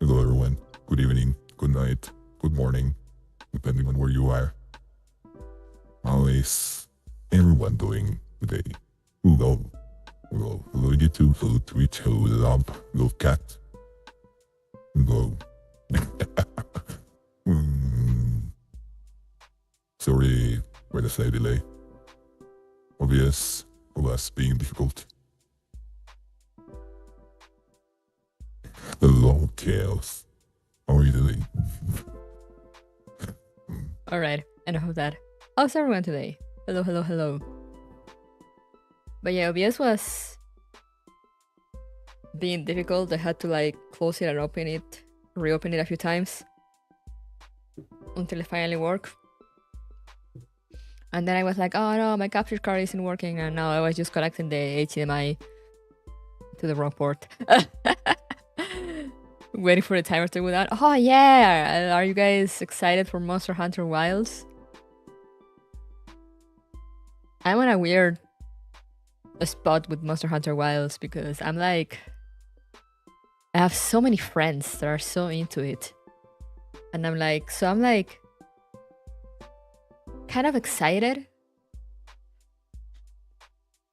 Hello everyone. Good evening, good night, good morning, depending on where you are. How is everyone doing today? Hello. Hello. Hello YouTube, hello Twitch, hello Lamp, hello Cat. Hello. Sorry for the slight delay. Obvious was being difficult. Hello, Chaos. How are you doing? Alright, enough of that. How's everyone today? Hello, hello, hello. But yeah, OBS was being difficult. I had to like close it and reopen it a few times until it finally worked. And then I was like, oh no, my capture card isn't working, and now I was just connecting the HDMI to the wrong port. Waiting for the timer to go down. Oh yeah! Are you guys excited for Monster Hunter Wilds? I'm on a weird spot with Monster Hunter Wilds because I'm like... I have so many friends that are so into it. And I'm like kind of excited.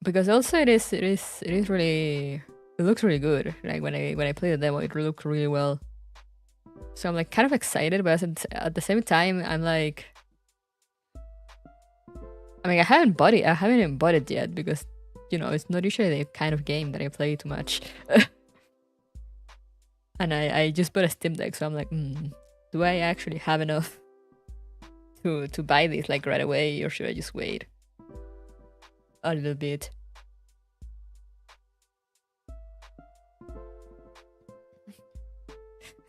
Because also it is really... It looks really good. Like when I play the demo, it looked really well. So I'm like kind of excited, but at the same time, I'm like... I mean, I haven't even bought it yet because, you know, it's not usually the kind of game that I play too much. And I just bought a Steam Deck, so I'm like, do I actually have enough to buy this like right away, or should I just wait a little bit?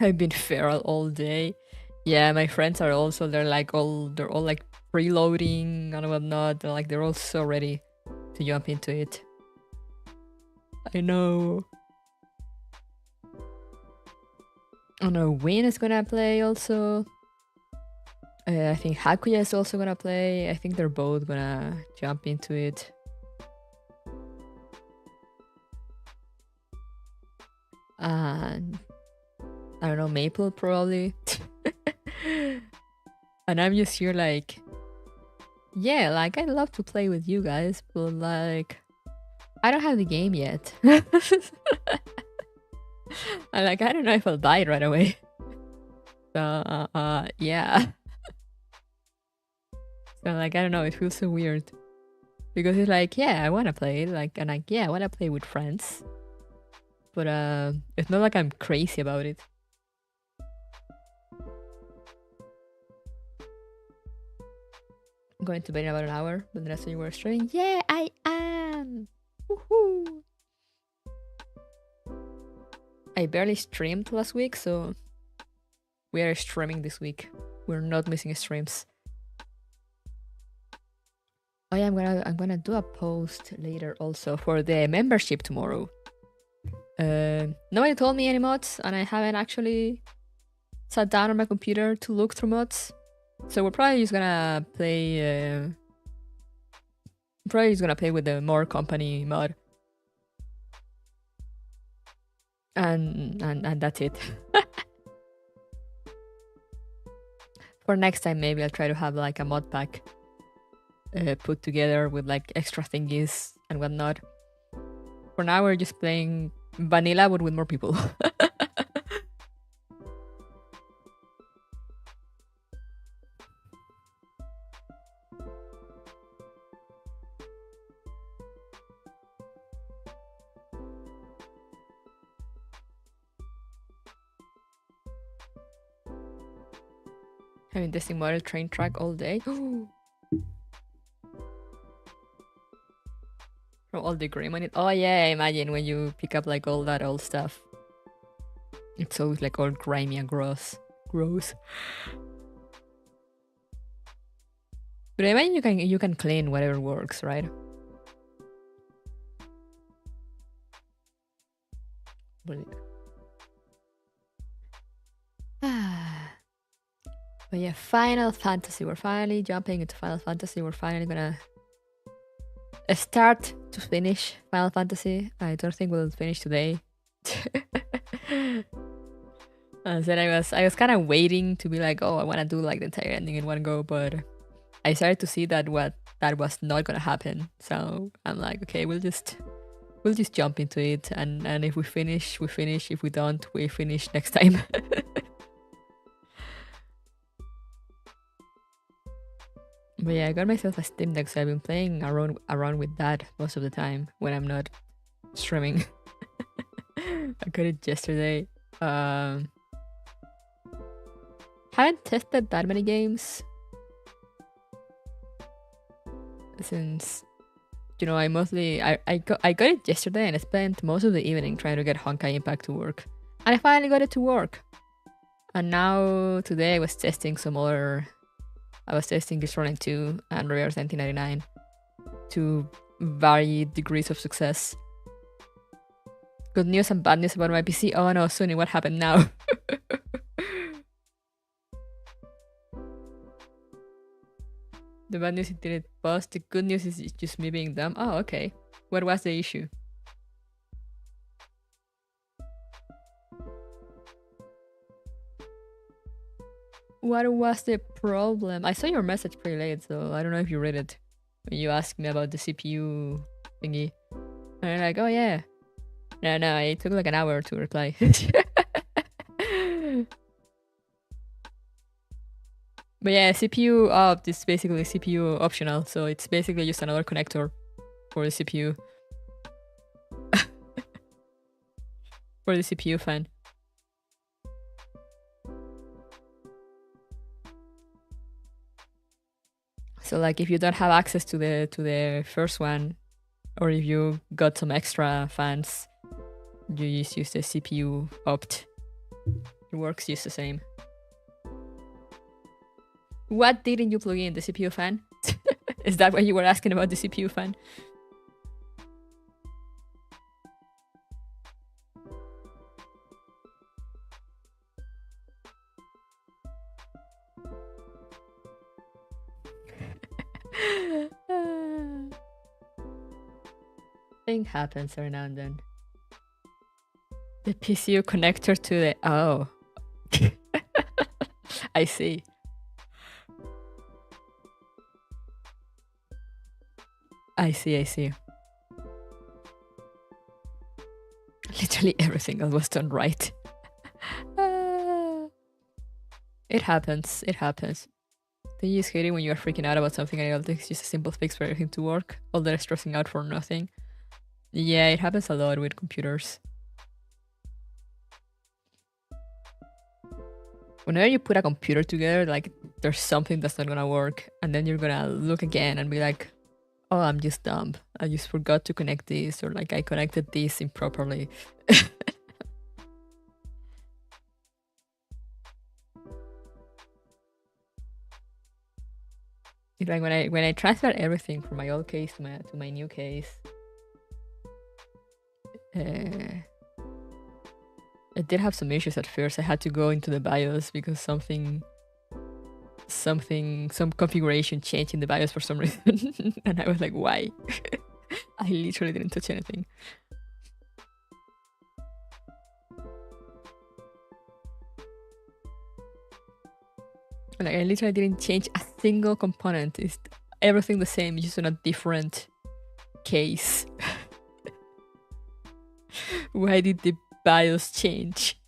I've been feral all day. Yeah, my friends are also, they're all like preloading and whatnot. They're all so ready to jump into it. I know. I know Win is gonna play also. I think Hakuya is also gonna play. I think they're both gonna jump into it. And I don't know, Maple probably. And I'm just here like, yeah, like I'd love to play with you guys, but like I don't have the game yet. And like I don't know if I'll buy it right away. So yeah. So like I don't know, it feels so weird. Because it's like, yeah, I wanna play it, like, and like, yeah, I wanna play with friends. But it's not like I'm crazy about it. I'm going to bed in about an hour, but the rest of you were streaming. Yeah, I am! Woohoo! I barely streamed last week, so we are streaming this week. We're not missing streams. Oh yeah, I'm gonna do a post later also for the membership tomorrow. Nobody told me any mods, and I haven't actually sat down on my computer to look through mods. So we're probably just gonna play. Probably just gonna play with the more company mod, and that's it. For next time, maybe I'll try to have like a mod pack put together with like extra thingies and whatnot. For now, we're just playing vanilla, but with more people. Having testing model train track all day. From all the grime on it. Oh yeah, imagine when you pick up like all that old stuff. It's always like all grimy and gross. But I imagine you can clean whatever works, right? But yeah, Final Fantasy. We're finally jumping into Final Fantasy. We're finally gonna start to finish Final Fantasy. I don't think we'll finish today. Then I was kind of waiting to be like, oh, I want to do like the entire ending in one go, but I started to see that that was not gonna happen. So I'm like, okay, we'll just jump into it, and if we finish, we finish. If we don't, we finish next time. But yeah, I got myself a Steam Deck, so I've been playing around with that most of the time when I'm not streaming. I got it yesterday. Haven't tested that many games since, you know, I got it yesterday, and I spent most of the evening trying to get Honkai Impact to work, and I finally got it to work. And now today I was testing Destroying 2 and Reverse 1999 to varied degrees of success. Good news and bad news about my PC. Oh no, Sunny, what happened now? The bad news, it didn't pause. The good news is it's just me being dumb. Oh, okay. What was the issue? What was the problem? I saw your message pretty late, so I don't know if you read it. When you asked me about the CPU thingy. And I'm like, oh yeah. No, it took like an hour to reply. But yeah, CPU opt is basically CPU optional, so it's basically just another connector for the CPU. For the CPU fan. So like if you don't have access to the first one, or if you got some extra fans, you just use the CPU opt. It works just the same. What didn't you plug in? The CPU fan? Is that what you were asking about, the CPU fan? Thing happens every now and then. The PCU connector to the... Oh. I see. I see. Literally everything else was done right. It happens. Then you just hate it when you are freaking out about something and it takes just a simple fix for everything to work. All that stressing out for nothing. Yeah, it happens a lot with computers. Whenever you put a computer together, like there's something that's not gonna work, and then you're gonna look again and be like, oh, I'm just dumb. I just forgot to connect this, or like I connected this improperly. It's like when I transfer everything from my old case to my new case, I did have some issues at first. I had to go into the BIOS because some configuration changed in the BIOS for some reason. And I was like, why? I literally didn't touch anything. Like I literally didn't change a single component. It's everything the same, just on a different case. Why did the BIOS change?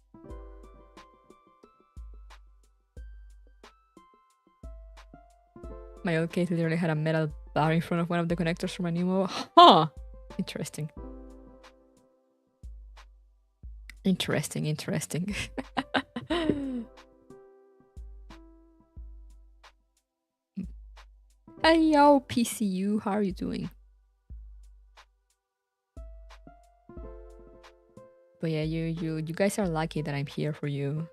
My old case literally had a metal bar in front of one of the connectors for my Nemo. Huh! Interesting. Hey yo, PCU, how are you doing? But yeah, you guys are lucky that I'm here for you.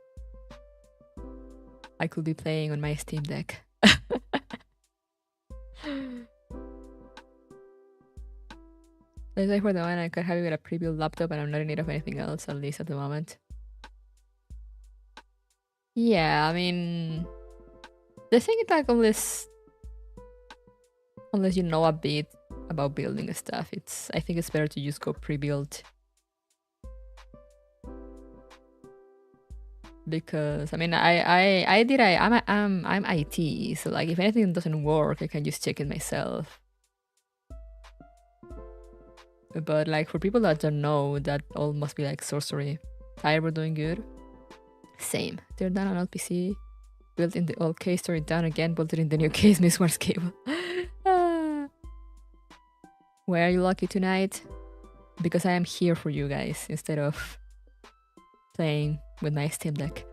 I could be playing on my Steam Deck. Let's say for the one I could have you with a pre-built laptop and I'm not in need of anything else, at least at the moment. Yeah, I mean, the thing is like unless you know a bit about building stuff, I think it's better to just go pre-built. because I mean I'm IT, so like if anything doesn't work, I can just check it myself. But like for people that don't know, that all must be like sorcery. Fiber doing good. Same. They're done on old PC. Built in the old case, tore it down again, bolted in the new case, miswards cable. Why are you lucky tonight? Because I am here for you guys instead of playing with my Steam Deck.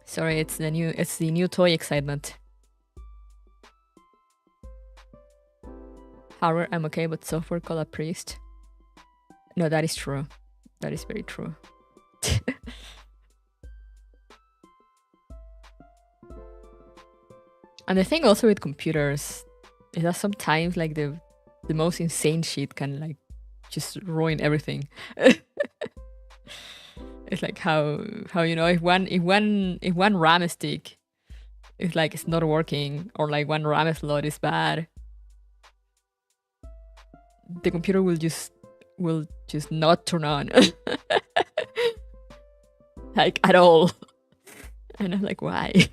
Sorry, it's the new toy excitement. Hardware, I'm okay, but software, call a priest. No, that is true. That is very true. And the thing also with computers is that sometimes like the most insane shit can like just ruin everything. It's like how you know if one RAM stick is like it's not working, or like one RAM slot is bad, the computer will just not turn on. Like at all. And I'm like, why?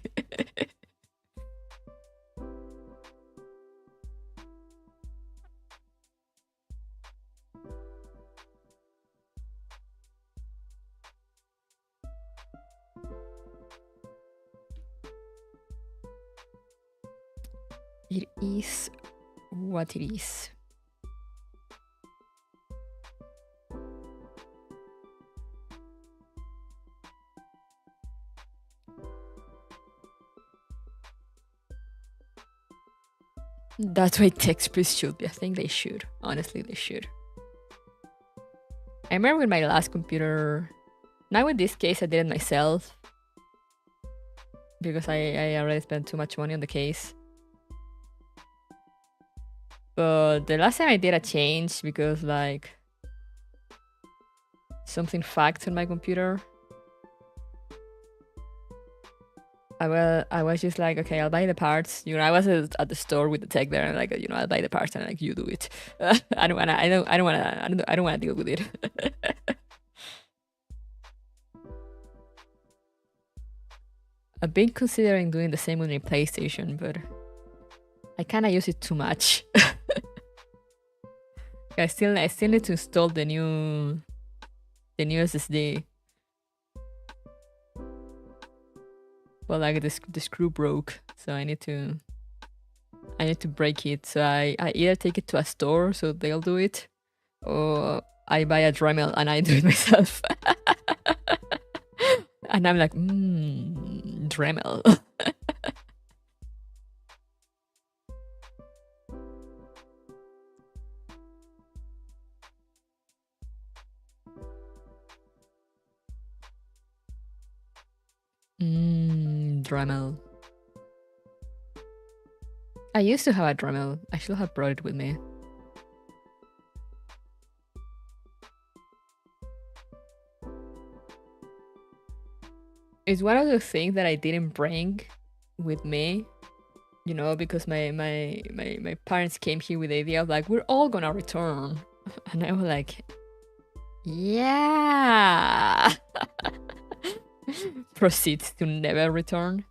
It is what it is. That's why text priests should be. I think they should. Honestly, they should. I remember with my last computer, now in this case I did it myself because I already spent too much money on the case. But the last time I did a change because like something fucked on my computer, I was just like, okay, I'll buy the parts. You know, I was at the store with the tech there, and like, you know, I'll buy the parts, and like, you do it. I don't wanna deal with it. I've been considering doing the same with my PlayStation, but I kind of use it too much. I still need to install the new SSD. Well, like the screw broke, so I need to break it. So I either take it to a store so they'll do it, or I buy a Dremel and I do it myself. And I'm like, Dremel. Dremel. I used to have a Dremel. I should have brought it with me. It's one of the things that I didn't bring with me, you know, because my parents came here with the idea of like, we're all gonna return. And I was like, yeah. Proceeds to never return.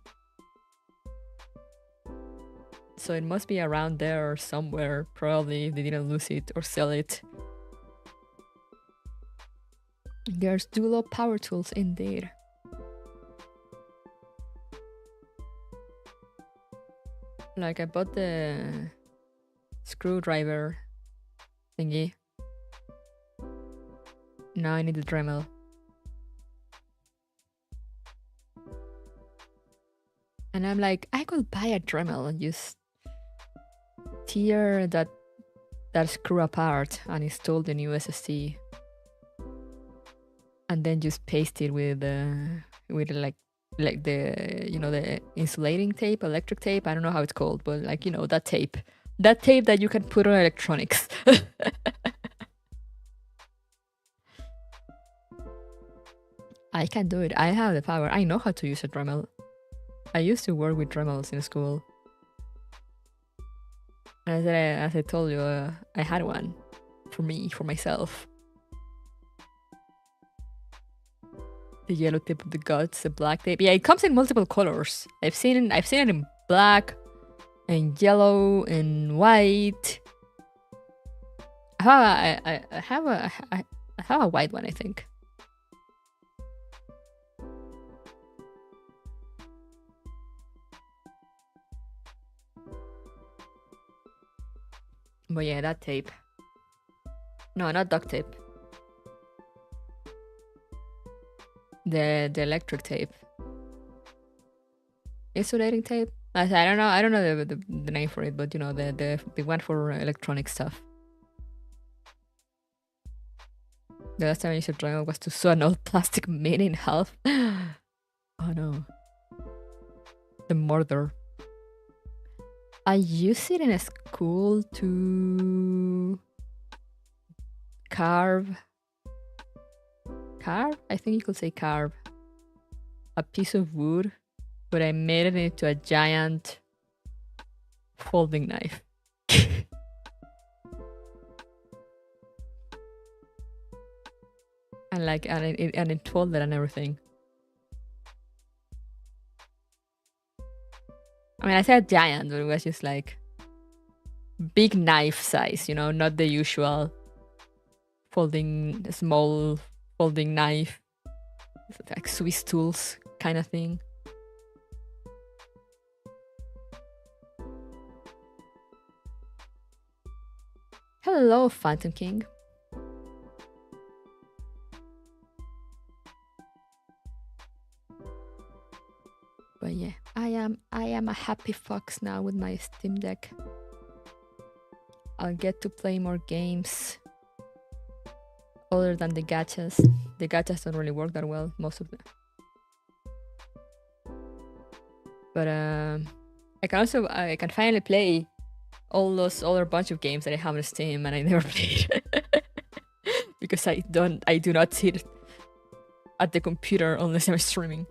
So it must be around there or somewhere. Probably if they didn't lose it or sell it. There's Dulo power tools indeed. Like I bought the screwdriver thingy. Now I need the Dremel. And I'm like, I could buy a Dremel and just tear that screw apart and install the new SSD, and then just paste it with like the, you know, the insulating tape, electric tape. I don't know how it's called, but like, you know, that tape that you can put on electronics. I can do it. I have the power. I know how to use a Dremel. I used to work with Dremels in school. As I told you, I had one for myself. The yellow tape of the guts, the black tape. Yeah, it comes in multiple colors. I've seen it in black and yellow and white. I have a white one, I think. But yeah, that tape. No, not duct tape. The electric tape. Insulating tape? I don't know. I don't know the name for it, but you know, the one for electronic stuff. The last time I used to draw was to saw an old plastic mini in half. Oh no. The murder. I use it in a school to carve. I think you could say carve a piece of wood, but I made it into a giant folding knife. And it folded and everything. I mean, I said giant, but it was just like big knife size, you know, not the usual small folding knife, like Swiss tools kind of thing. Hello, Phantom King. But yeah, I am a happy fox now with my Steam Deck. I'll get to play more games other than the gachas. The gachas don't really work that well, most of them. But I can finally play all those other bunch of games that I have on Steam and I never played. Because I do not sit at the computer unless I'm streaming.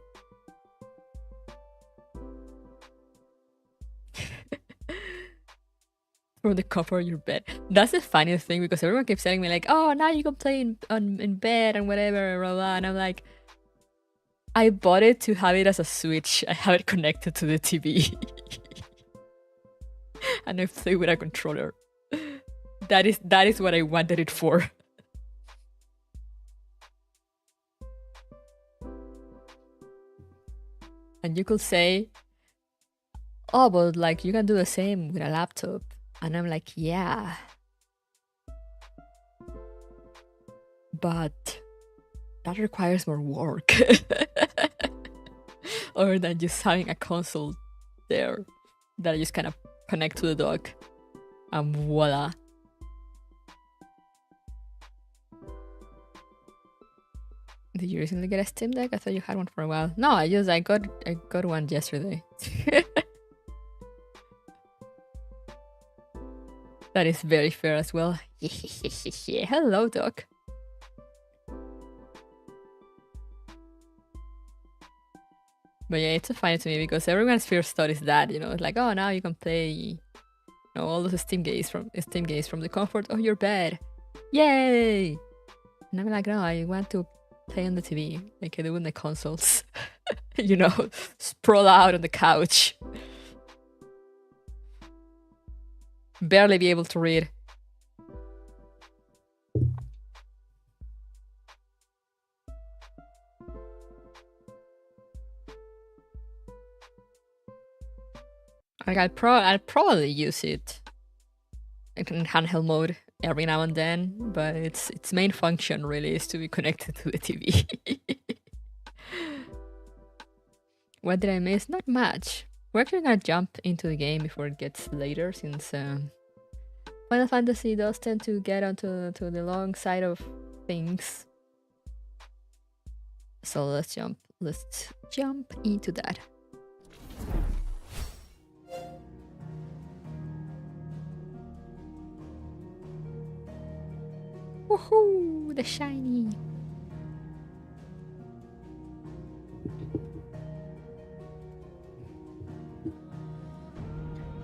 From the comfort of your bed. That's the funniest thing, because everyone keeps telling me like, oh, now you can play in bed and whatever, blah, blah. And I'm like, I bought it to have it as a Switch. I have it connected to the TV. And I play with a controller. That is what I wanted it for. And you could say, oh, but like you can do the same with a laptop. And I'm like, yeah. But that requires more work. Other than just having a console there that I just kind of connect to the dock. And voila. Did you recently get a Steam Deck? I thought you had one for a while. No, I got one yesterday. That is very fair as well. Hello, Doc. But yeah, it's so funny to me because everyone's first thought is that, you know, it's like, oh, now you can play, you know, all those Steam games from the comfort of your bed. Yay! And I'm like, no, I want to play on the TV, like I do with the consoles. You know, sprawl out on the couch. Barely be able to read. Like I'll probably use it like in handheld mode every now and then, but its main function really is to be connected to the TV. What did I miss? Not much. We're actually gonna jump into the game before it gets later, since Final Fantasy does tend to get onto the long side of things. So let's jump into that. Woohoo! The shiny.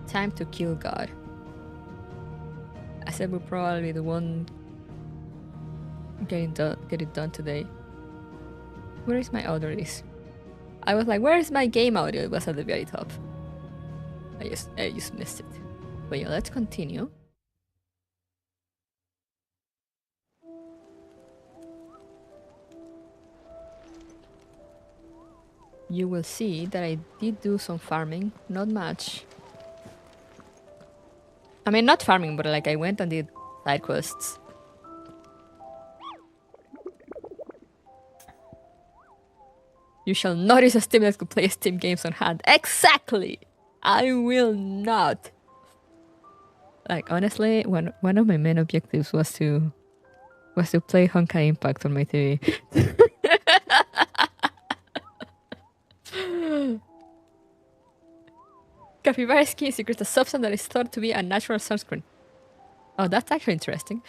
Time to kill God. I said we're probably the one get it done today. Where is my audio list? I was like, where is my game audio? It was at the very top. I just missed it. But yeah, let's continue. You will see that I did do some farming, not much. I mean, not farming, but like I went and did side quests. You shall not use a Steam Deck to play Steam games on hand. Exactly! I will not. Like, honestly, one of my main objectives was to play Honkai Impact on my TV. Capybara skin secrets a substance that is thought to be a natural sunscreen. Oh, that's actually interesting.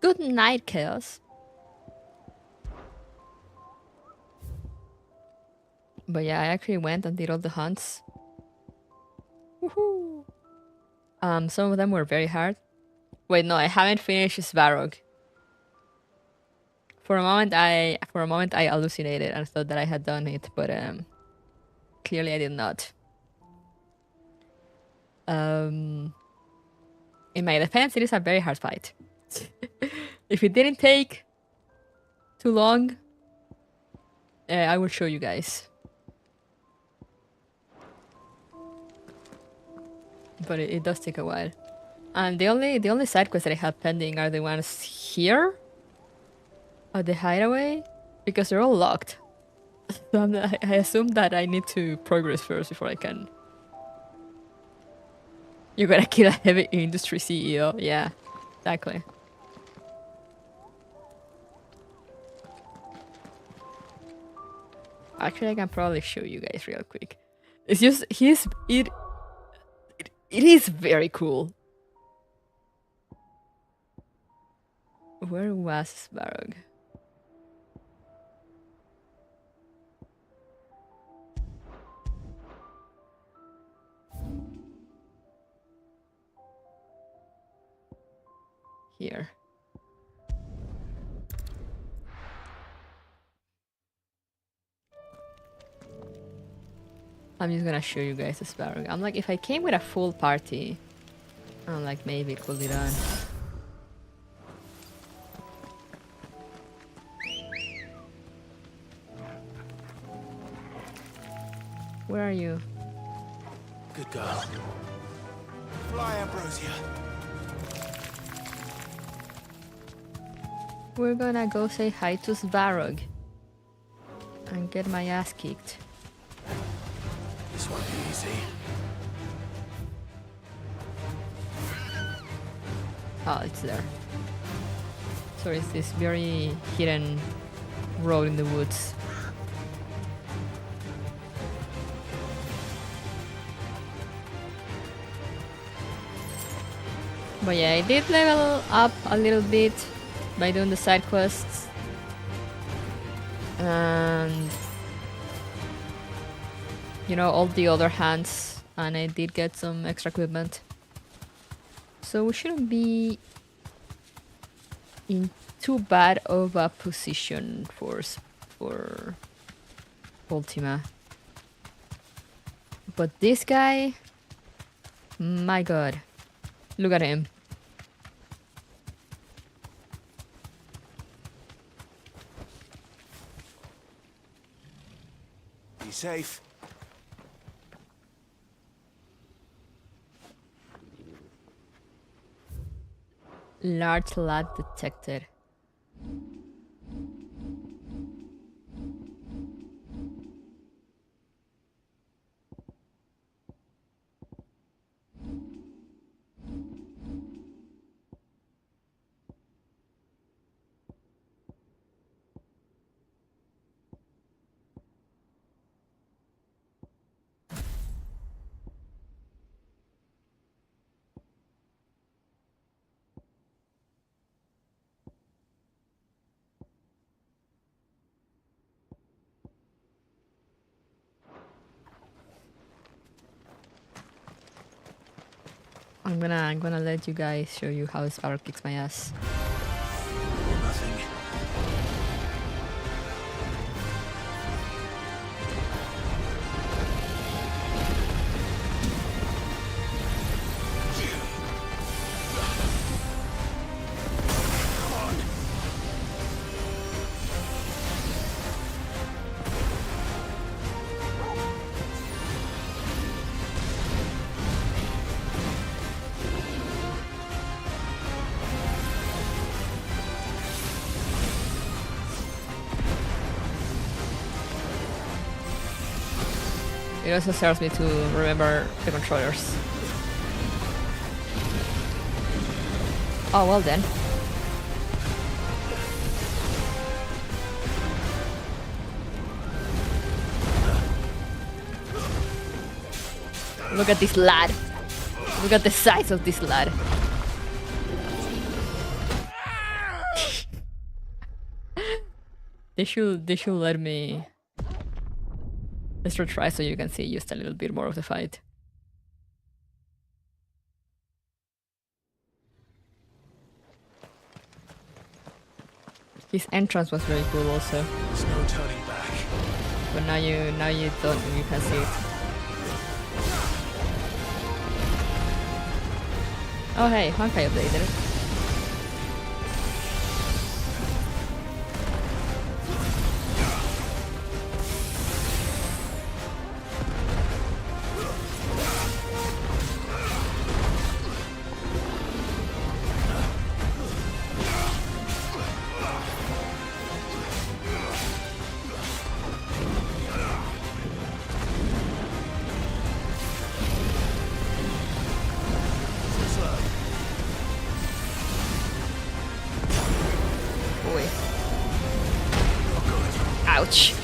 Good night, Chaos. But yeah, I actually went and did all the hunts. Woohoo! Some of them were very hard. Wait, no, I haven't finished Svarog. For a moment I hallucinated and thought that I had done it, but clearly I did not. In my defense, it is a very hard fight. If it didn't take too long, I will show you guys. But it does take a while. And the only side quests that I have pending are the ones here at the hideaway, because they're all locked. So I assume that I need to progress first before I can. You gotta kill a heavy industry CEO. Yeah, exactly. Actually, I can probably show you guys real quick. It's just it is very cool. Where was Svarog? Here. I'm just gonna show you guys the Svarog. I'm like, if I came with a full party, I'm like, maybe it could be done. Where are you? Good girl. Fly, Ambrosia. We're gonna go say hi to Svarog and get my ass kicked. This won't be easy. Oh, it's there. So it's this very hidden road in the woods. But yeah, I did level up a little bit by doing the side quests. And you know, all the other hands, and I did get some extra equipment. So we shouldn't be in too bad of a position for Ultima. But this guy, my god, look at him. Be safe. Large lad detected. I'm gonna let you guys show you how Sparrow kicks my ass. Nothing. It also serves me to remember the controllers. Oh, well then. Look at this lad. Look at the size of this lad. They should let me let's try so you can see just a little bit more of the fight. His entrance was very cool also. There's no turning back. But now you don't, you can see it. Oh hey, Honkai updated it. Ouch.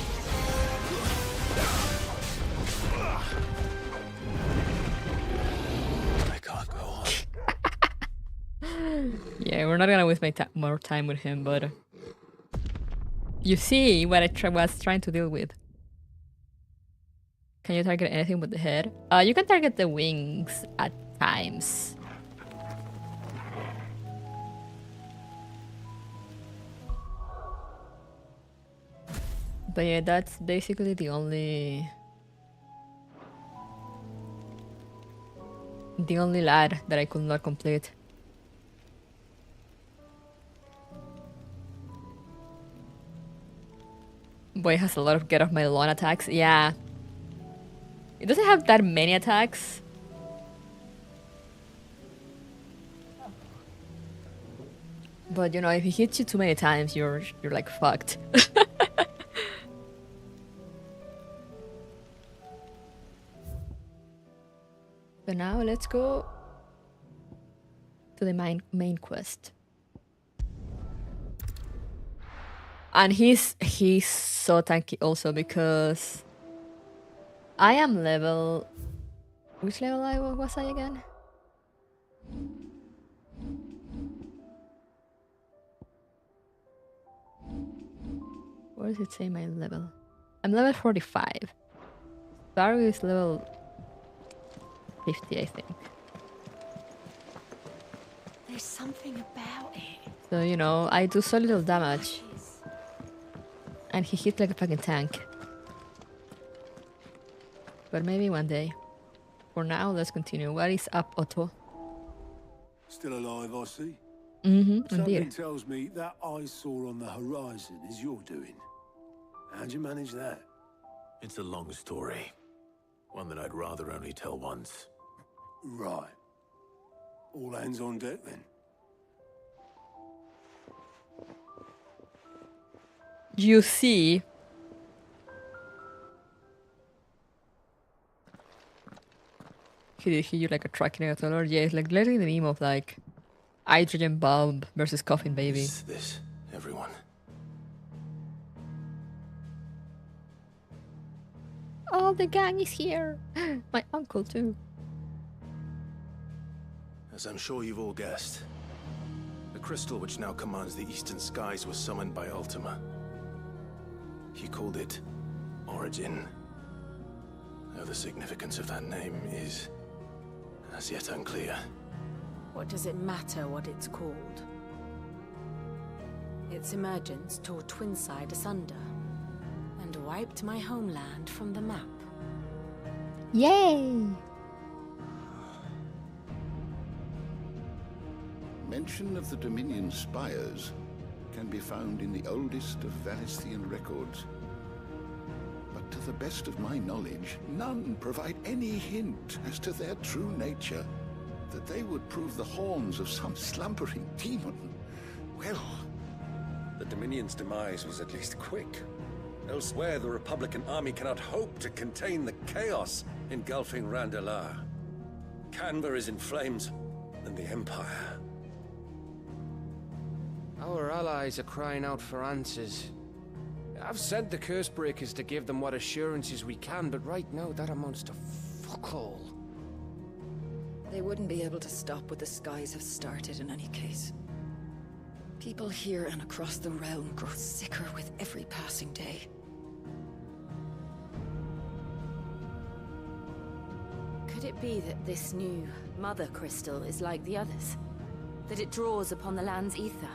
I can't go on. Yeah, we're not gonna waste more time with him, but you see what I was trying to deal with. Can you target anything but the head? You can target the wings at times. But yeah, that's basically the only lad that I could not complete. Boy has a lot of get off my lawn attacks. Yeah. It doesn't have that many attacks. But you know, if he hits you too many times, you're like fucked. But now let's go to the main quest. And he's so tanky also because I am level... Which level was I again? Where does it say my level? I'm level 45. Daru is level 50, I think. There's something about it. So, you know, I do so little damage. And he hits like a fucking tank. But maybe one day. For now, let's continue. What is up, Otto? Still alive, I see. Mm-hmm, Something indeed. tells me that eyesore on the horizon is your doing. How'd you manage that? It's a long story. One that I'd rather only tell once. Right. All hands on deck then. You see... He did hit you like a truck in a tunnel. Yeah, it's like literally the meme of like hydrogen bomb versus coffin baby. Is this everyone? Oh, the gang is here. My uncle too. As I'm sure you've all guessed, the crystal which now commands the eastern skies was summoned by Ultima. He called it Origin. Though the significance of that name is as yet unclear. What does it matter what it's called? Its emergence tore Twinside asunder and wiped my homeland from the map. Yay! Mention of the Dominion spires can be found in the oldest of Valisthian records. But to the best of my knowledge, none provide any hint as to their true nature. That they would prove the horns of some slumbering demon. Well, The Dominion's demise was at least quick. Elsewhere, the Republican army cannot hope to contain the chaos engulfing Randalar. Canva is in flames, and the Empire. Our allies are crying out for answers. I've sent the curse breakers to give them what assurances we can, but right now that amounts to fuck all. They wouldn't be able to stop what the skies have started in any case. People here and across the realm grow sicker with every passing day. Could it be that this new Mother Crystal is like the others? That it draws upon the land's ether?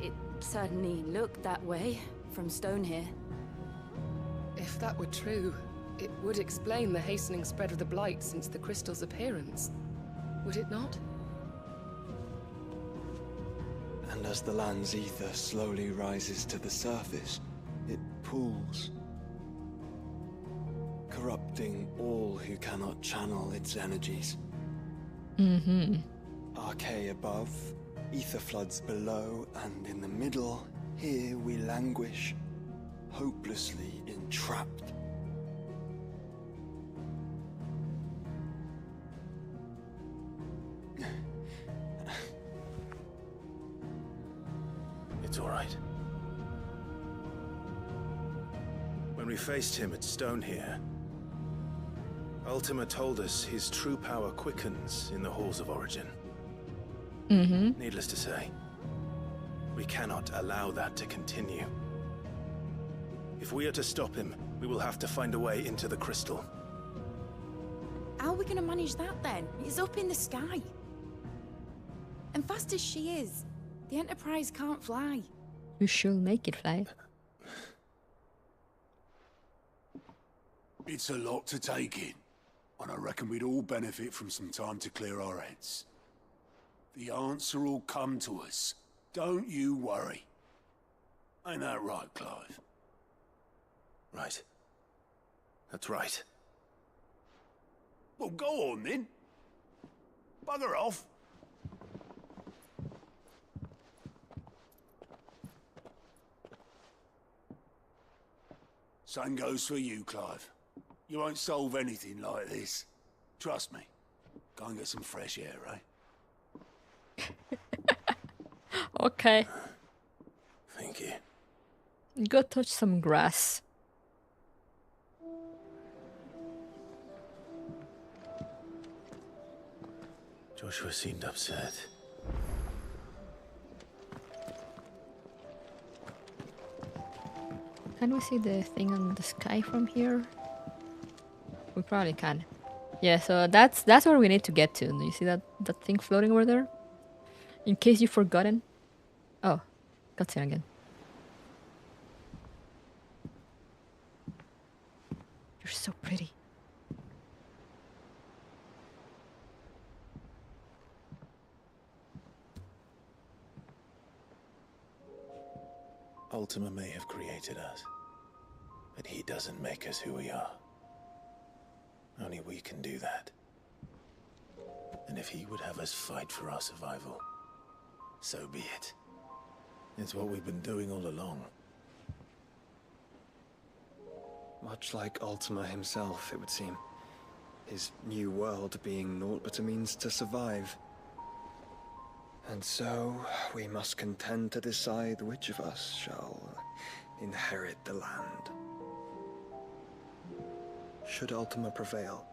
It certainly looked that way from stone here. If that were true, it would explain the hastening spread of the Blight since the crystal's appearance. Would it not? And as the land's ether slowly rises to the surface, it pools, corrupting all who cannot channel its energies. Archay above, ether floods below, and in the middle, here we languish, hopelessly entrapped. It's all right. When we faced him at Stone here, Ultima told us his true power quickens in the halls of origin. Needless to say, we cannot allow that to continue. If we are to stop him, we will have to find a way into the crystal. How are we going to manage that then? It's up in the sky. And fast as she is, the Enterprise can't fly. You should make it fly. It's a lot to take in, and I reckon we'd all benefit from some time to clear our heads. The answer will come to us. Don't you worry. Ain't that right, Clive? Right. That's right. Well, go on then. Bugger off. Same goes for you, Clive. You won't solve anything like this. Trust me. Go and get some fresh air, eh? Okay. Thank you. Go touch some grass. Joshua seemed upset. Can we see the thing on the sky from here? We probably can. Yeah, so that's where we need to get to. Do you see that thing floating over there? In case you've forgotten. Oh, cutscene again. You're so pretty. Ultima may have created us, but he doesn't make us who we are. Only we can do that. And if he would have us fight for our survival, so be it. It's what we've been doing all along. Much like Ultima himself, it would seem. His new world being naught but a means to survive. And so, we must contend to decide which of us shall inherit the land. Should Ultima prevail,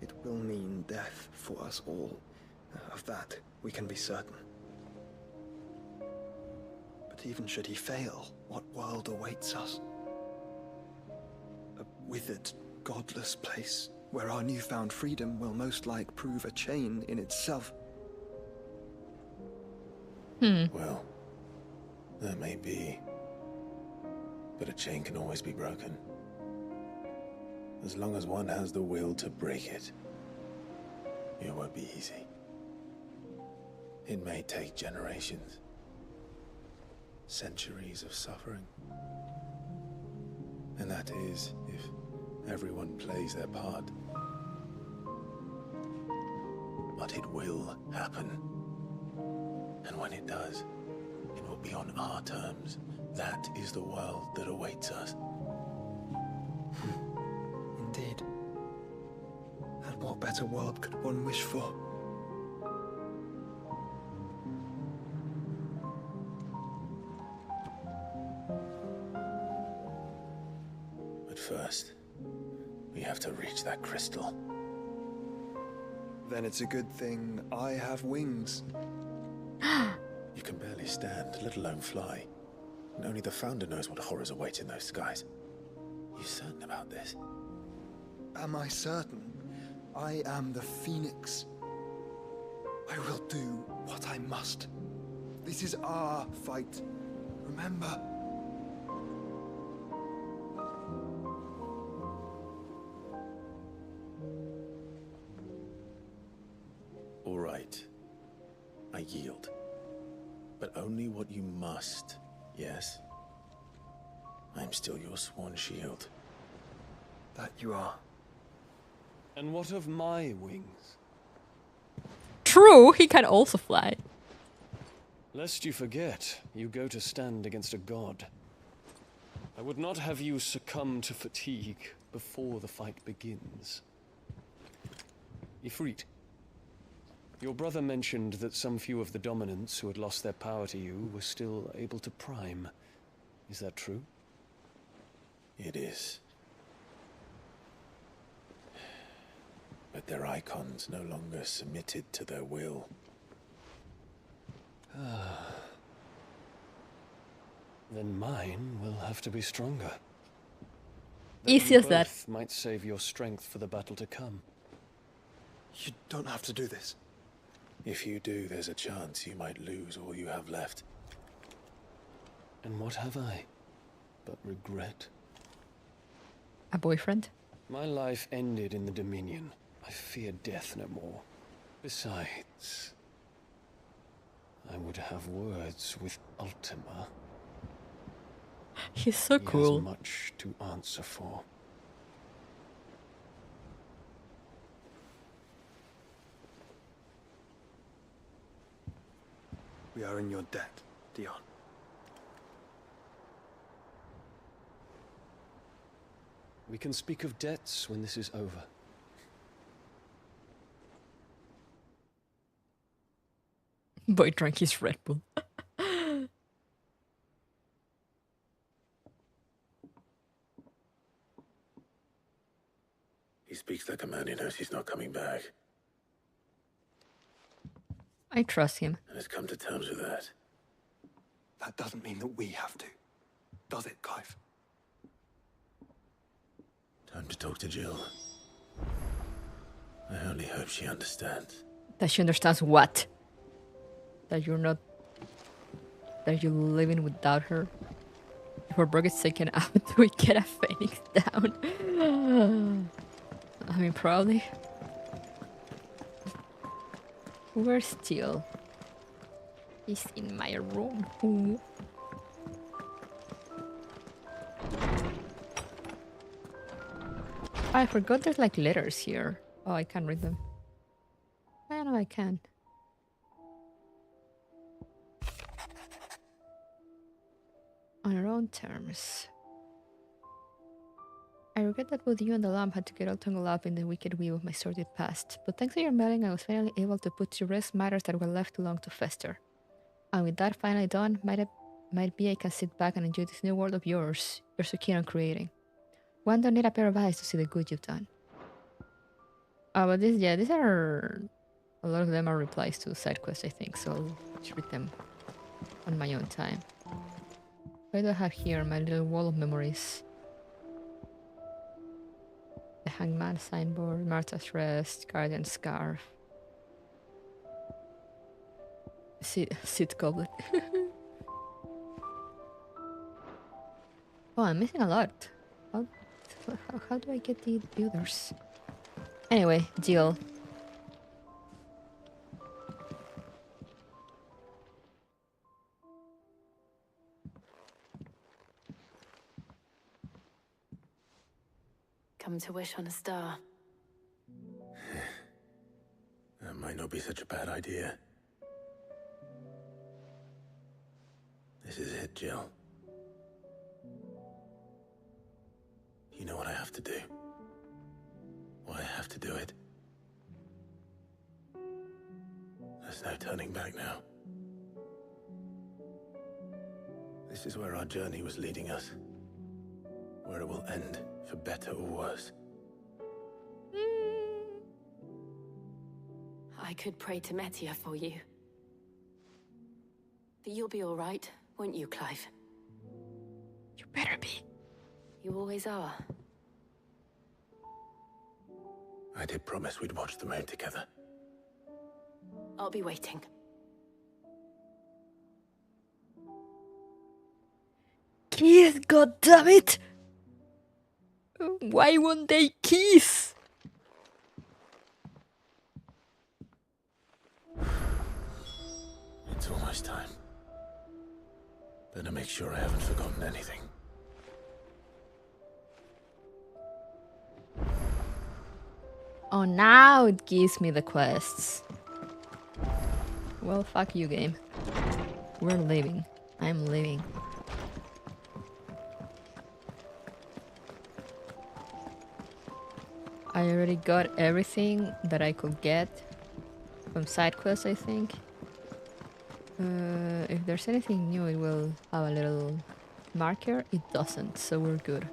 it will mean death for us all. Of that, we can be certain. But even should he fail, what world awaits us? A withered, godless place, where our newfound freedom will most like prove a chain in itself. Well, that may be, but a chain can always be broken. As long as one has the will to break it, it won't be easy. It may take generations, centuries of suffering. And that is if everyone plays their part. But it will happen. And when it does, it will be on our terms. That is the world that awaits us. Indeed. And what better world could one wish for? But first, we have to reach that crystal. Then it's a good thing I have wings. You can barely stand, let alone fly. And only the Founder knows what horrors await in those skies. You certain about this? Am I certain? I am the Phoenix. I will do what I must. This is our fight. Remember? All right. I yield. But only what you must, yes? I'm still your sworn shield. That you are. And what of my wings? True, he can also fly. Lest you forget, you go to stand against a god. I would not have you succumb to fatigue before the fight begins. Ifrit, your brother mentioned that some few of the dominants who had lost their power to you were still able to prime. Is that true? It is. But their icons no longer submitted to their will. Then mine will have to be stronger. Easy as that. Might save your strength for the battle to come. You don't have to do this. If you do, there's a chance you might lose all you have left. And what have I but regret? A boyfriend? My life ended in the Dominion. I fear death no more. Besides, I would have words with Ultima. He's so cool. He has much to answer for. We are in your debt, Dion. We can speak of debts when this is over. Boy drank his Red Bull. He speaks like a man who knows he's not coming back. I trust him. And has come to terms with that. That doesn't mean that we have to. Does it, Clive? Time to talk to Jill. I only hope she understands. That she understands what? That you're not... That you're living without her? If her brother gets taken out, do we get a phoenix down? I mean, probably. Where's Jill? He's in my room. Ooh. I forgot there's like letters here. Oh, I can't read them. I know I can. On our own terms. I regret that both you and the lamp had to get all tangled up in the wicked weave of my sordid past, but thanks to your mailing I was finally able to put to rest matters that were left too long to fester. And with that finally done, might be I can sit back and enjoy this new world of yours you're so keen on creating. One don't need a pair of eyes to see the good you've done. But these are... A lot of them are replies to side quests, I think, so I'll just read them on my own time. What do I have here? My little wall of memories. The Hangman signboard, Martha's Rest, Guardian Scarf. Seed Goblet. Oh, I'm missing a lot. How do I get the builders? Anyway, Jill. Come to wish on a star. That might not be such a bad idea. This is it, Jill. You know what I have to do? Why I have to do it? There's no turning back now. This is where our journey was leading us. Where it will end, for better or worse. I could pray to Metia for you. But you'll be all right, won't you, Clive? You better be. You always are. I did promise we'd watch the moon together. I'll be waiting. Kiss, goddammit! Why won't they kiss? It's almost time. Better make sure I haven't forgotten anything. Oh, now it gives me the quests. Well, fuck you, game. We're leaving. I'm leaving. I already got everything that I could get from side quests, I think. If there's anything new, it will have a little marker. It doesn't, so we're good.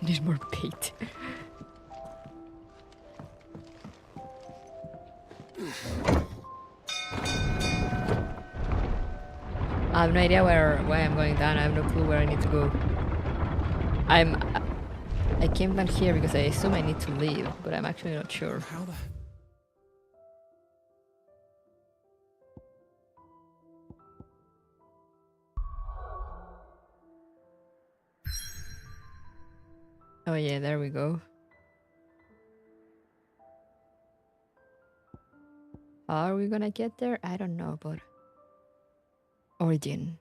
Need more bait. I have no idea why I'm going down. I have no clue where I need to go. I came down here because I assume I need to leave, but I'm actually not sure. How the... Oh yeah, there we go. How are we gonna get there? I don't know, but... Origin.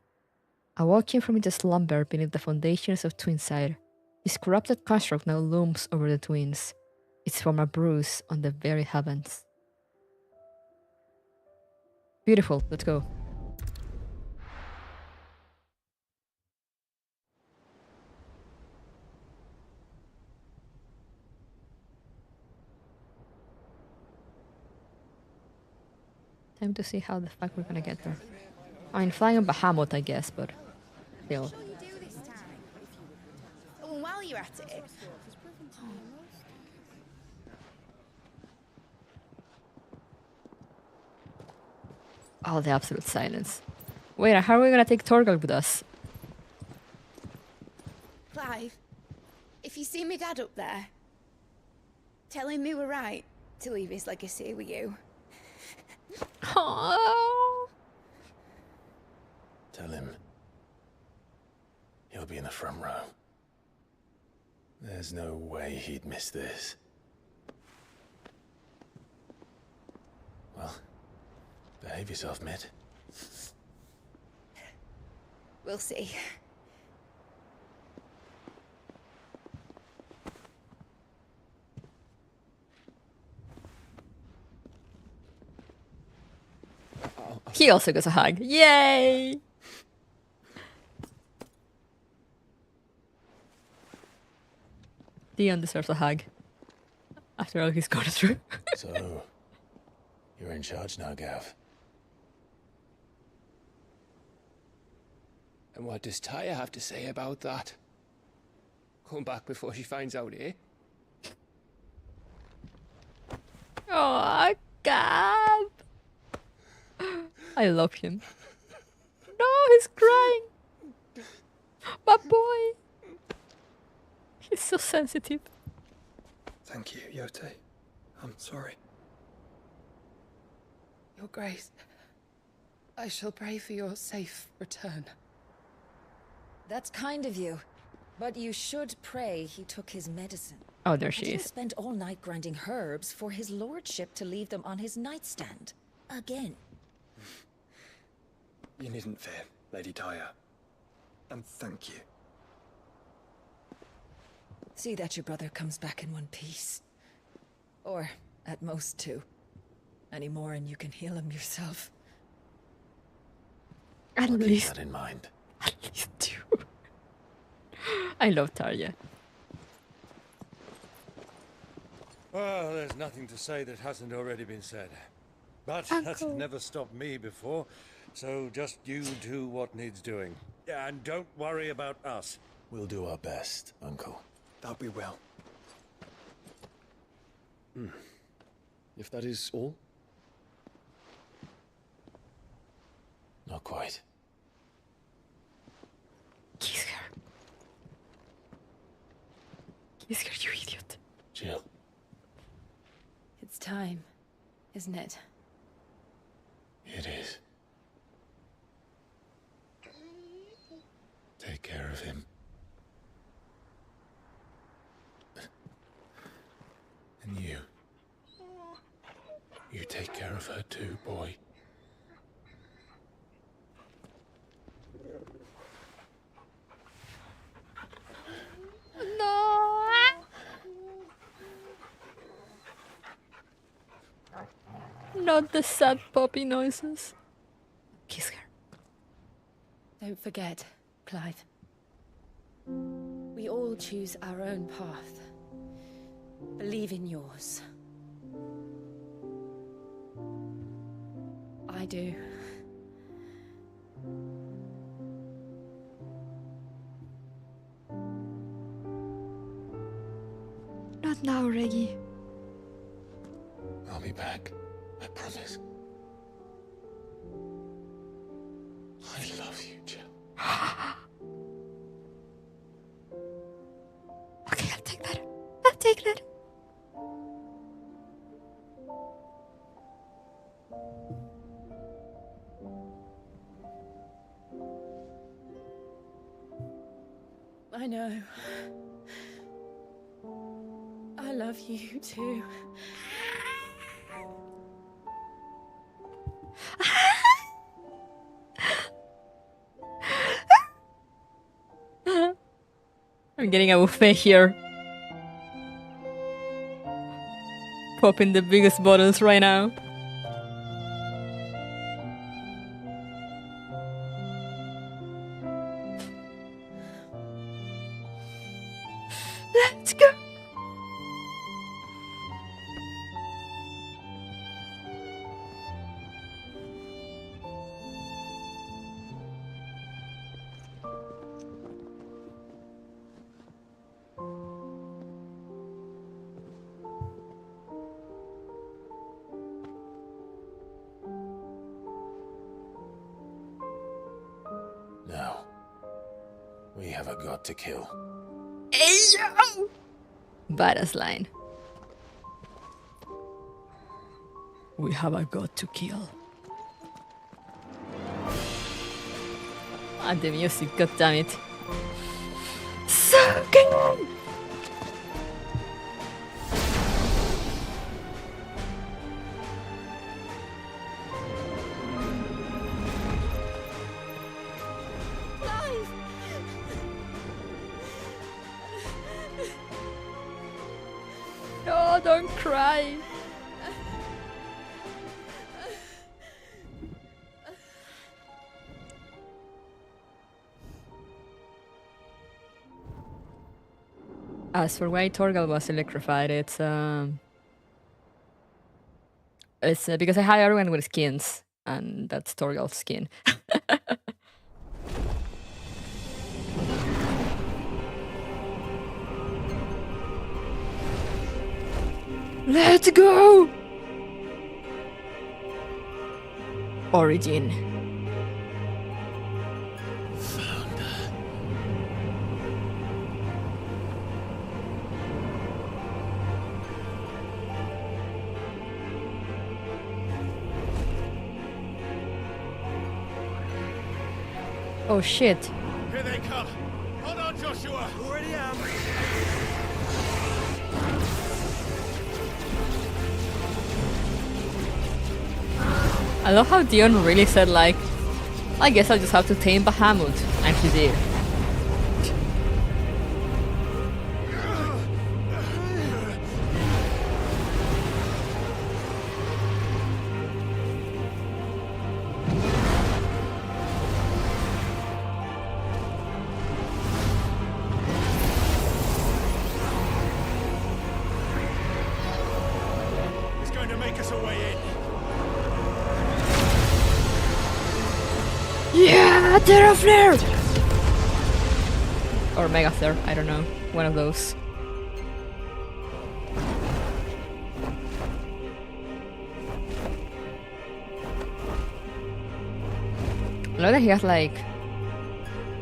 Awoken from its slumber beneath the foundations of Twinside, this corrupted construct now looms over the twins, its form a bruise on the very heavens. Beautiful, let's go. Time to see how the fuck we're gonna get there. I mean, flying on Bahamut, I guess, but still. While you're at it. Oh, the absolute silence. Wait, how are we gonna take Torgal with us? Clive, if you see me dad up there, tell him we were right to leave his legacy with you. Oh. Tell him he'll be in the front row. There's no way he'd miss this. Well, behave yourself, Mitt. We'll see. He also gets a hug. Yay! Dion deserves a hug. After all he's gone through. So, you're in charge now, Gav. And what does Taya have to say about that? Come back before she finds out, eh? Oh, God. I love him. No, he's crying. My boy. He's so sensitive. Thank you, Yote. I'm sorry. Your Grace, I shall pray for your safe return. That's kind of you. But you should pray he took his medicine. Oh, there she I is. spent all night grinding herbs for his lordship to leave them on his nightstand. Again. You needn't fear, Lady Taya. And thank you. See that your brother comes back in one piece. Or, at most, two. Any more and you can heal him yourself. At I'll keep least, that in mind. at least 2. I love Tarja. Well, there's nothing to say that hasn't already been said. But that's Uncle. never stopped me before, so just you do what needs doing. And don't worry about us. We'll do our best, Uncle. That we will. If that is all? Not quite. Kiss her. Kiss her, you idiot. Jill. It's time, isn't it? It is. Take care of him. And you. You take care of her too, boy. No. Not the sad puppy noises. Kiss her. Don't forget, Clive. We all choose our own path. Believe in yours. I do. Not now, Reggie. I'll be back. I promise. I love you, Jill. Okay, I'll take that. I'll take that. I know. I love you too. I'm getting a buffet here. Popping the biggest bottles right now. Let's go. Now, we have a god to kill. Ayo! Badass line. We have a god to kill. And the music, goddammit. So good! No, don't cry. As for why Torgal was electrified, it's because I had everyone with skins, and that's Torgal's skin. Let's go! Origin. Oh shit. Here they come. Hold on, Joshua. Already am. I love how Dion really said like, I guess I'll just have to tame Bahamut, and he did. Terra Flare! Or Mega Flare, I don't know. One of those. I love that he has like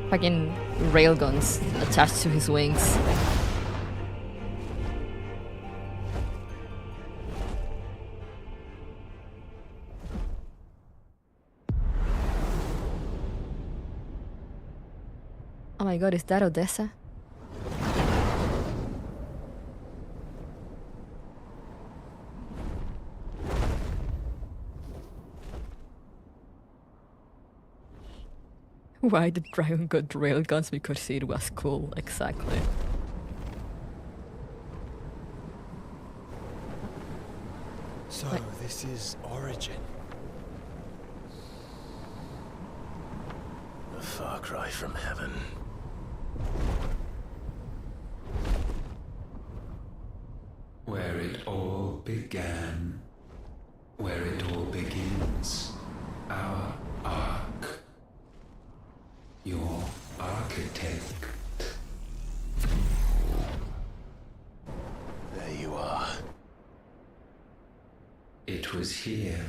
fucking railguns attached to his wings. Oh my god, is that Odessa? Why did Dragon got railguns? Because it was cool, exactly. So, this is Origin. A far cry from heaven. Where it all began. Where it all begins. Our arc. Your architect. There you are. It was here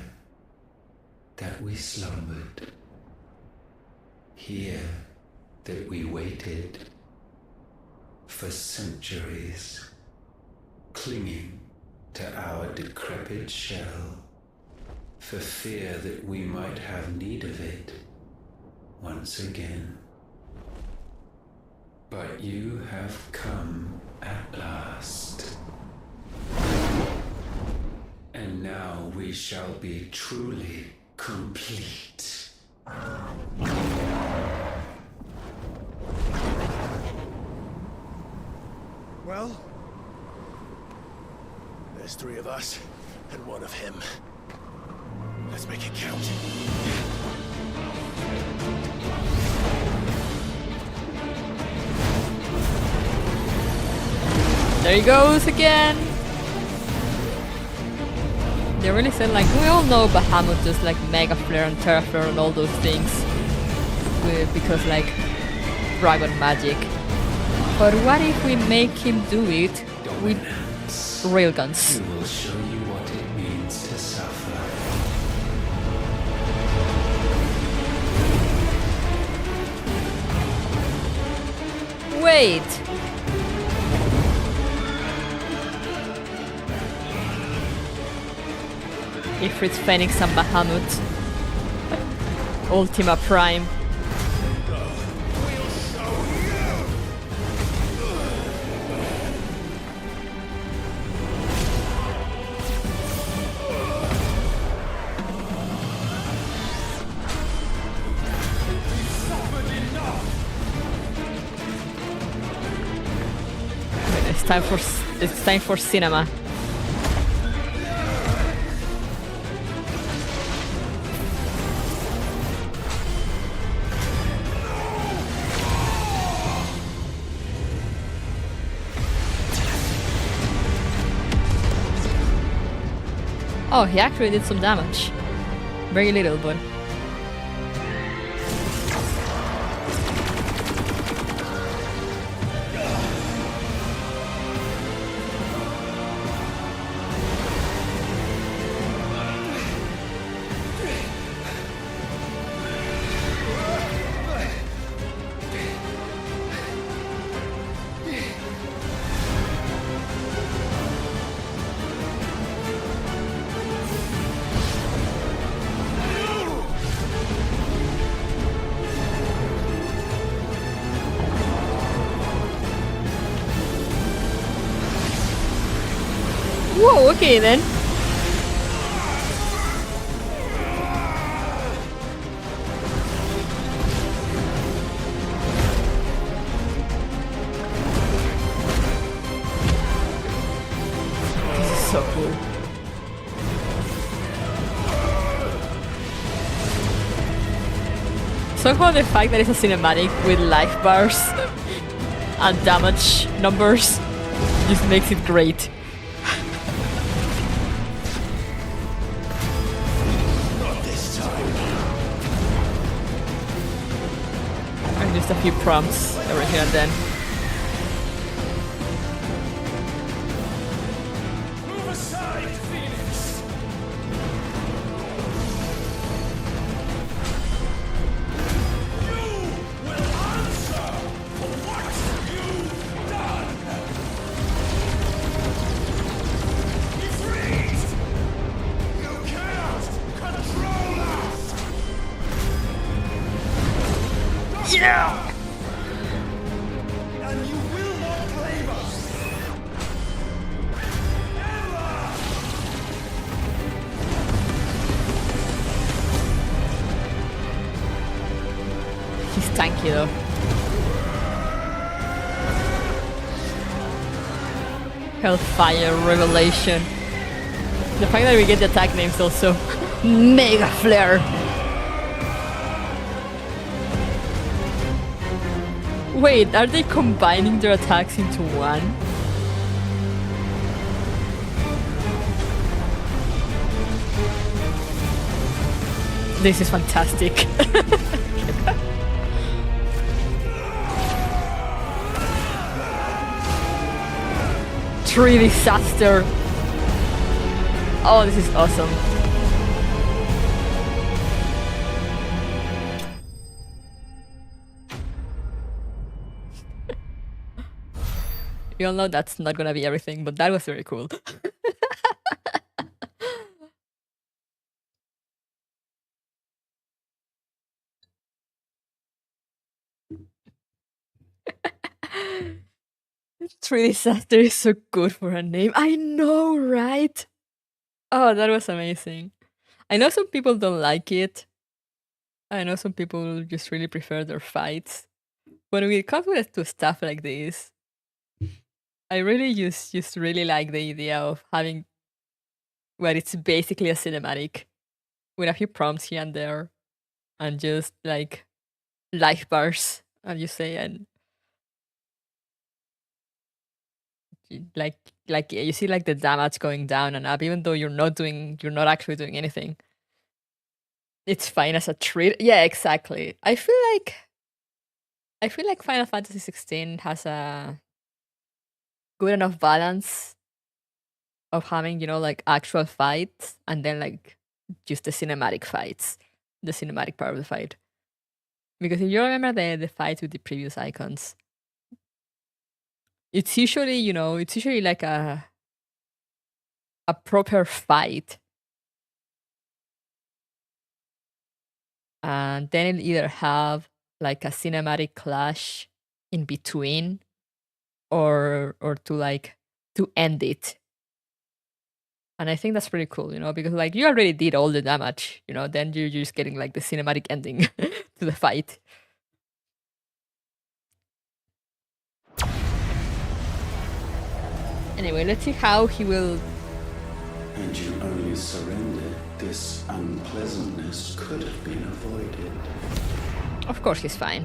that we slumbered. Here that we waited for centuries, clinging to our decrepit shell, for fear that we might have need of it once again. But you have come at last. And now we shall be truly complete. Well? There's 3 of us, and 1 of him. Let's make it count. There he goes again! They really said like, we all know Bahamut just like Mega Flare and Terra Flare and all those things. Because like, dragon magic. But what if we make him do it with railguns? We will show you what it means to suffer. Wait! Ifrit's Phoenix and Bahamut. Ultima Prime. It's time for cinema. Oh, he actually did some damage. Very little, but... Whoa, okay then. This is so cool. Somehow the fact that it's a cinematic with life bars and damage numbers just makes it great. just a few prompts every here and then. Move aside, Phoenix! You will answer for what you've done! Be freed! You cannot control us! Yeah! And you will not claim us! Ever! He's tanky though. Hellfire Revelation. The fact that we get the attack names also. Mega Flare. Wait, are they combining their attacks into one? This is fantastic. Tree disaster. Oh, this is awesome. You all know that's not gonna be everything, but that was very cool. Tree disaster is so good for a name. I know, right? Oh, that was amazing. I know some people don't like it. I know some people just really prefer their fights. When it comes to stuff like this, I really just really like the idea of having where it's basically a cinematic with a few prompts here and there and just like life bars, as you say, and like you see like the damage going down and up, even though you're not actually doing anything. It's fine as a treat. Yeah, exactly. I feel like Final Fantasy 16 has a good enough balance of having, like actual fights and then like just the cinematic fights, the cinematic part of the fight. Because if you remember the fights with the previous icons, it's usually, like a proper fight. And then it'll either have like a cinematic clash in between or to end it. And I think that's pretty cool, because like you already did all the damage, then you're just getting like the cinematic ending to the fight. Anyway, let's see how he will... Had you only surrendered, this unpleasantness could have been avoided. Of course he's fine.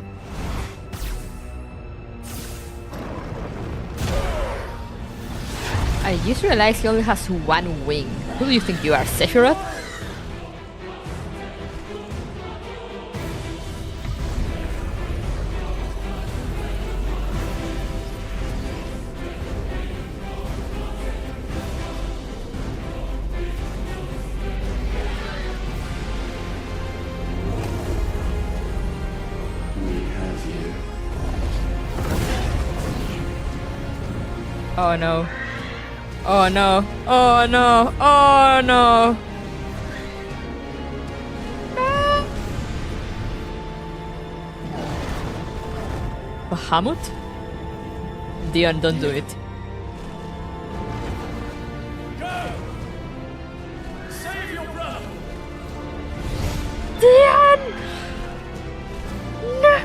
I just realized he only has one wing. Who do you think you are, Sephiroth? Oh no. Oh no. Oh no. Oh no. No. Bahamut? Dion, don't do it. Go! Save your brother! Dion! No!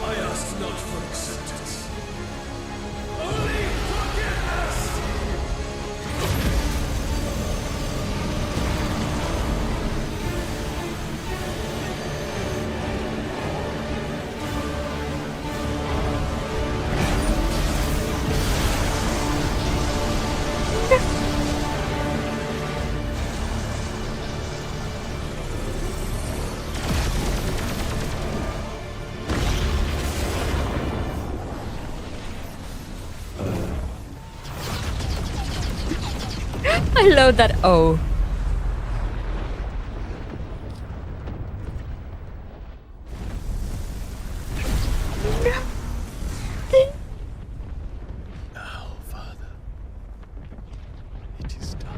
I asked not for acceptance. Only forgiveness! I love that. Oh. Now, Father, it is done.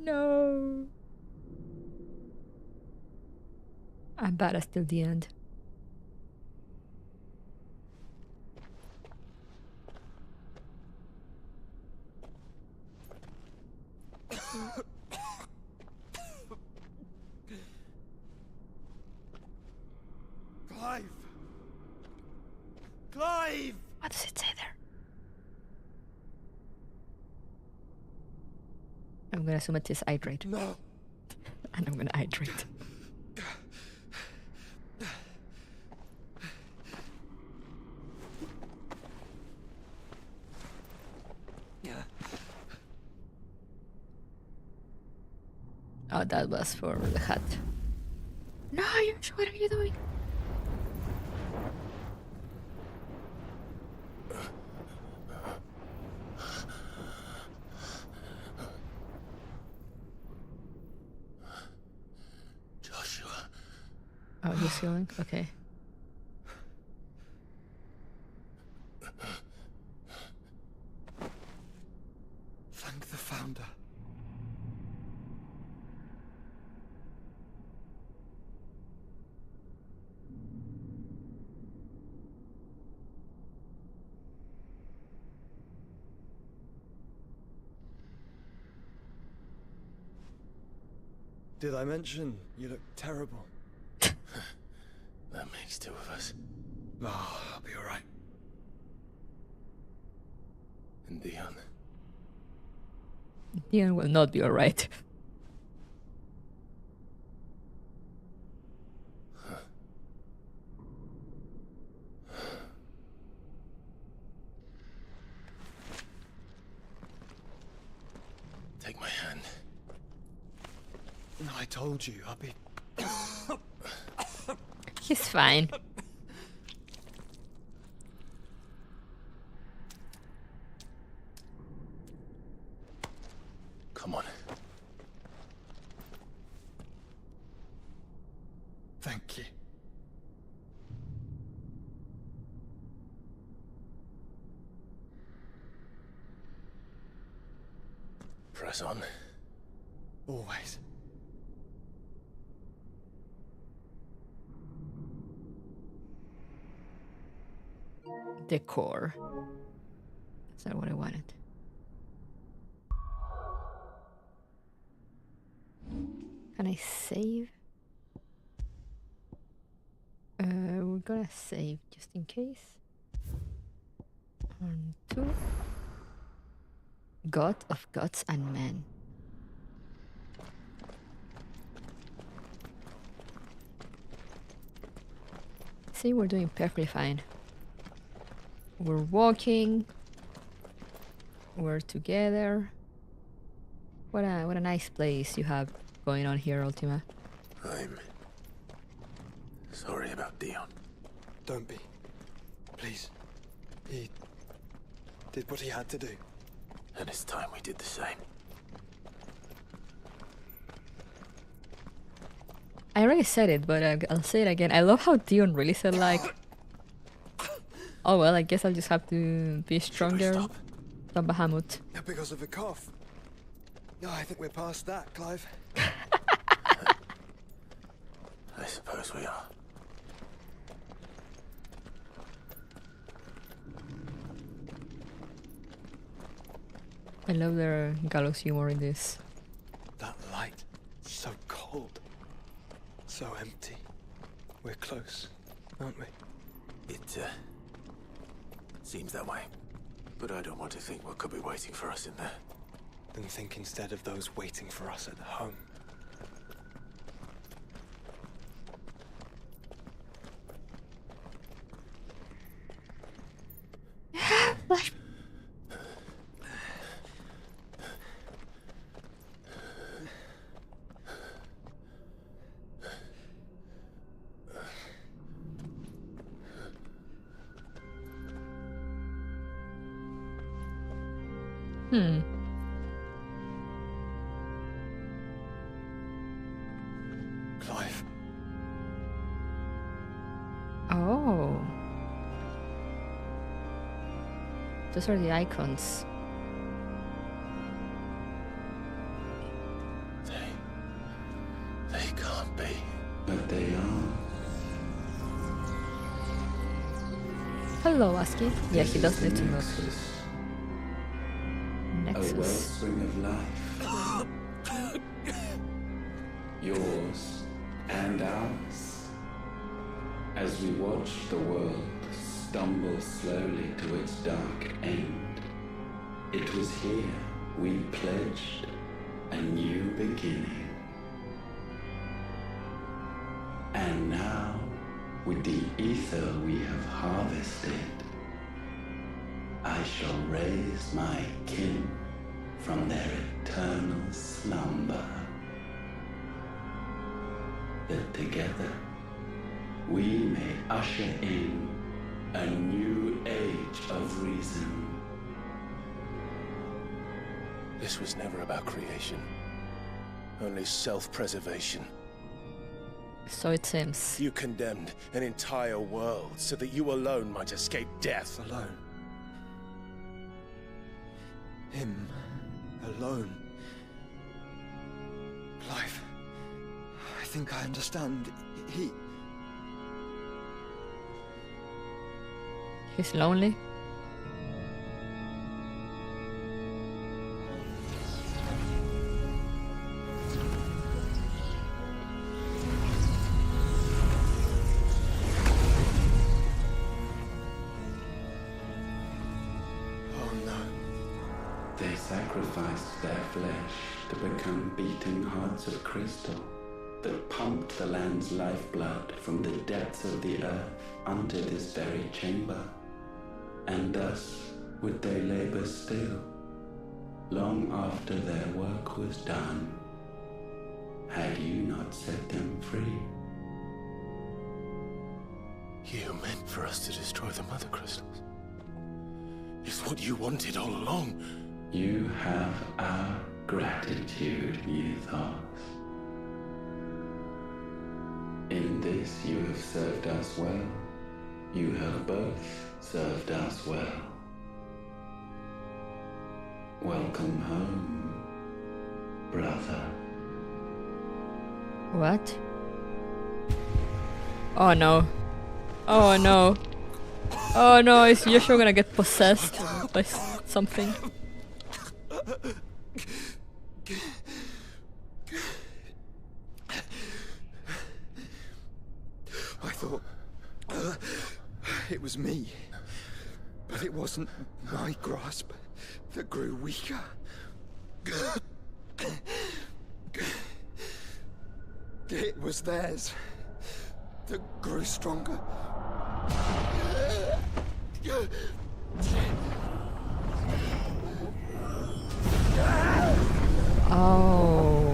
No. I'm badass till the end. Clive! Clive! What does it say there? I'm gonna assume it is hydrate. No. And I'm gonna hydrate. Oh, that was for the hat. No, what are you doing? Joshua. Oh, he's healing? Okay. Thank the Founder. Did I mention you look terrible? That makes two of us. Oh, I'll be alright. And Dion. Dion will not be alright. Take my hand. No, I told you, I'll be... He's fine. Come on. Thank you. Press on. Always. Decor. That's not what I wanted. Can I save? We're gonna save just in case. 1, 2. God of gods and men. See, we're doing perfectly fine. We're walking. We're together. What a nice place you have going on here, Ultima. I'm sorry about Dion. Don't be. Please. He did what he had to do. And it's time we did the same. I already said it, but I'll say it again. I love how Dion really said like, oh well, I guess I'll just have to be stronger than Bahamut. Because of the cough. No, I think we're past that, Clive. I suppose we are. I love their gallows humor in this. That light, so cold. So empty. We're close, aren't we? It seems that way. But I don't want to think what could be waiting for us in there. Then think instead of those waiting for us at home. Clive. Oh. Those are the icons. They can't be. But they are. Hello, ASCII. Yeah, he does need to move. A Nexus. wellspring of life. Yours and ours. As we watch the world stumble slowly to its dark end, it was here we pledged a new beginning. And now, with the ether we have harvested, I shall raise my kin from their eternal slumber. That together we may usher in a new age of reason. This was never about creation. Only self-preservation. So it seems. You condemned an entire world so that you alone might escape death. Alone. Him. Alone. Clive. I think I understand. He's lonely. They sacrificed their flesh to become beating hearts of crystal that pumped the land's lifeblood from the depths of the earth unto this very chamber. And thus would they labor still, long after their work was done, had you not set them free. You meant for us to destroy the Mother Crystals. It's what you wanted all along. You have our gratitude, Mythos. In this you have served us well. You have both served us well. Welcome home, brother. What? Oh no. Oh no. Oh no, is Joshua gonna get possessed by something? I thought it was me, but it wasn't my grasp that grew weaker. It was theirs that grew stronger. Oh.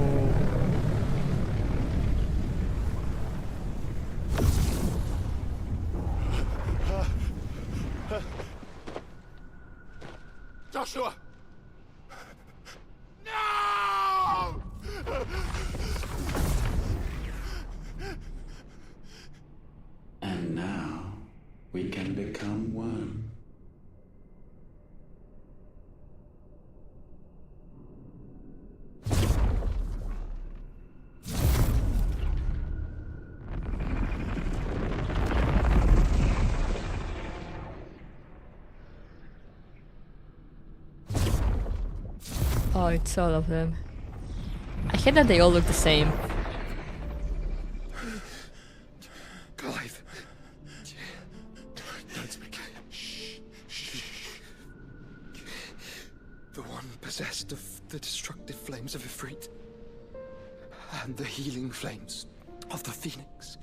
Joshua! No! And now we can become one. Oh, it's all of them. I hate that they all look the same. Clive. Don't speak. Shh. The one possessed of the destructive flames of Ifrit. And the healing flames of the Phoenix.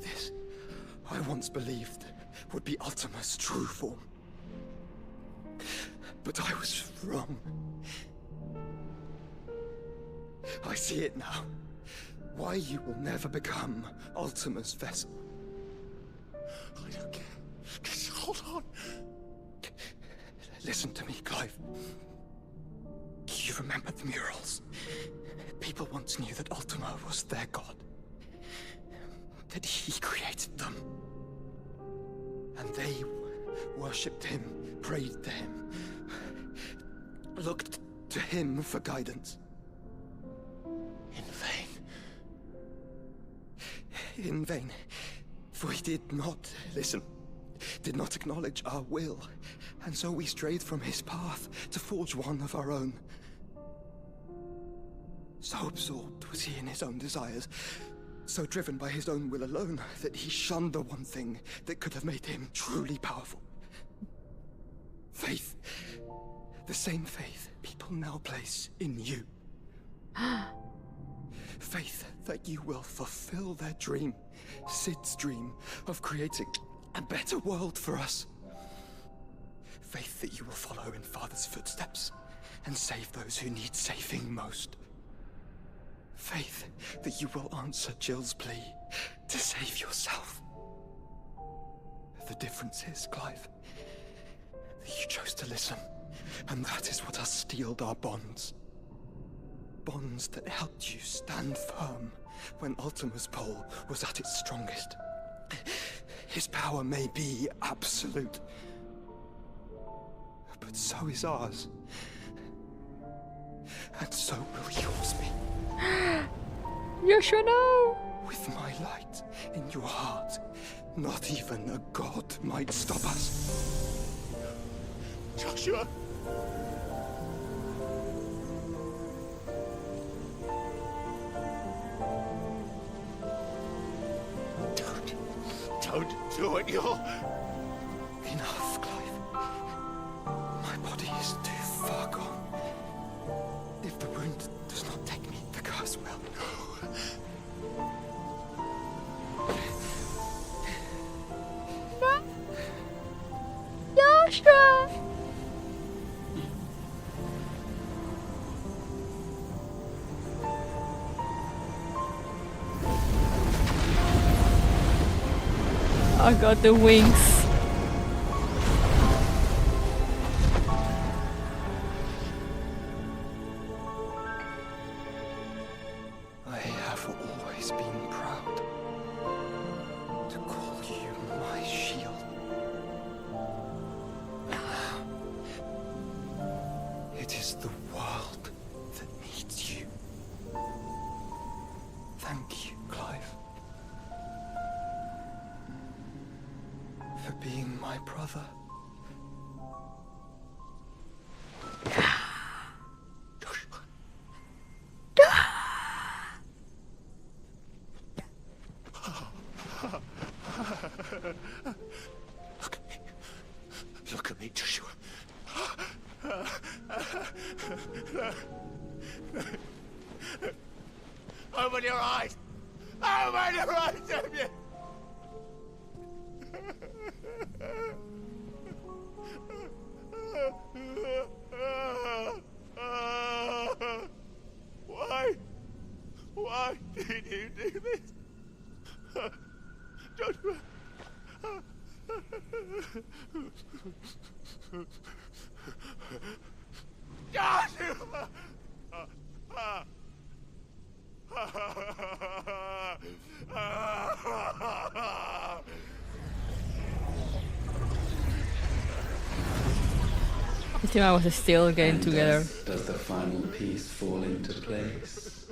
This, I once believed, would be Ultima's true form. But I was wrong. I see it now. Why you will never become Ultima's vessel. I don't care. Just hold on. Listen to me, Clive. You remember the murals? People once knew that Ultima was their god. That he created them. And they worshipped him, prayed to him, looked to him for guidance. In vain. In vain. For he did not listen, did not acknowledge our will, and so we strayed from his path to forge one of our own. So absorbed was he in his own desires, so driven by his own will alone, that he shunned the one thing that could have made him truly powerful. Faith. The same faith people now place in you. Faith that you will fulfill their dream, Sid's dream, of creating a better world for us. Faith that you will follow in Father's footsteps and save those who need saving most. Faith that you will answer Jill's plea to save yourself. The difference is, Clive, that you chose to listen, and that is what has steeled our bonds. Bonds that helped you stand firm when Ultima's pull was at its strongest. His power may be absolute, but so is ours. And so will yours be. Joshua, no! With my light in your heart, not even a god might stop us. Joshua! Don't do it, you're... Enough, Clive. My body is too far gone. If the wound does not take me, the curse will. Joshua! I got the wings. I have always been proud to call you my shield. It is the world that needs you. Thank you, Clive, for being my brother. Look at me, Joshua. Open your eyes! Open your eyes, Damien! Why did you do this? Joshua! Joshua! The team I was still getting together. Does the final piece fall into place?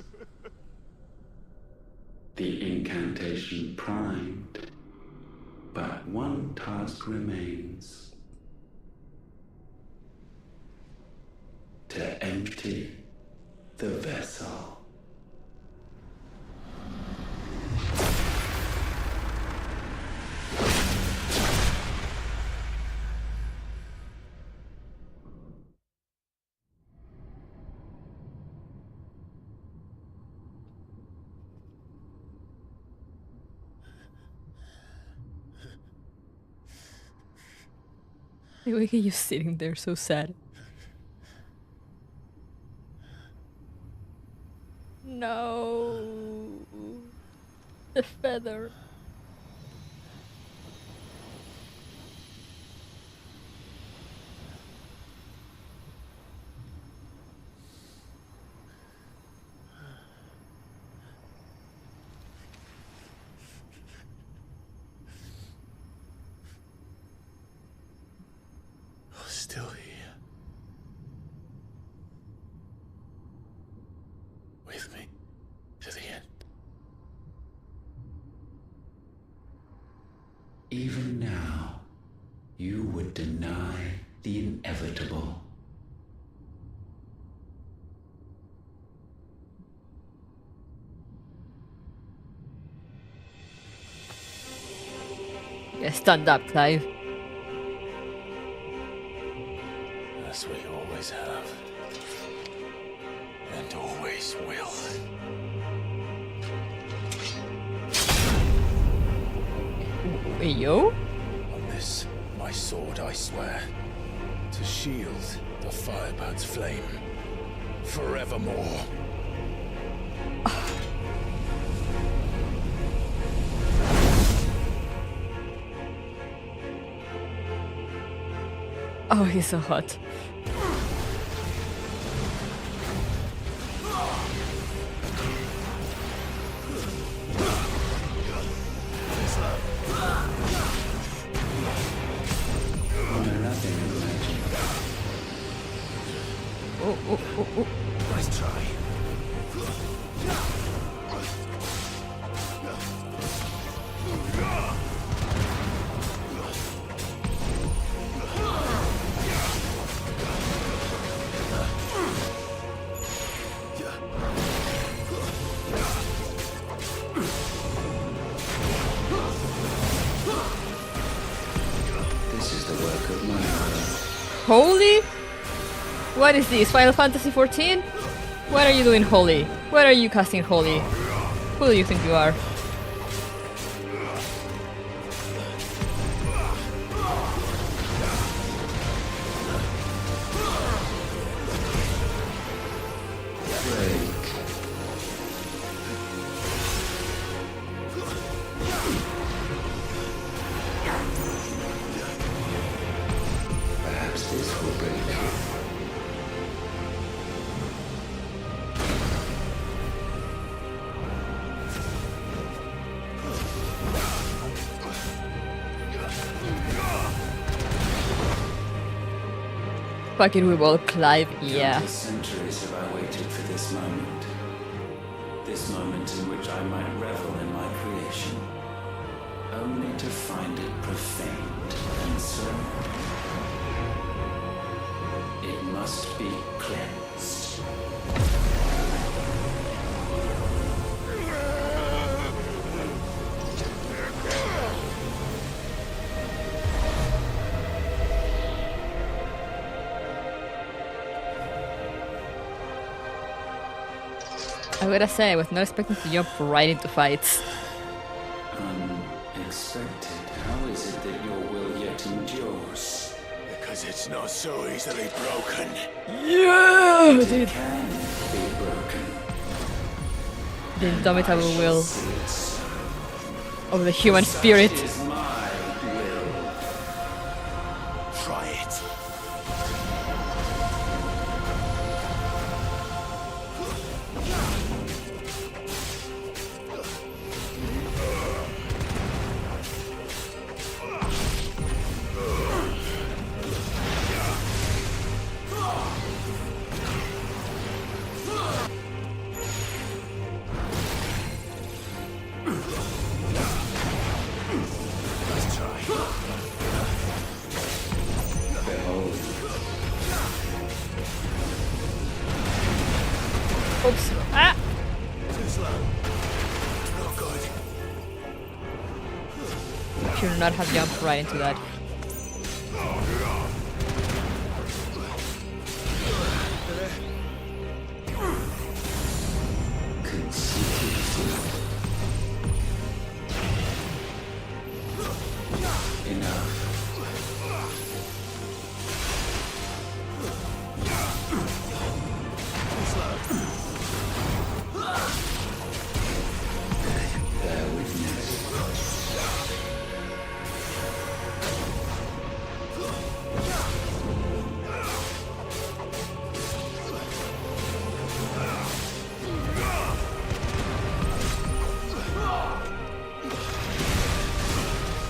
The incantation primed, but one task remains. To empty the vessel. The way he's just sitting there so sad. No. The feather. with me to the end. Even now, you would deny the inevitable. Yeah, stand up, Clive. That's what you always have. And always will. Yo? On this, my sword, I swear, to shield the Firebird's flame forevermore. Oh, he's so hot. Oh. Nice try. This is the work of my mother. Holy? What is this? Final Fantasy 14? What are you doing, Holy? What are you casting, Holy? Who do you think you are? Perhaps this will break you. Fucking we will Clive, yeah. Countless centuries have I waited for this moment. This moment in which I might revel in my creation. Only to find it profaned and so it must be cleansed. I gotta say, I was not expecting to jump right into fights. Unexpected. How is it that your will yet endures? Because it's not so easily broken. Yeah! It can be broken. The indomitable will of the human spirit. It is my will. Try it. Oops. Ah! Too slow. Not good. Should not have jumped right into that.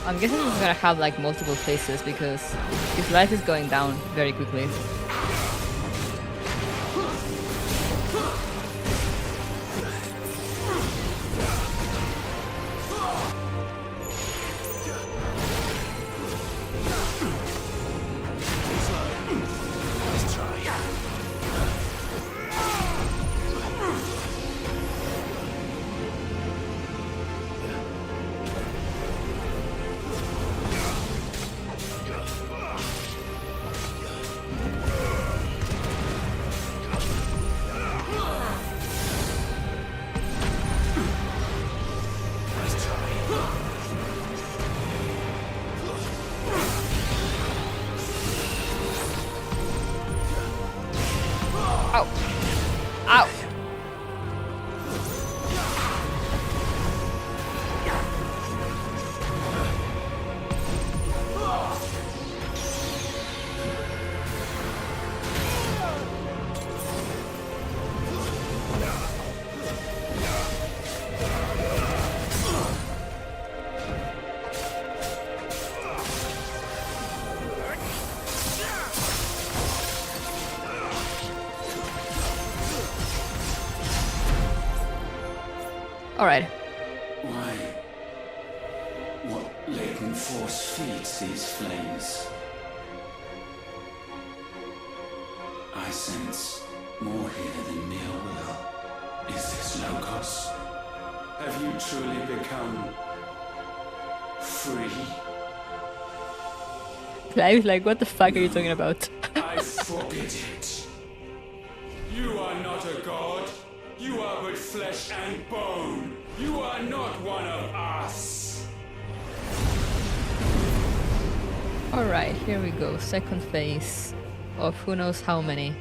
I'm guessing he's gonna have like multiple phases because his life is going down very quickly. Ow! Ow! Alright. Why? What latent force feeds these flames? I sense more here than mere will. Is this Logos? Have you truly become free? Clive's like, what the fuck are you talking about? I forbid it. You are not a god. You are but flesh and bone. You are not one of us. Alright, here we go. Second phase of who knows how many.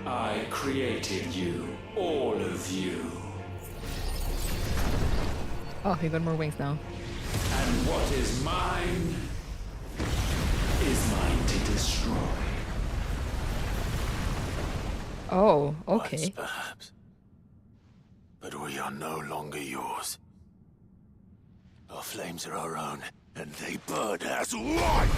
I created you, all of you. Oh, he got more wings now. And what is mine is mine to destroy. Oh, okay. Once, perhaps. But we are no longer yours. Our flames are our own, and they burn as one!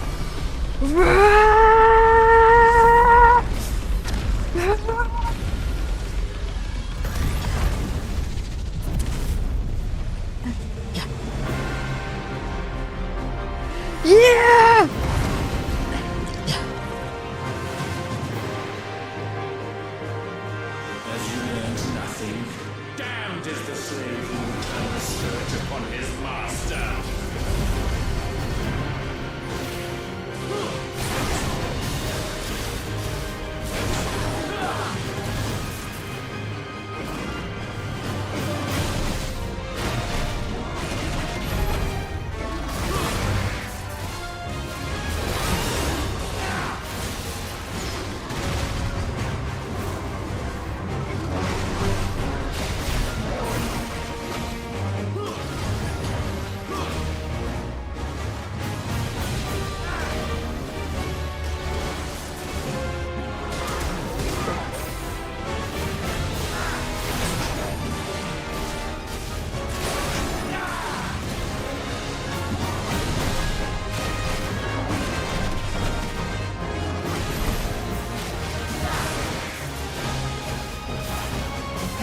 Yeah! Have you learned nothing? Damned is the slave who will turn the scourge upon his master.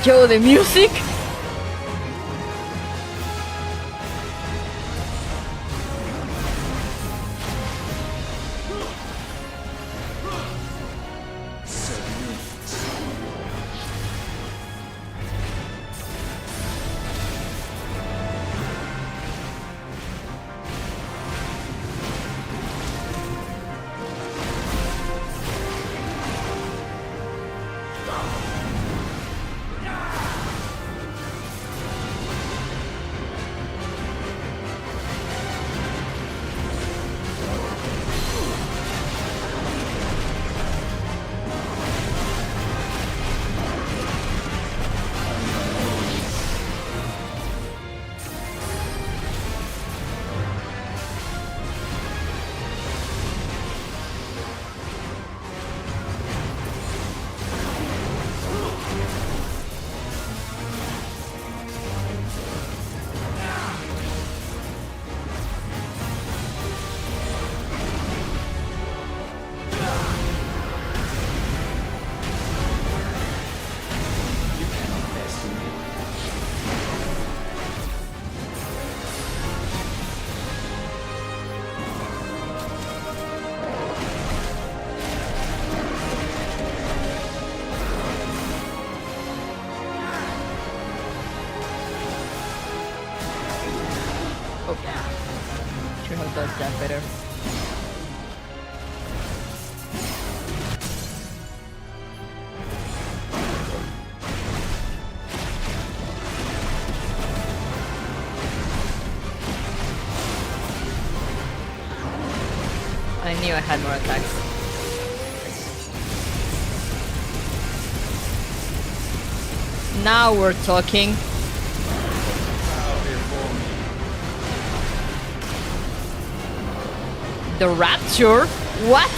Yo, the music! Should have dodged that better. I knew I had more attacks. Now we're talking. The rapture? What?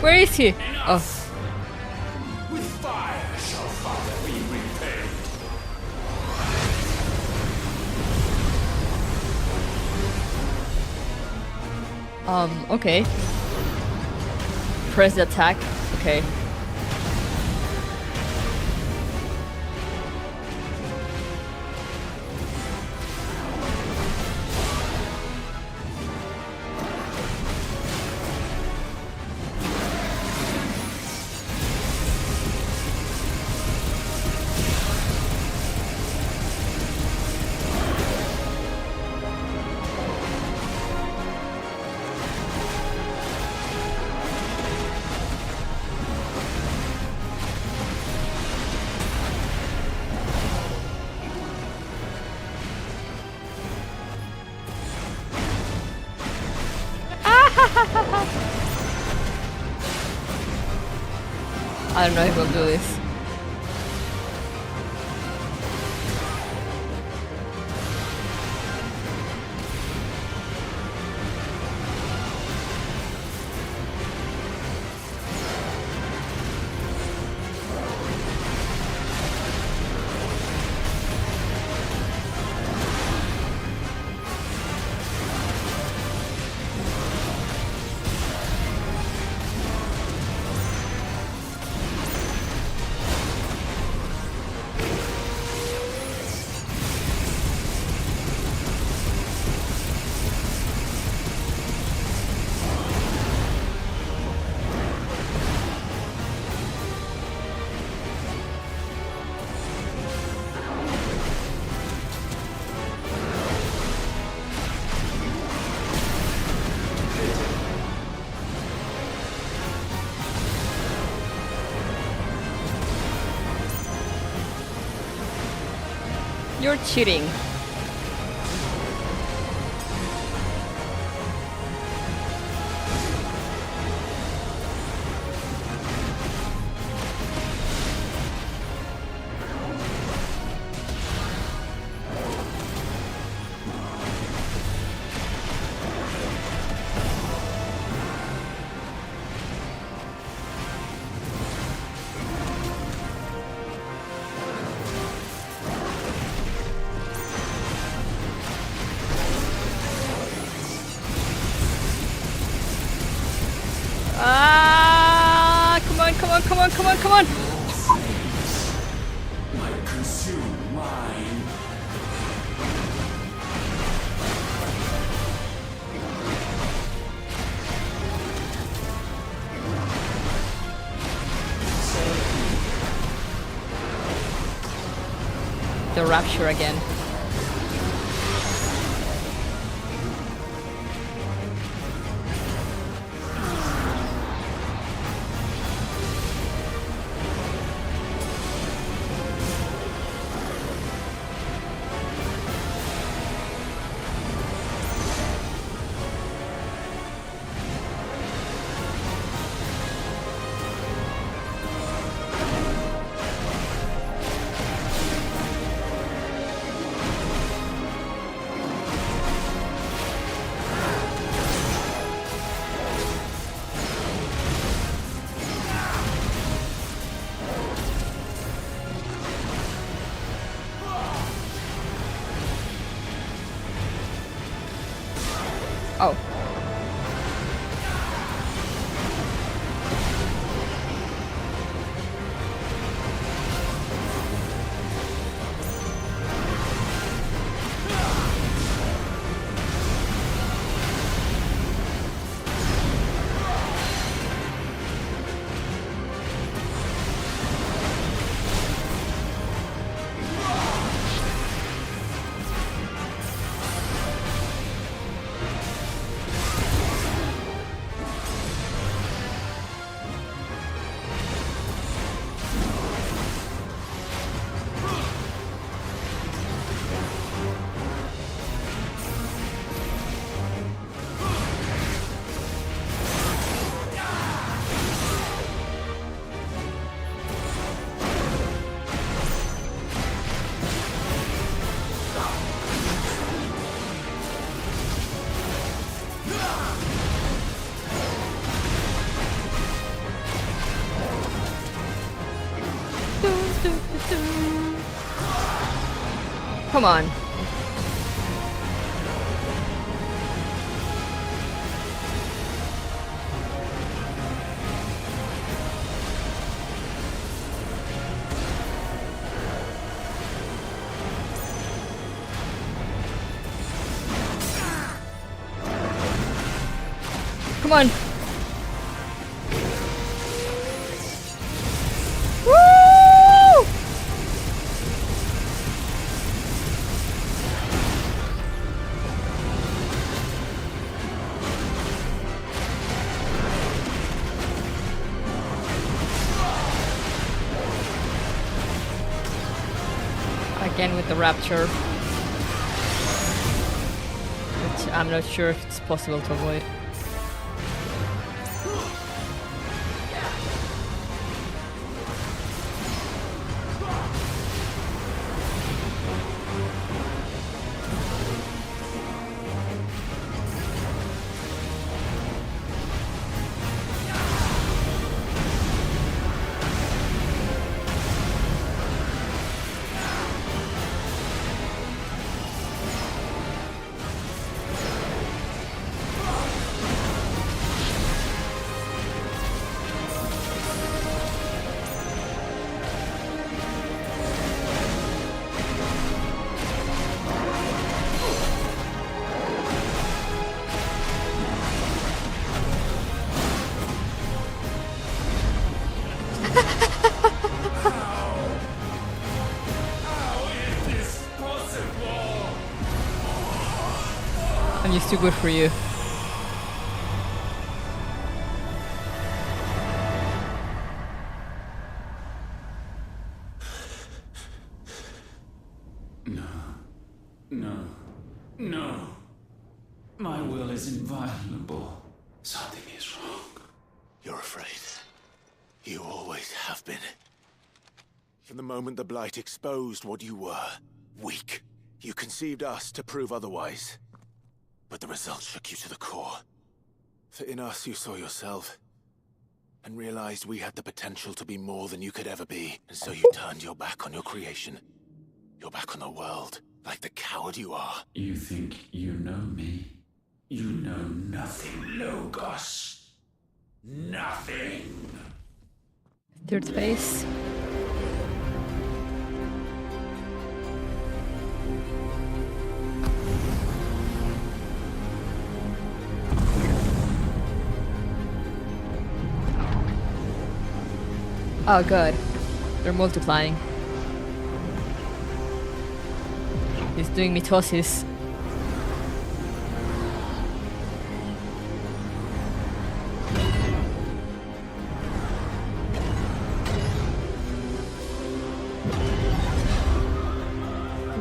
Where is he? Oh. With fire shall Father be repaid. Okay. Press the attack. Okay. I don't know if we'll do this. You're cheating. Come on! Might consume mine. The rapture again. Oh. Come on. Come on. Woo! Again with the rapture. Which I'm not sure if it's possible to avoid. I'm just too good for you. No. My will is inviolable. Something is wrong. You're afraid. You always have been. From the moment the Blight exposed what you were, weak, you conceived us to prove otherwise. But the results shook you to the core. For in us you saw yourself, and realized we had the potential to be more than you could ever be. And so you turned your back on your creation. Your back on the world, like the coward you are. You think you know me? You know nothing, Logos. Nothing. Third face. Oh god, they're multiplying. He's doing mitosis.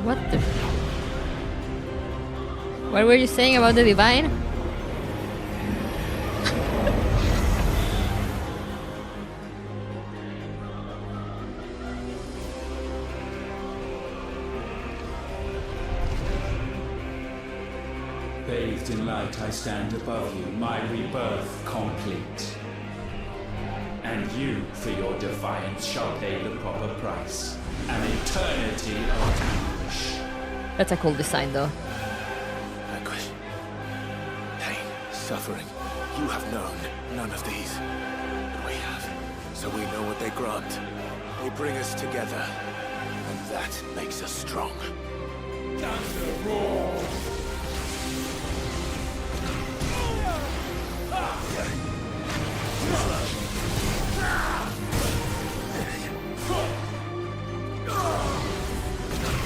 What the? What were you saying about the divine? Bathed in light, I stand above you, my rebirth complete. And you, for your defiance, shall pay the proper price. An eternity of anguish. That's a cool design, though. Anguish. suffering. You have known none of these, but we have. So we know what they grant. They bring us together, and that makes us strong. Thunder roar!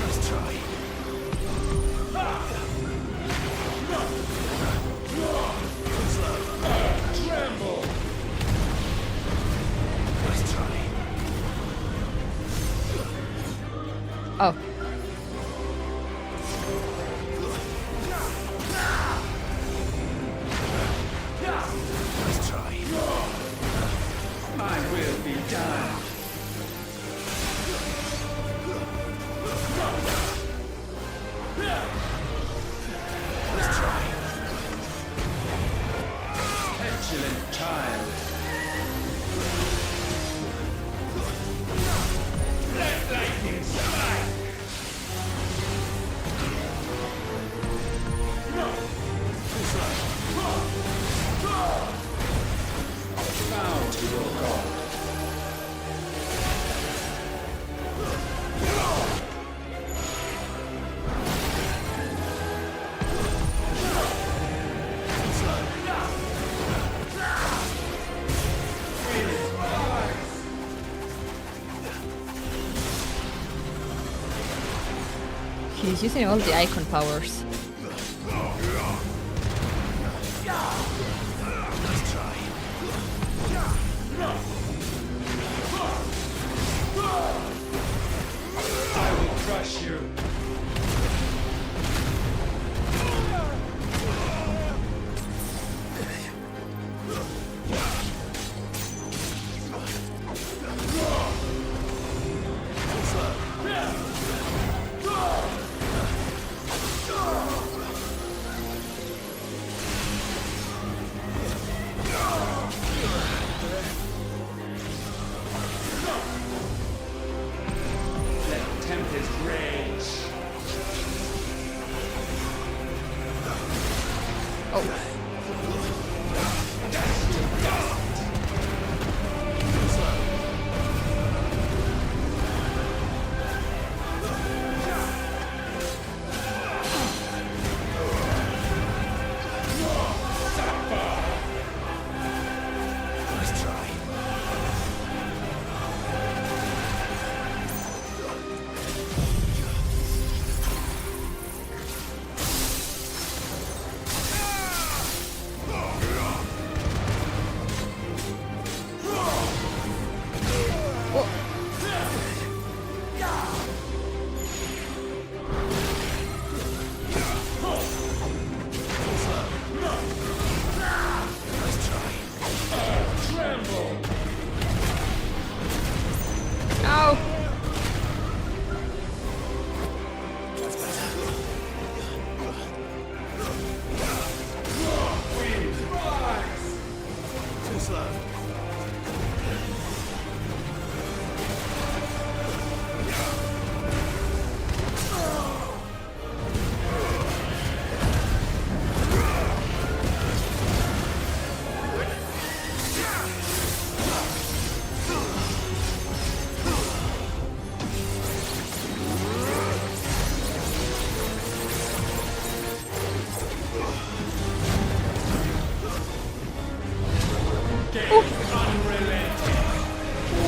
Let's try. Tremble! Let's try. Oh. Let's try. My will be done. Let's try. Petulant child. Let lightning strike. Bow to your god. He's using all the icon powers. Let's try. I will crush you. Let tempest rage. Let's try. Let's try. Tremble. Ow! Too slow.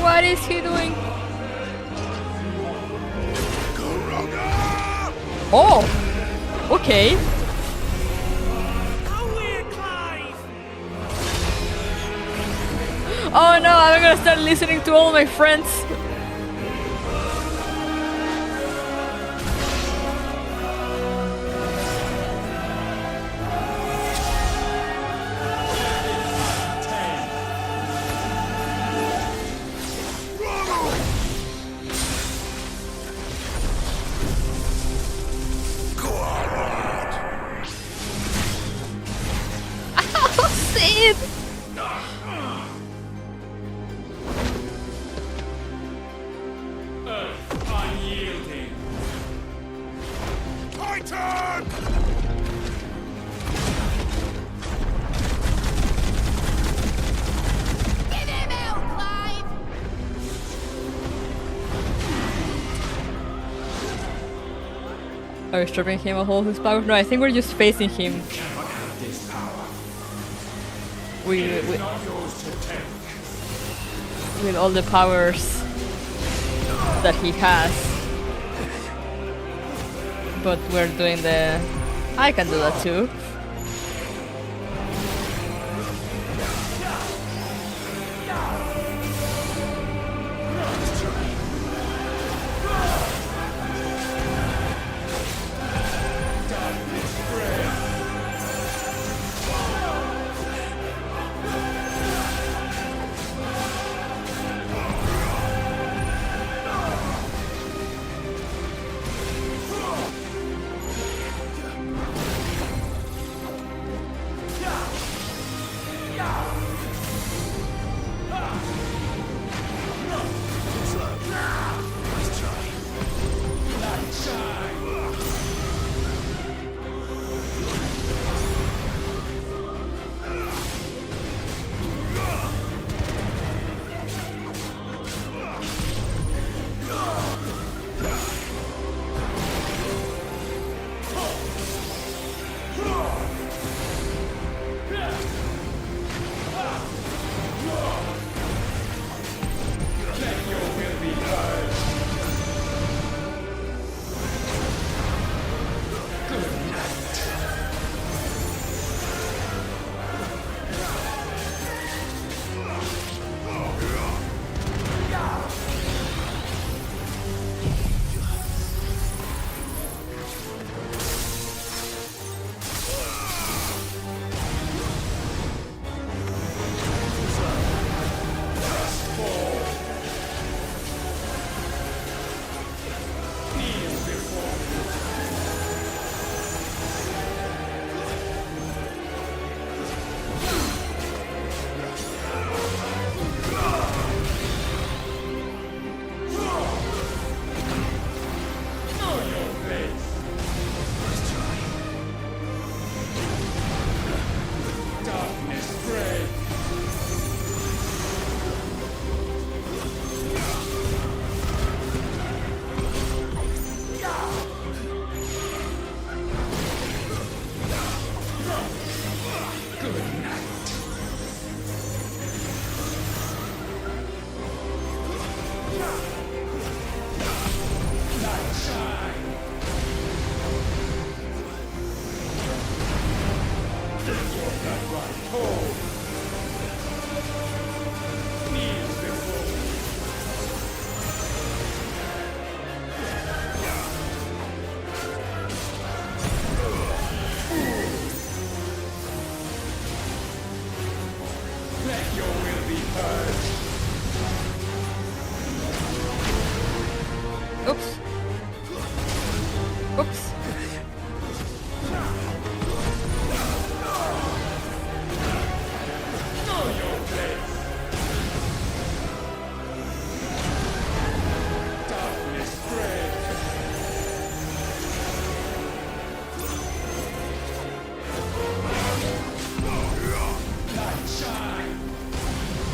What is he doing? Oh! Okay. Oh no, I'm gonna start listening to all my friends. Sid! Unyielding. Titan! Are we stripping him of all his power? No, I think we're just facing him. With all the powers that he has. But we're doing the... I can do that too.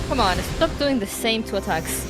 Come on, stop doing the same two attacks.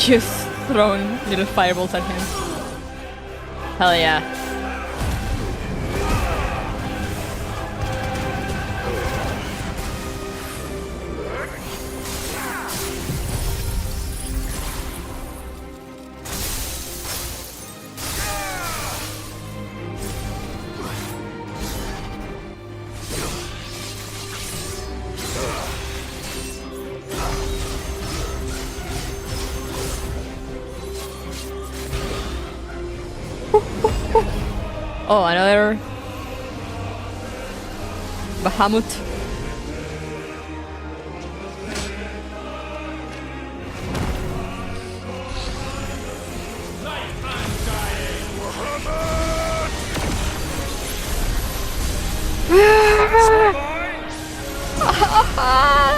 Just throwing little fireballs at him. Hell yeah. Oh, another Bahamut.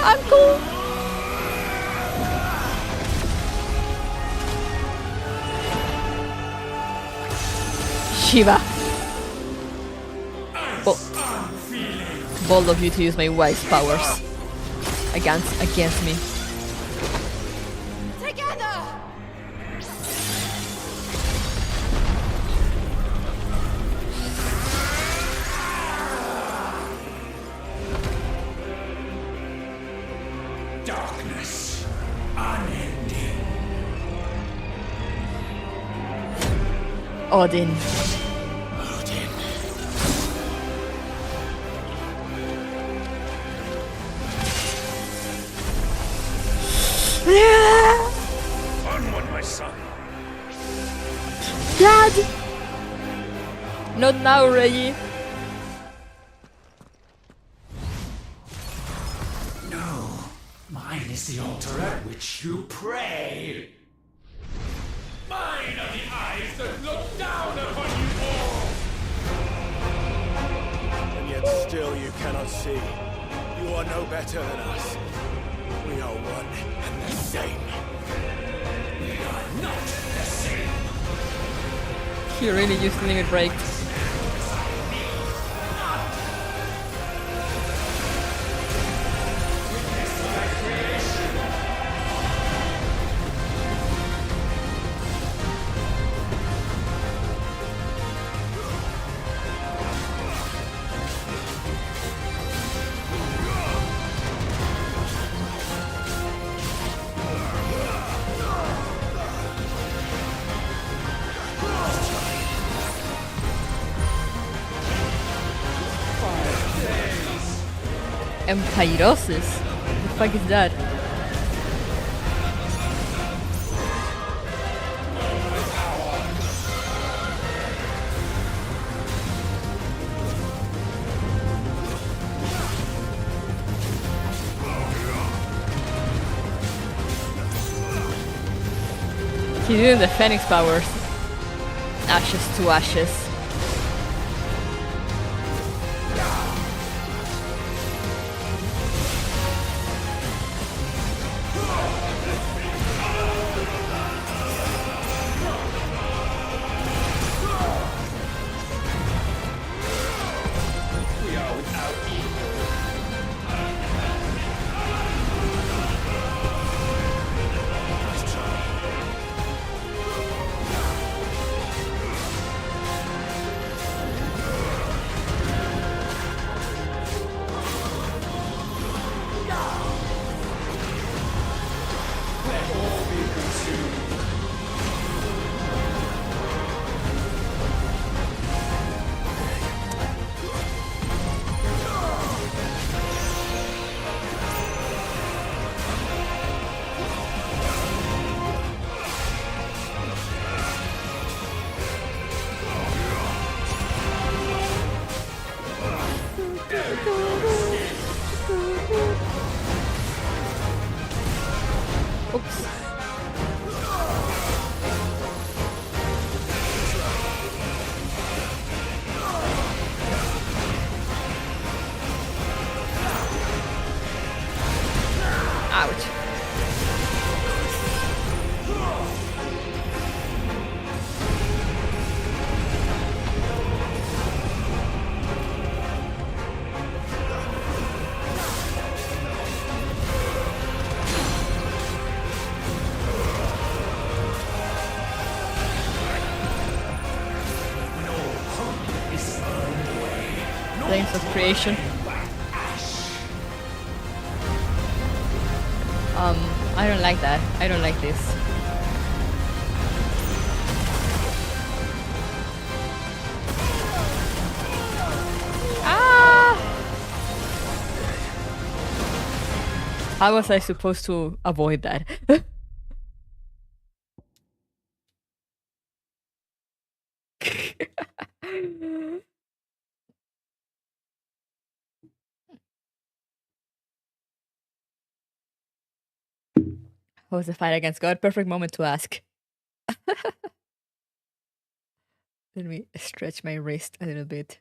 Uncle. Shiva. Bold of you to use my wise powers against me. Together. Darkness, unending. Odin. Onward, my son. Dad! Not now, Reggie. No, mine is the altar at which you pray. Mine are the eyes that look down upon you all. And yet still you cannot see. You are no better than us. We are one and the same. We are not the same. He really used limit break. Empyrosis? What the fuck is that? He's doing the Phoenix powers. Ashes to ashes. Oops. Ouch. Flames of creation. I don't like that. I don't like this. Ah! How was I supposed to avoid that? What was the fight against God? Perfect moment to ask. Let me stretch my wrist a little bit.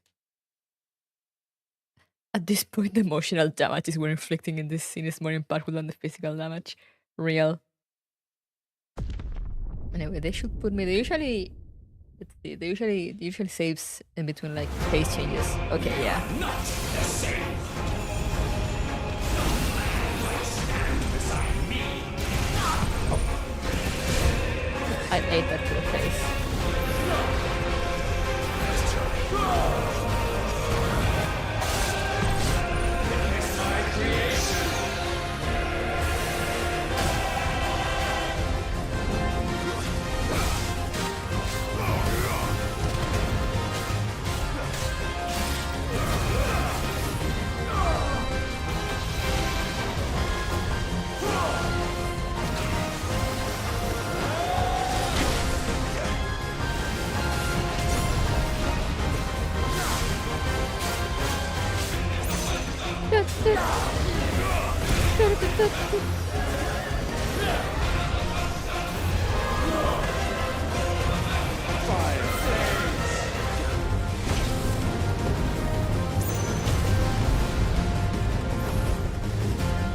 At this point, the emotional damages we're inflicting in this scene is more impactful than the physical damage. Real. Anyway, they should put me. They usually saves in between like pace changes. Okay, yeah. Not the same. I ate that to the face.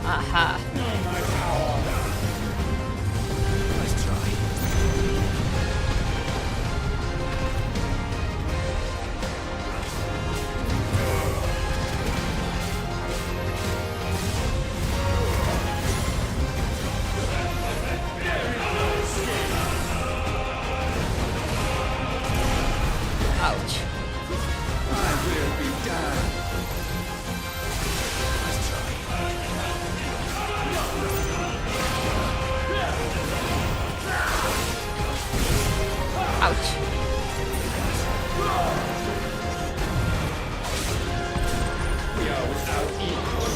Aha. Ouch. I will be done. Ouch. We are without equal.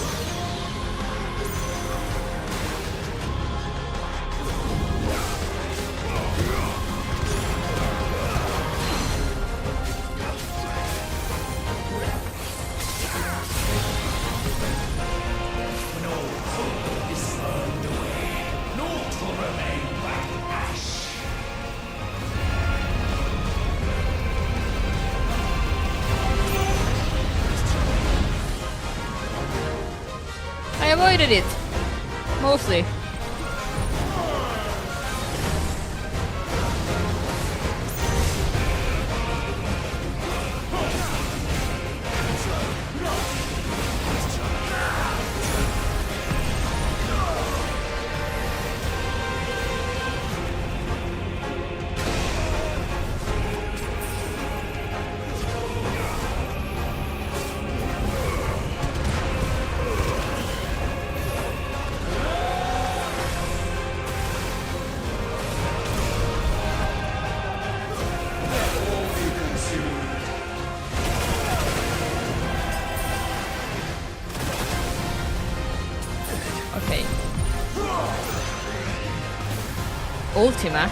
When all hope is burned away, naught will remain but ash. I avoided it. Mostly. Okay. Ultima.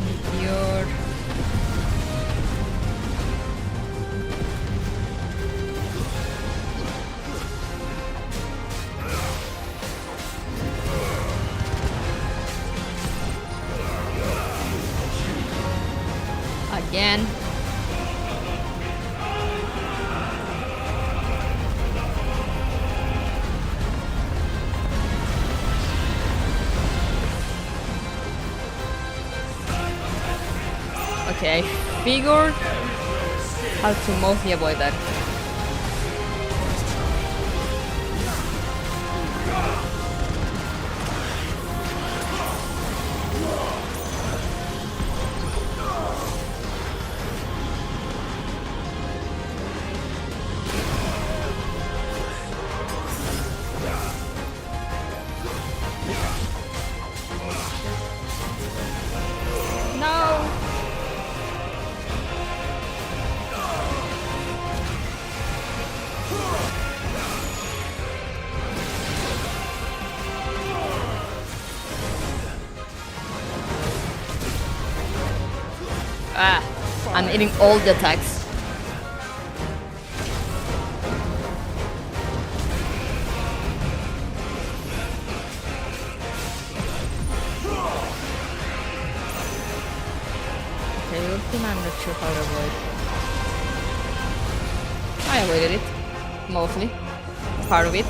Meteor. Again. Okay, I figured how to mostly avoid that. I'm eating all the attacks. Okay, ultimate, I'm not sure how to avoid. I avoided it. Mostly. Part of it.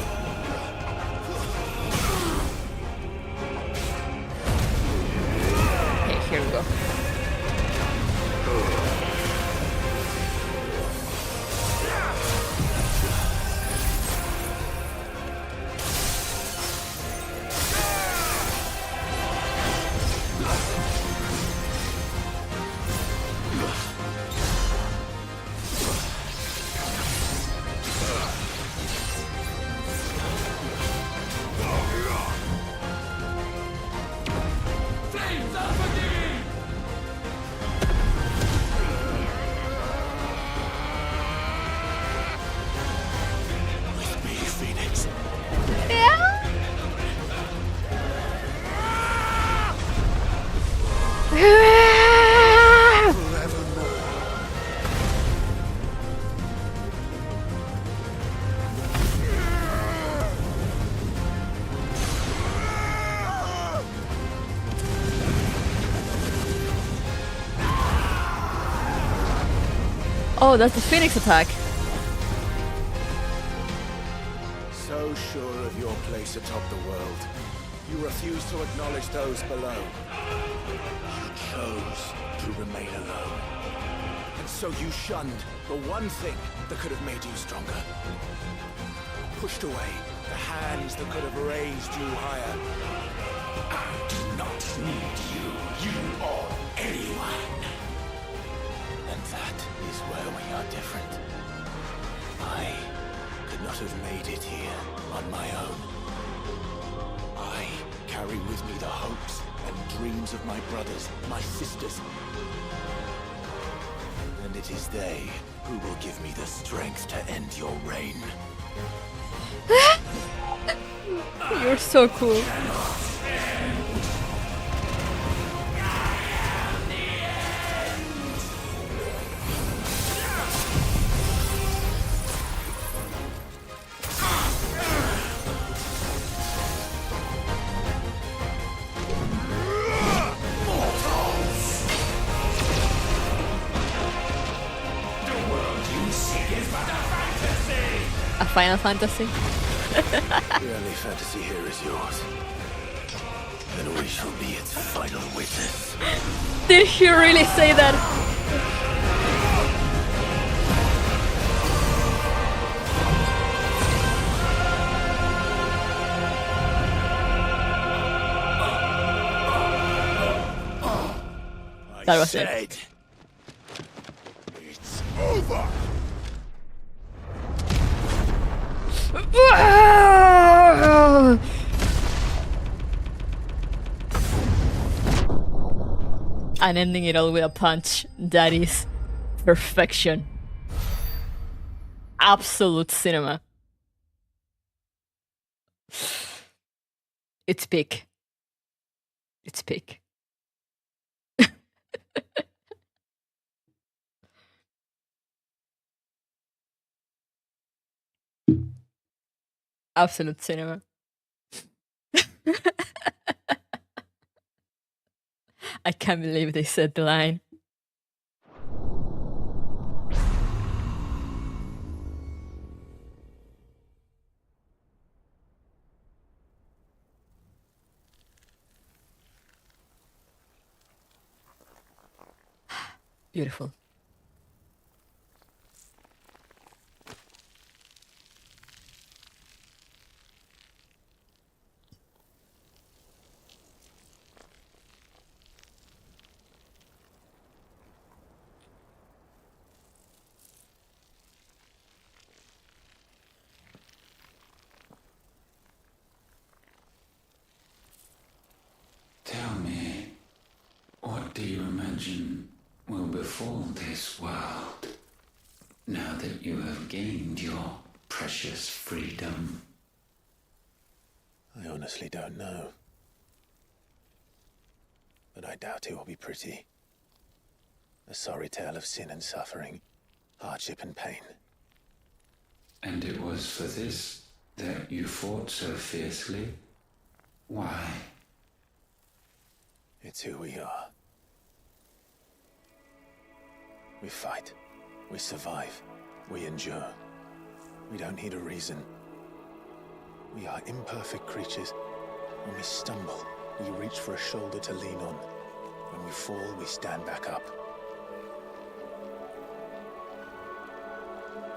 Okay, here we go. Oh, that's the Phoenix attack. So sure of your place atop the world, you refuse to acknowledge those below. You chose to remain alone. And so you shunned the one thing that could have made you stronger. Pushed away the hands that could have raised you higher. I do not need you or anyone. And that is where we are different. I could not have made it here on my own. I carry with me the hopes and dreams of my brothers, my sisters. And it is they who will give me the strength to end your reign. You're so cool. A Final Fantasy? The only fantasy here is yours. And we shall be its final witness. Did he really say that? That was it. It's over. And ending it all with a punch. That is perfection. Absolute cinema. It's peak. It's peak. Absolute cinema. I can't believe they said the line. Beautiful. Tell me, what do you imagine will befall this world now that you have gained your precious freedom? I honestly don't know. But I doubt it will be pretty. A sorry tale of sin and suffering, hardship and pain. And it was for this that you fought so fiercely? Why? It's who we are. We fight. We survive. We endure. We don't need a reason. We are imperfect creatures. When we stumble, we reach for a shoulder to lean on. When we fall, we stand back up.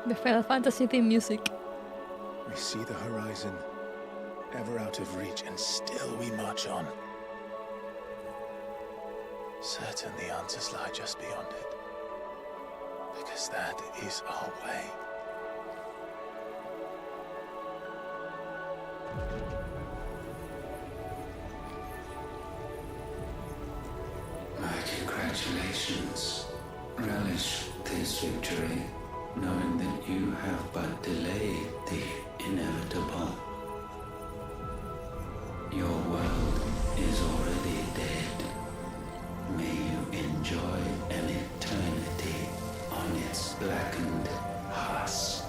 The Final Fantasy theme music. We see the horizon, ever out of reach, and still we march on. Certain the answers lie just beyond it. Because that is our way. My congratulations. Relish this victory, knowing that you have but delayed the inevitable. Your world is already dead. May you enjoy an eternity on its blackened husk.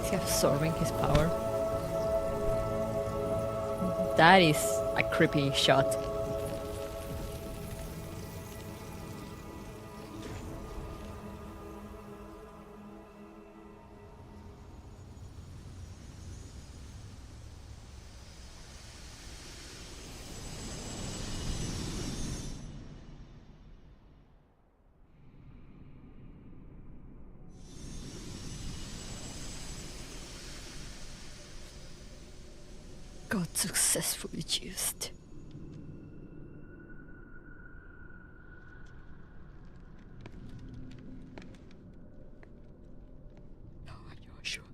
Is he absorbing his power? That is a creepy shot. Got successfully used. Oh, Joshua.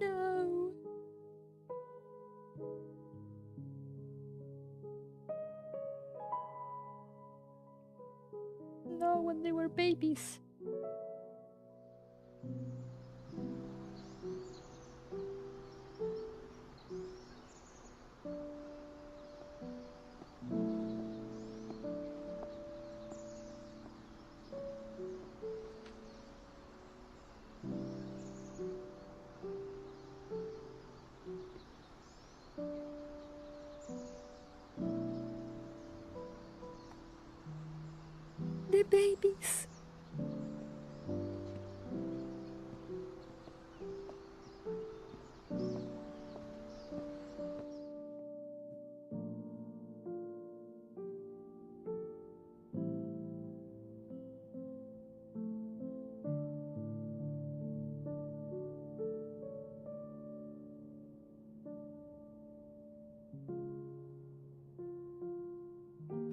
No. No, when they were babies. The babies.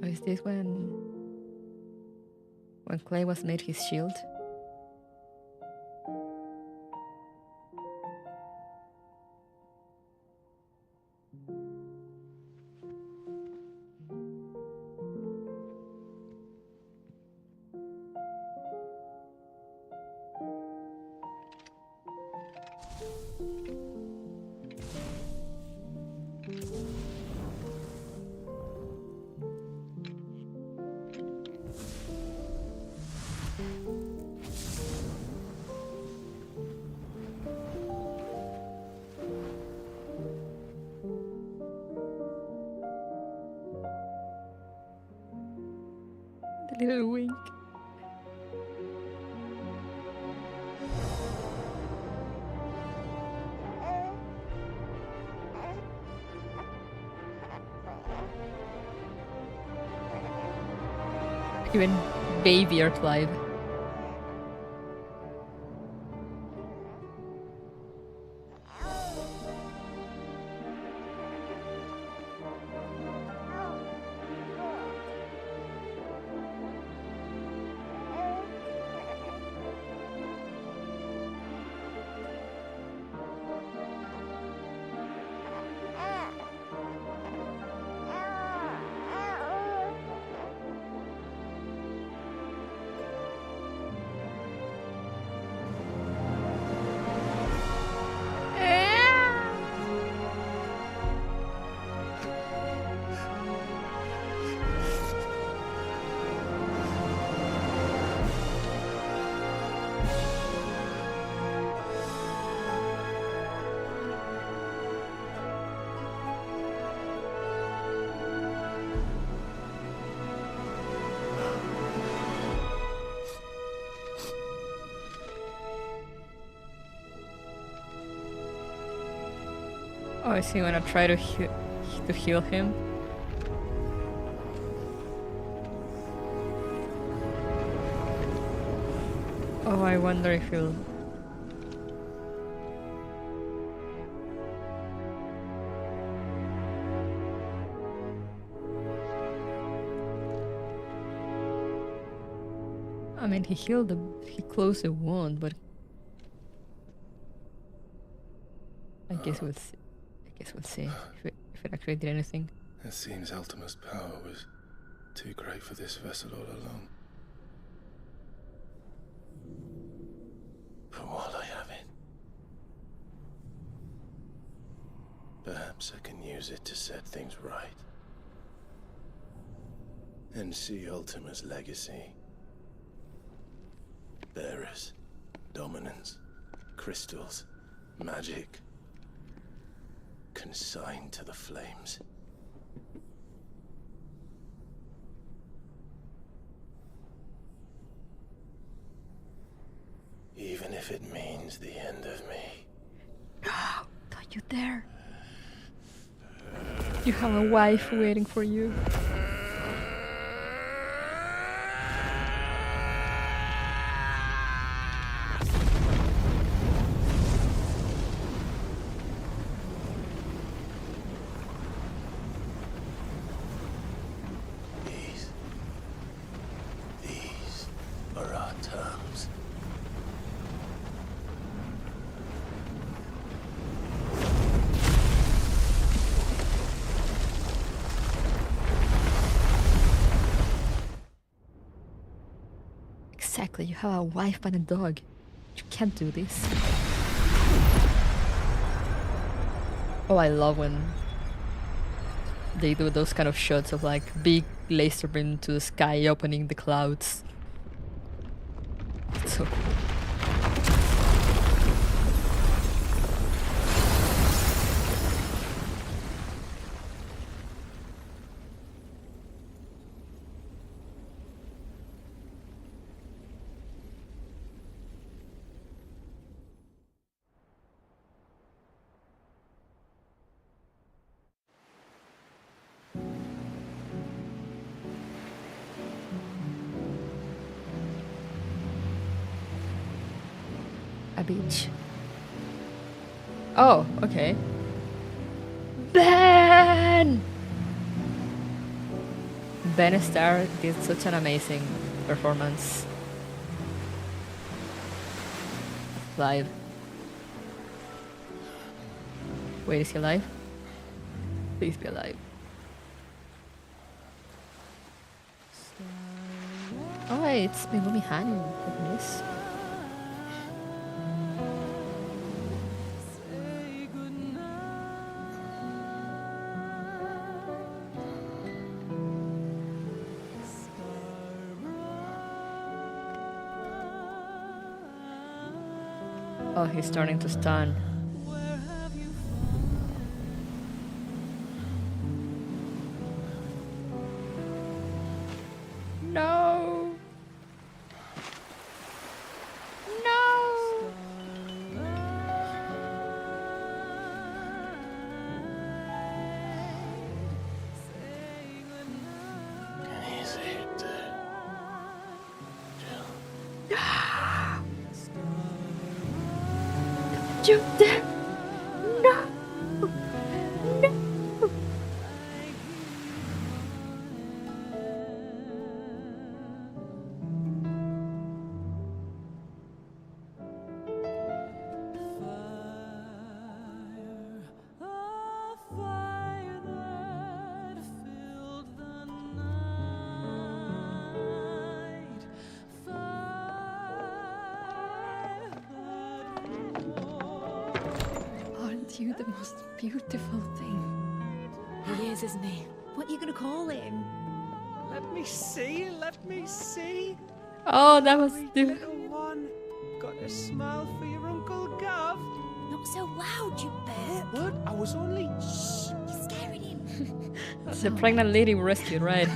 Oh, is this when Clay was made his shield? The little wink. Even babier Clive. Oh, is he gonna try to heal him? Oh, I wonder if he'll... I mean, he closed the wound, but I guess we'll see. If it actually did anything. It seems Ultima's power was too great for this vessel all along. But while I have it, perhaps I can use it to set things right. And see Ultima's legacy. Bearers, dominance, crystals, magic, consigned to the flames. Even if it means the end of me. No, don't you dare. You have a wife waiting for you. These are our terms. Exactly, you have a wife and a dog. You can't do this. Oh, I love when they do those kind of shots of like big laser beam to the sky opening the clouds. It's so cool. A beach. Oh, okay. Ben Starr did such an amazing performance live. Wait, is he alive? Please be alive. Oh, hey, it's Megumi Han. Look at this. Oh, he's starting to stun. No! No! Can he see it too? You dare! No! No! You the most beautiful thing. He is, isn't he? What are you gonna call him? Let me see, let me see. Oh, that was little one. Got a smile for your Uncle Gav. Not so loud, you burp. What? I was only... Shh. You're scaring him. It's a pregnant lady we rescued, right?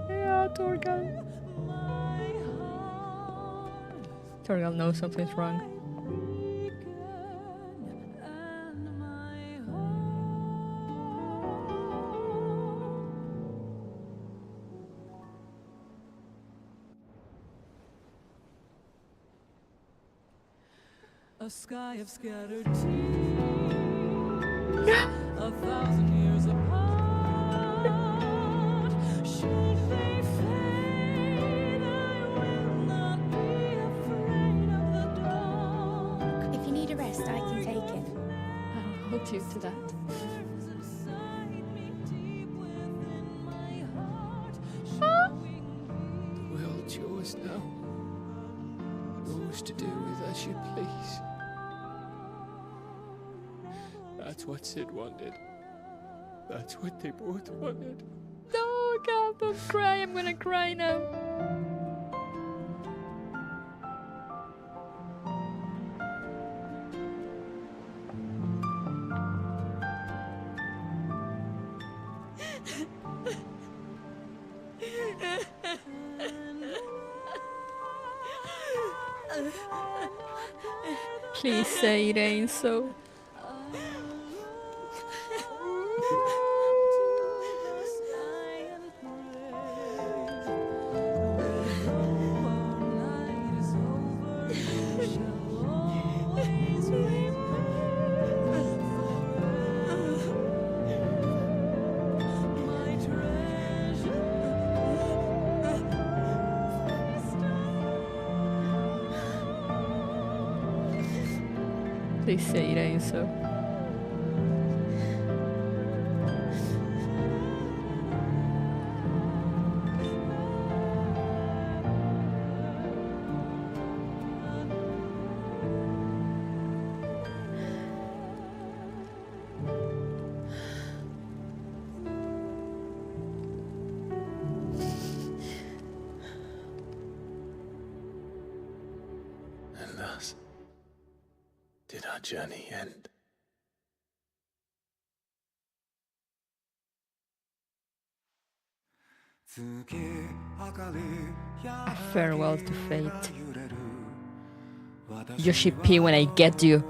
Yeah, Torgal. Torgal knows something's wrong. A sky of scattered tears, 1,000 years apart. Should they fade, I will not be afraid of the dark. If you need a rest, I can take it. I'll hold you to that. The world's yours now. Yours to do with as you please. That's what Sid wanted. That's what they both wanted. No, God, don't cry. I'm gonna cry now. Please say it ain't so. Please say it ain't so. And thus did our journey end. A farewell to fate. Yoshi P when I get you.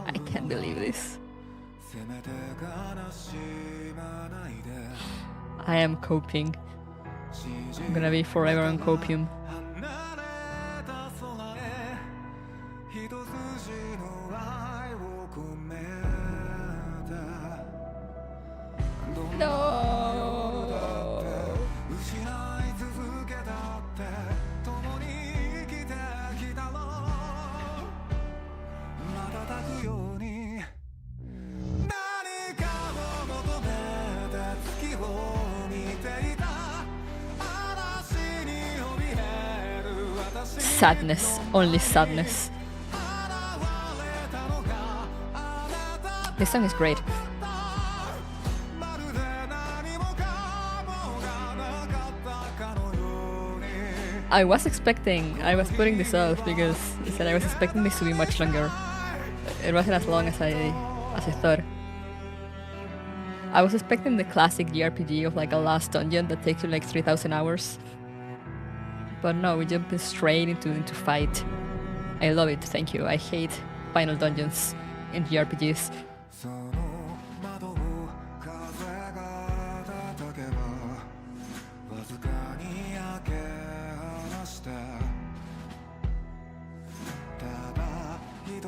I can't believe this. I am coping. I'm gonna be forever on copium. Sadness, only sadness. This song is great. I was putting this off because I said I was expecting this to be much longer. It wasn't as long as I thought. I was expecting the classic JRPG of like a last dungeon that takes you like 3,000 hours. But no, we jumped straight into fight. I love it, thank you. I hate final dungeons in JRPGs.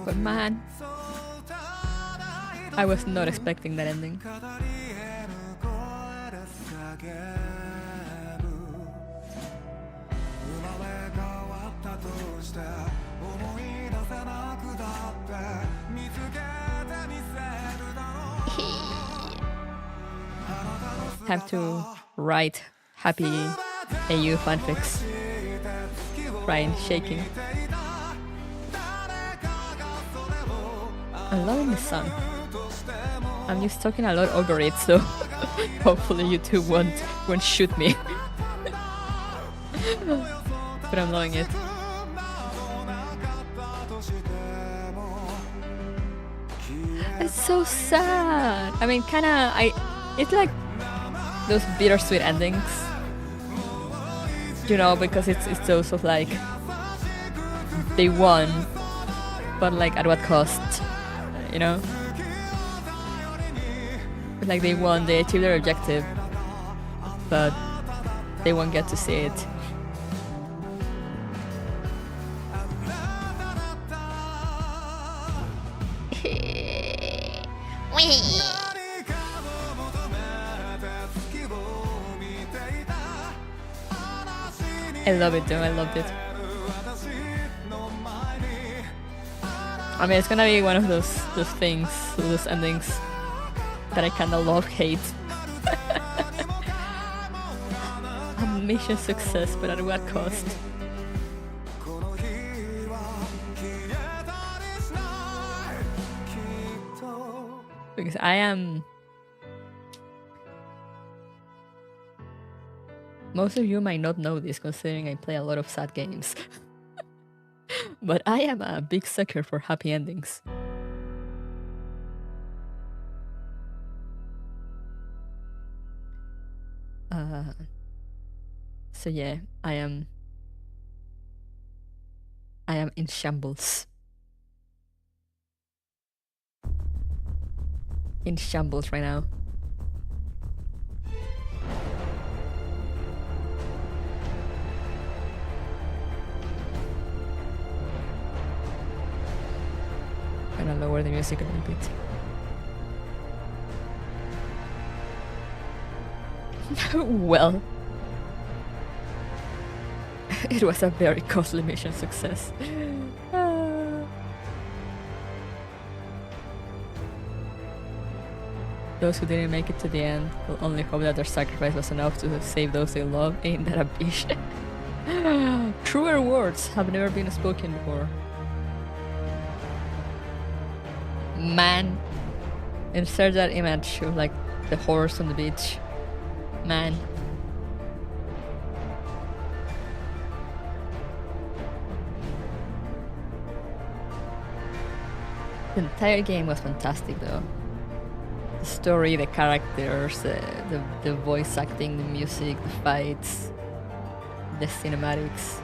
But man, I was not expecting that ending. Have to write happy AU fanfics. Crying, shaking. I'm loving this song. I'm just talking a lot over it, so hopefully YouTube won't shoot me. But I'm loving it. It's so sad. I mean, it's like those bittersweet endings, you know, because it's those of like they won, but like at what cost? You know? Like they won, they achieved their objective, but they won't get to see it. I love it though, I loved it. I mean, it's gonna be one of those things, those endings that I kinda love-hate. A mission success, but at what cost? Because I am... Most of you might not know this, considering I play a lot of sad games. But I am a big sucker for happy endings. So yeah, I am in shambles. In shambles right now. I'm gonna lower the music a little bit. Well, it was a very costly mission success. Those who didn't make it to the end will only hope that their sacrifice was enough to save those they love. Ain't that a bitch? Truer words have never been spoken before. Man, insert that image of like the horse on the beach. Man. The entire game was fantastic though. The story, the characters, the voice acting, the music, the fights, the cinematics.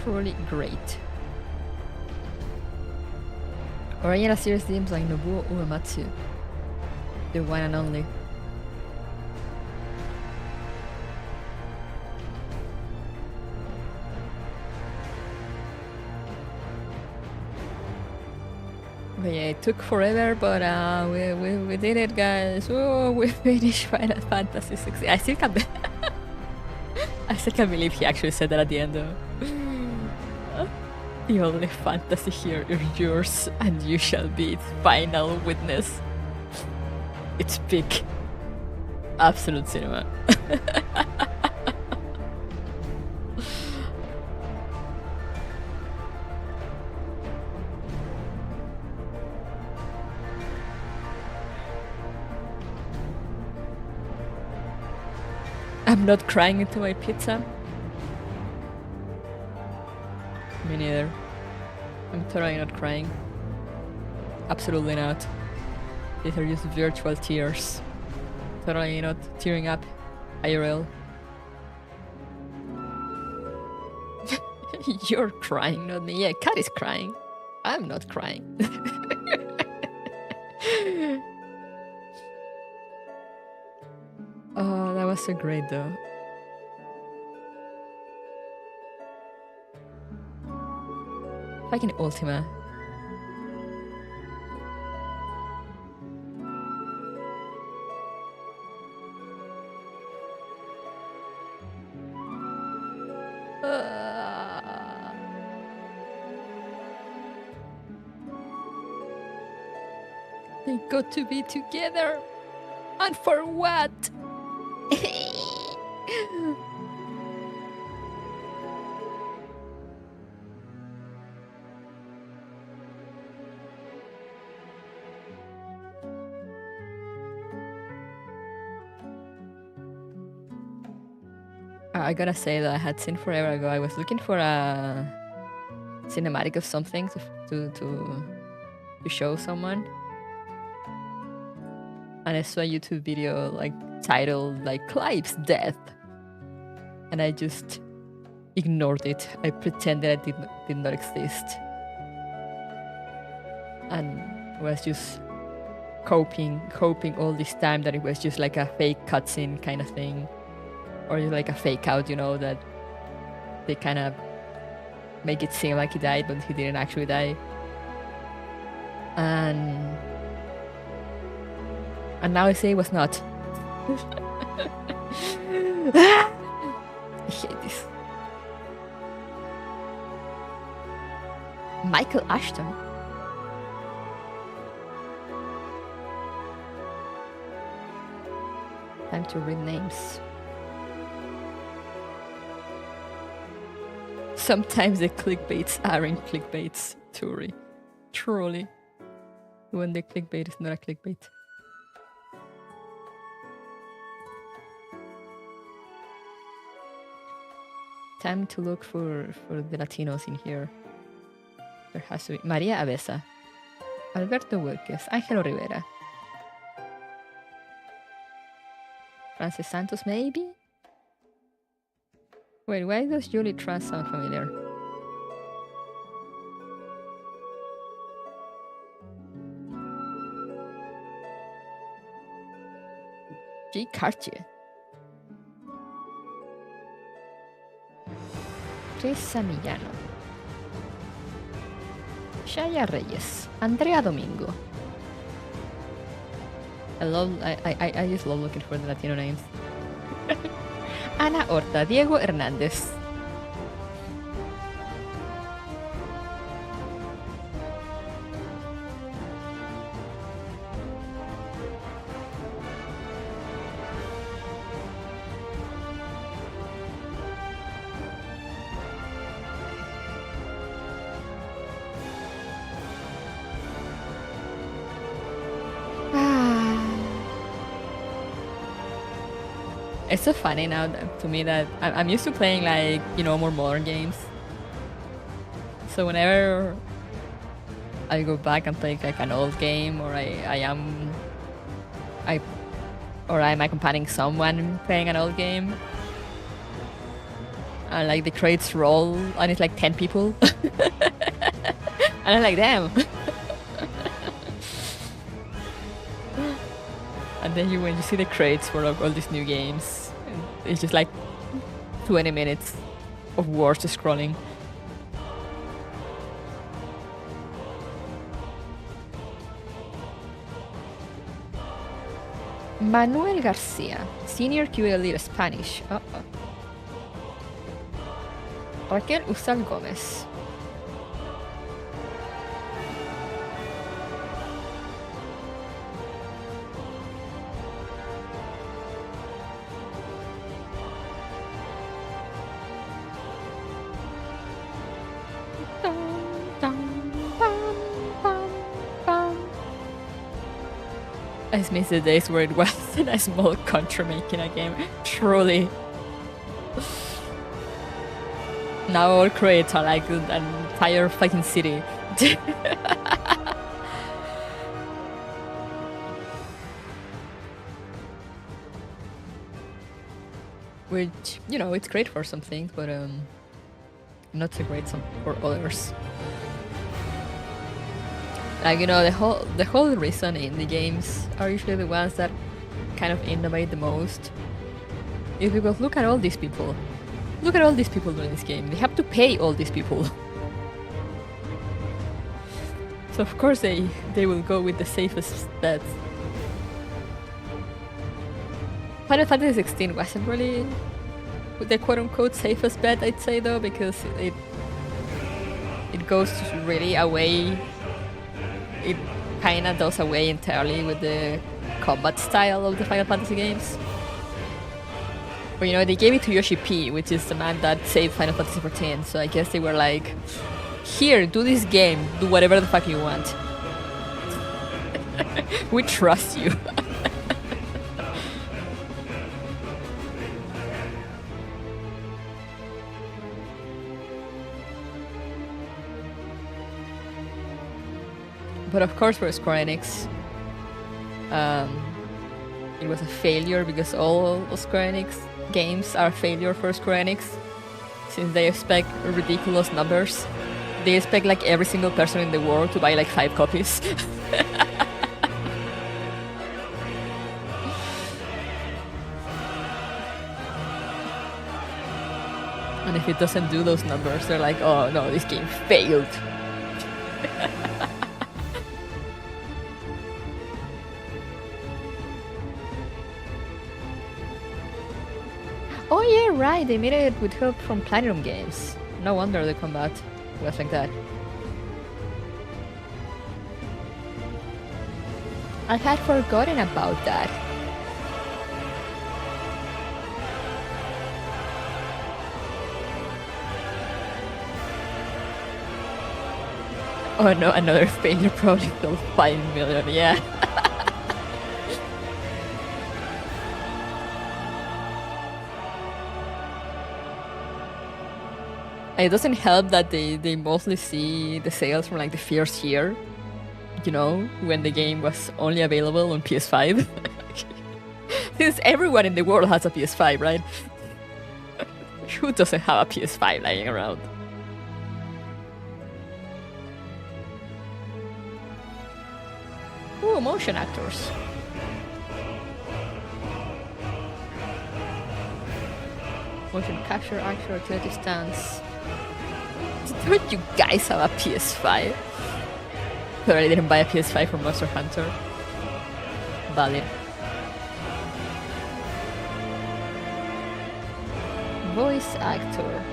Truly great. Original series themes like Nobuo Uematsu, the one and only. But yeah, it took forever, but we did it, guys. Oh, we finished Final Fantasy XVI. I still can't. I still can't believe he actually said that at the end, though. The only fantasy here is yours, and you shall be its final witness. It's peak. Absolute cinema. I'm not crying into my pizza. Me neither. I'm totally not crying. Absolutely not. These are just virtual tears. Totally not tearing up. IRL. You're crying, not me. Yeah, Kat is crying. I'm not crying. Oh, that was so great though. Fucking Ultima. They got to be together. And for what? I gotta say that I had seen forever ago. I was looking for a cinematic of something to show someone, and I saw a YouTube video like titled like Clive's death, and I just ignored it. I pretended it did not exist, and was just coping all this time that it was just like a fake cutscene kind of thing, or like a fake out, you know, that they kind of make it seem like he died, but he didn't actually die. And now I say it was not. I hate this. Michael Ashton. Time to read names. Sometimes the clickbaits aren't clickbaits, Turi. Truly. When the clickbait is not a clickbait. Time to look for the Latinos in here. There has to be Maria Avesa, Alberto Wilkes, Ángelo Rivera, Francis Santos, maybe? Wait, why does Julie Trust sound familiar? G. Cartier. Teresa Millano. Shaya Reyes. Andrea Domingo. I just love looking for the Latino names. Ana Horta. Diego Hernández. It's so funny now to me that I'm used to playing like, you know, more modern games. So whenever I go back and play like an old game, or I'm accompanying someone playing an old game, and like the credits roll and it's like 10 people, and I'm like, damn. And then when you see the credits for all these new games, it's just like 20 minutes of words scrolling. Manuel Garcia, Senior QA Lead Spanish. Raquel Usal Gomez. I miss the days where it wasn't a small country making a game. Truly. Now all credits are like an entire fucking city. Which, you know, it's great for some things, but not so great for others. Like, you know, the whole reason indie games are usually the ones that kind of innovate the most is because look at all these people. Look at all these people doing this game. They have to pay all these people. So of course they will go with the safest bet. Final Fantasy 16 wasn't really the quote-unquote safest bet, I'd say, though, because it goes really away. It kind of does away entirely with the combat style of the Final Fantasy games. But, you know, they gave it to Yoshi P, which is the man that saved Final Fantasy XIV, so I guess they were like, here, do this game, do whatever the fuck you want. We trust you. But of course, for Square Enix, it was a failure because all Square Enix games are a failure for Square Enix, since they expect ridiculous numbers. They expect like every single person in the world to buy like 5 copies. And if it doesn't do those numbers, they're like, oh no, this game failed. Oh yeah, right, they made it with help from Platinum Games. No wonder the combat was like that. I had forgotten about that. Oh no, another failure, probably still 5 million, yeah. It doesn't help that they mostly see the sales from like the first year, you know, when the game was only available on PS5. Since everyone in the world has a PS5, right? Who doesn't have a PS5 lying around? Ooh, motion actors. Motion capture actor, utility stance. Don't you guys have a PS5? But I didn't buy a PS5 for Monster Hunter. Valid. Voice actor.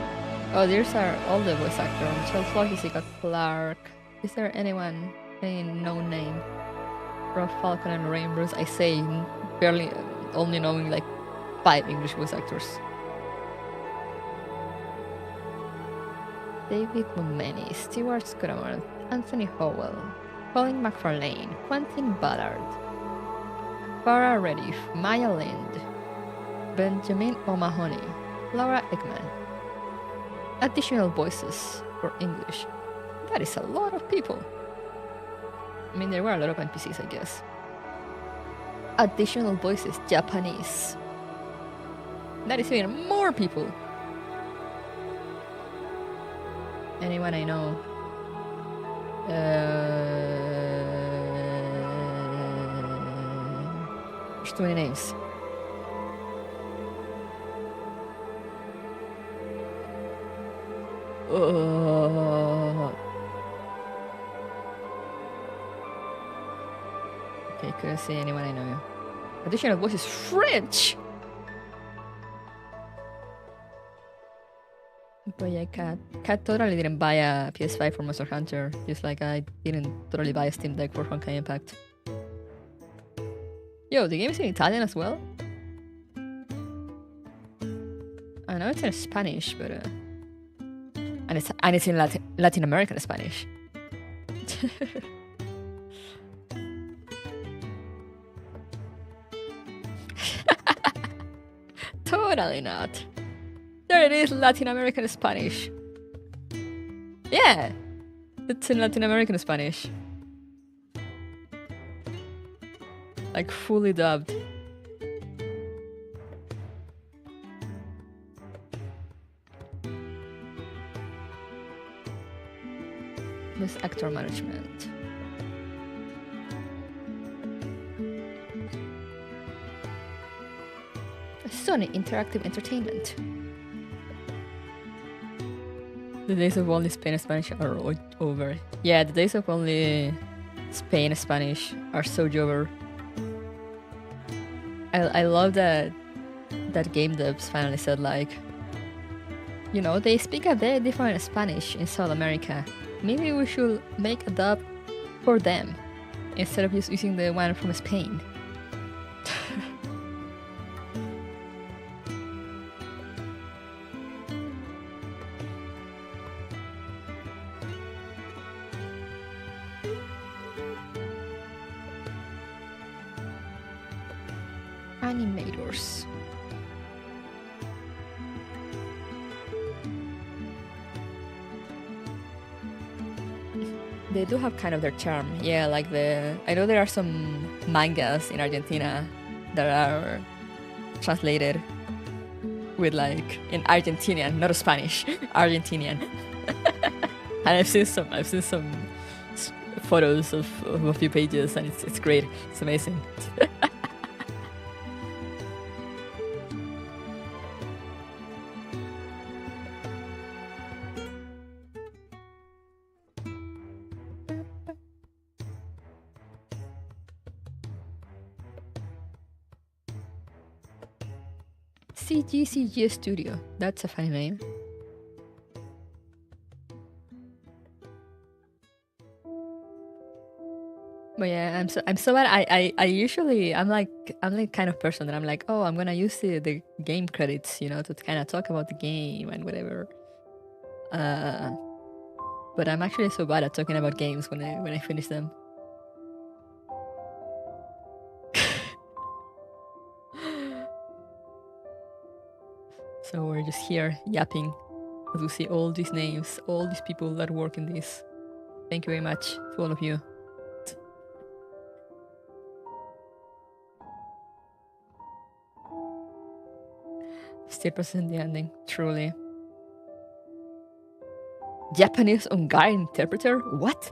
Oh, these are all the voice actors. Michelle Floyd, Jessica Clark. Is there anyone, any no name? Rob Falcon and Rain Bruce. I say barely, only knowing like 5 English voice actors. David Mummeni, Stuart Scudamore, Anthony Howell, Colin McFarlane, Quentin Ballard, Farah Reddiff, Maya Lind, Benjamin O'Mahony, Laura Ekman. Additional voices for English. That is a lot of people. I mean, there were a lot of NPCs, I guess. Additional voices, Japanese. That is even more people. Anyone I know. There's too many names. Okay, couldn't see anyone I know. Additional voices, French! But yeah, Kat totally didn't buy a PS5 for Monster Hunter, just like I didn't totally buy a Steam Deck for Honkai Impact. Yo, the game is in Italian as well? I know it's in Spanish, but and it's in Latin American Spanish. Totally not. There it is, Latin American Spanish. Yeah, it's in Latin American Spanish. Like fully dubbed. This actor management. Sony Interactive Entertainment. The days of only Spain and Spanish are over. Yeah, the days of only Spain and Spanish are so over. I love that game dubs finally said like, you know, they speak a very different Spanish in South America. Maybe we should make a dub for them instead of just using the one from Spain. IMAIbots. They do have kind of their charm. Yeah, like I know there are some mangas in Argentina that are translated with like in Argentinian, not Spanish, Argentinian. And I've seen some photos of a few pages, and it's great. It's amazing. CGCG Studio. That's a funny name. But yeah, I'm so bad. I usually I'm like kind of person that I'm like, oh, I'm gonna use the game credits, you know, to kind of talk about the game and whatever. But I'm actually so bad at talking about games when I finish them. So we're just here yapping as we see all these names, all these people that work in this. Thank you very much to all of you. Still present the ending, truly. Japanese on-guide interpreter? What?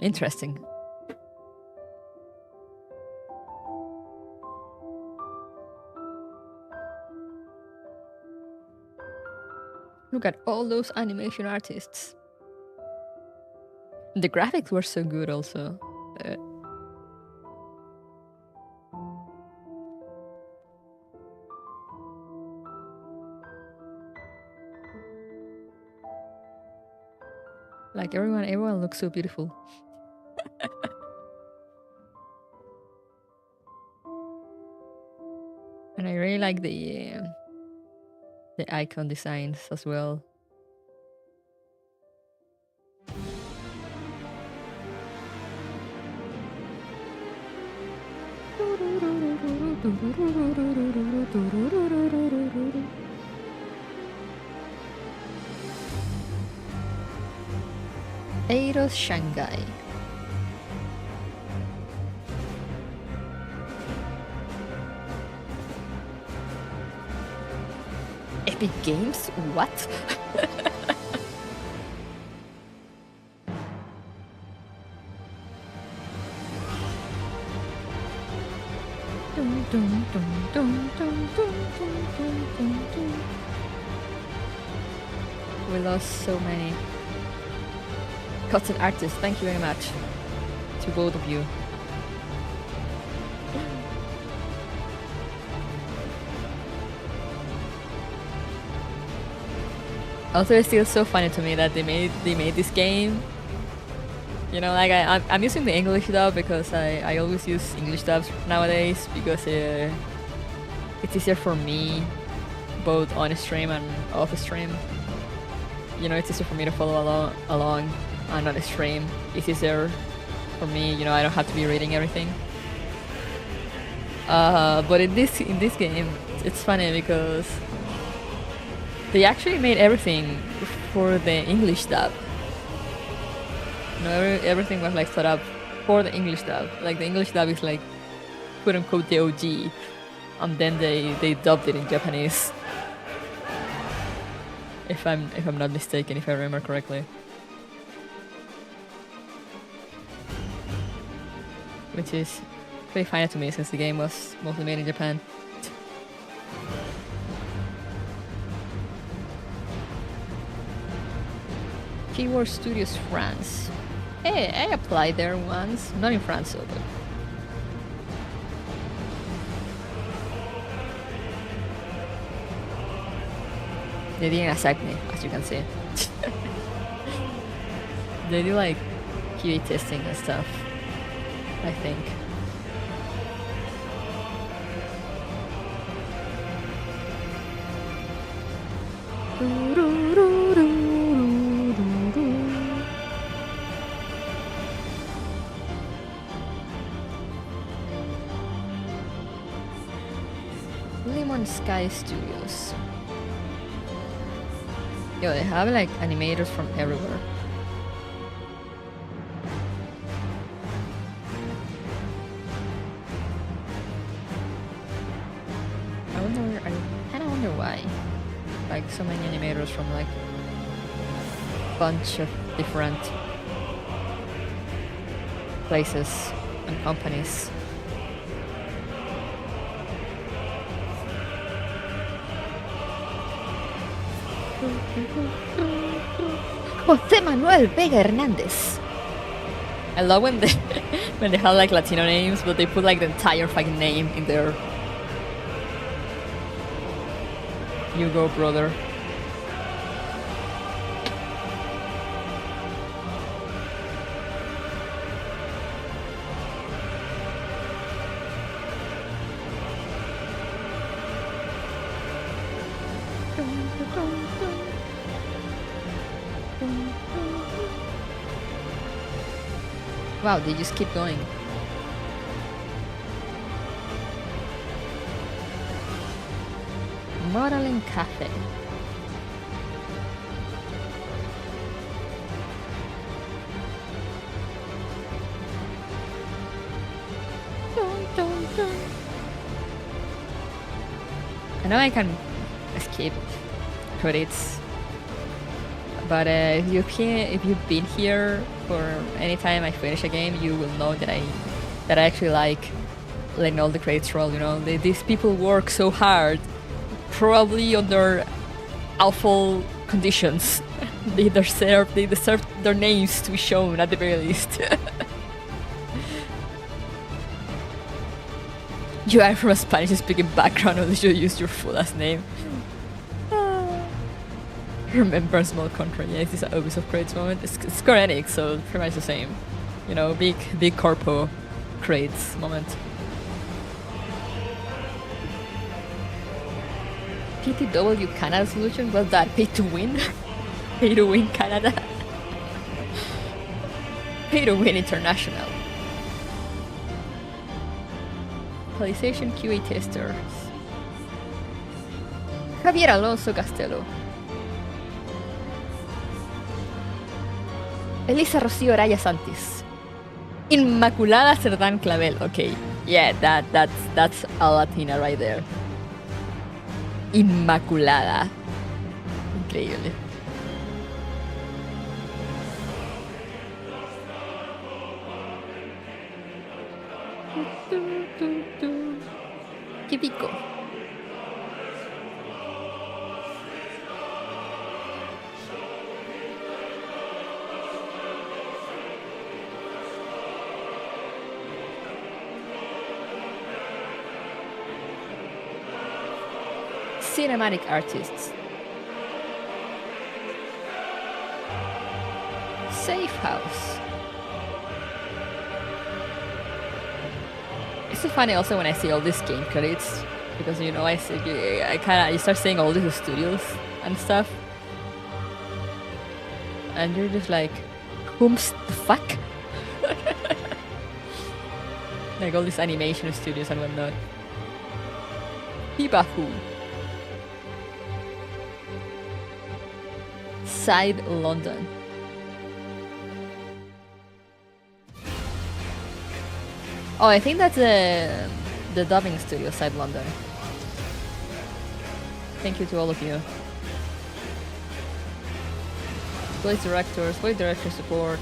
Interesting. Look at all those animation artists. The graphics were so good also. Like everyone looks so beautiful. And I really like the icon designs as well. Eidos Shanghai. Epic Games? What? We lost so many. Cotton artists, thank you very much to both of you. Also, it's still so funny to me that they made this game. You know, like I'm using the English dub because I always use English dubs nowadays because it's easier for me, both on stream and off stream. You know, it's easier for me to follow along and on stream. It's easier for me. You know, I don't have to be reading everything. But in this game, it's funny because they actually made everything for the English dub. You know, everything was like set up for the English dub. Like the English dub is like quote unquote the OG, and then they dubbed it in Japanese. If I'm not mistaken, if I remember correctly. Which is pretty funny to me since the game was mostly made in Japan. Keyword Studios France. Hey, I applied there once. Not in France though, but... They didn't accept me, as you can see. They do like QA testing and stuff, I think. Lemon Sky Studios. Yo, they have like animators from everywhere. I kind of wonder why. Like so many animators from like a bunch of different places and companies. José Manuel Vega Hernández. I love when they when they have like Latino names, but they put like the entire fucking name in there. You go, brother. Wow, they just keep going. Modeling Cafe. I know I can skip credits, but if you've been here for any time I finish a game, you will know that I actually like letting all the credits roll. You know, these people work so hard, probably under awful conditions. They deserve their names to be shown at the very least. You are from a Spanish-speaking background, or did you use your full last name? Remember a small country? Yeah, this is an Ubisoft credits moment. It's Square Enix, so pretty much the same. You know, big corpo credits moment. PTW Canada solution? What's that? Pay to win? Pay to win Canada? Pay to win international. PlayStation QA testers. Javier Alonso Castelo. Elisa Rocío Araya Santis. Inmaculada Cerdán Clavel. Okay, yeah, that's a Latina right there. Inmaculada. Increíble. Qué pico. Cinematic artists. Safe house. It's so funny also when I see all these game credits, because you know I start seeing all these studios and stuff, and you're just like, whom's the fuck? Like all these animation studios and whatnot. Hibahu. Side London. Oh, I think that's the dubbing studio, Side London. Thank you to all of you. Voice director support.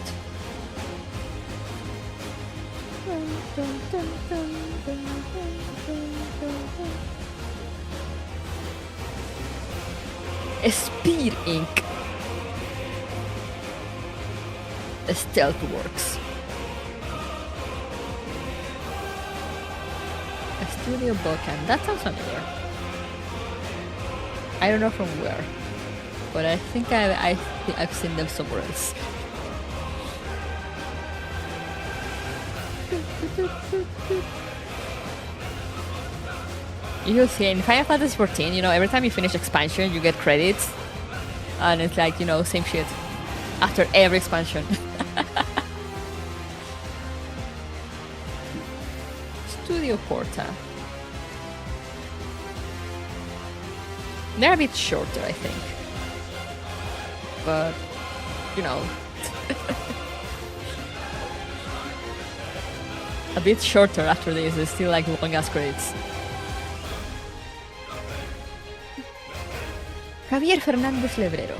Speed Inc. Stealth Works. Studio Bokan. That sounds familiar. I don't know from where, but I think I've seen them somewhere else. You'll see in Final Fantasy XIV, you know, every time you finish expansion, you get credits, and it's like, you know, same shit after every expansion. Studio Porta. They're a bit shorter, I think. but you know, a bit shorter after this. It's still like long ass credits. Javier Fernández Lebrero.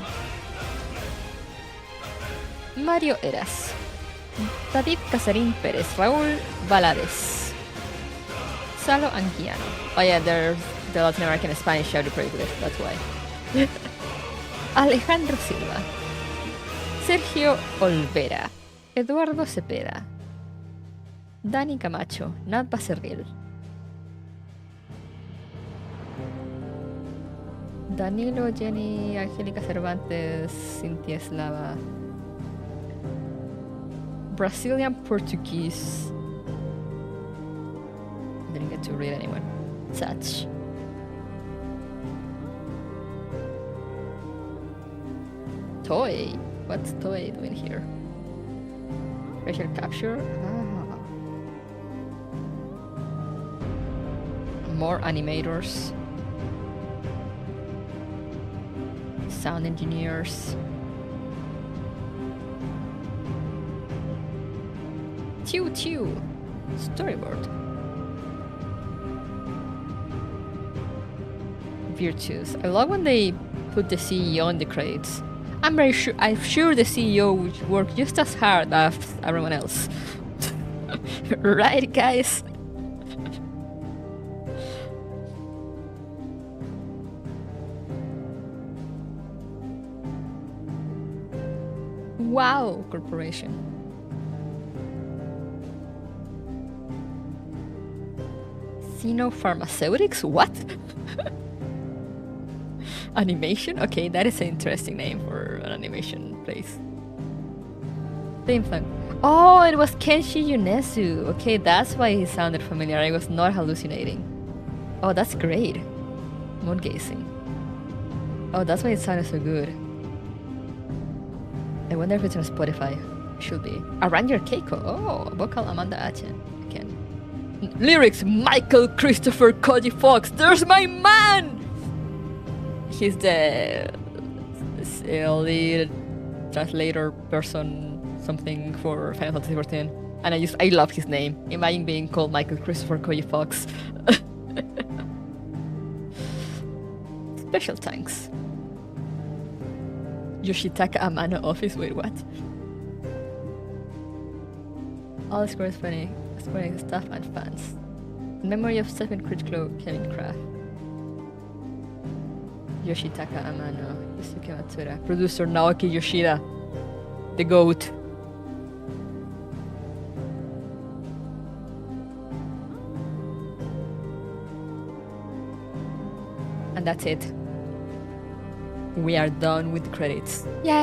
Mario Eras. David Casarín Pérez. Raúl Valadez. Salo Anguiano. Oh yeah, there's the Latin American Spanish how to play with it, that's why. Alejandro Silva. Sergio Olvera. Eduardo Cepeda. Dani Camacho. Nat Baserril. Danilo, Jenny, Angélica Cervantes, Cynthia Slava. Brazilian Portuguese. Didn't get to read anyone. Such. Toy. What's Toy doing here? Facial capture. Ah. More animators. Sound engineers. Tew storyboard. Virtues. I love when they put the CEO in the credits. I'm sure the CEO would work just as hard as everyone else. Right, guys? Wow, corporation. Pharmaceutics? What? Animation? Okay, that is an interesting name for an animation place. Theme song. Oh, it was Kenshi Yonezu. Okay, that's why he sounded familiar. I was not hallucinating. Oh, that's great. Moon gazing. Oh, that's why it sounded so good. I wonder if it's on Spotify. Should be. Arranger Keiko. Oh, vocal Amanda Achen. Again. Lyrics Michael Christopher Cody Fox. There's my man! He's the lead translator person something for Final Fantasy XIV. And I love his name. Imagine being called Michael Christopher Cody Fox. Special thanks. Yoshitaka Amano office, wait, what? All Square Enix staff and fans. In memory of Stephen Critchlow, Kevin Kraft. Yoshitaka Amano, Yusuke Matsura, producer Naoki Yoshida, the GOAT. And that's it. We are done with the credits. Yay!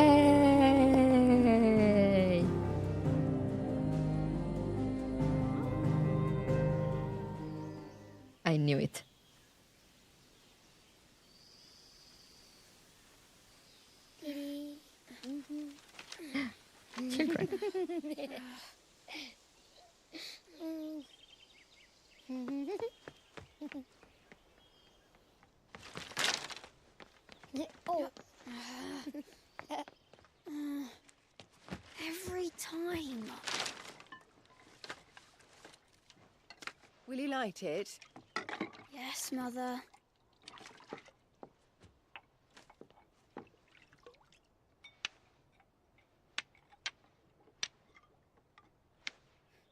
I knew it. Children. Oh. Every time. Will you light it? Yes, Mother.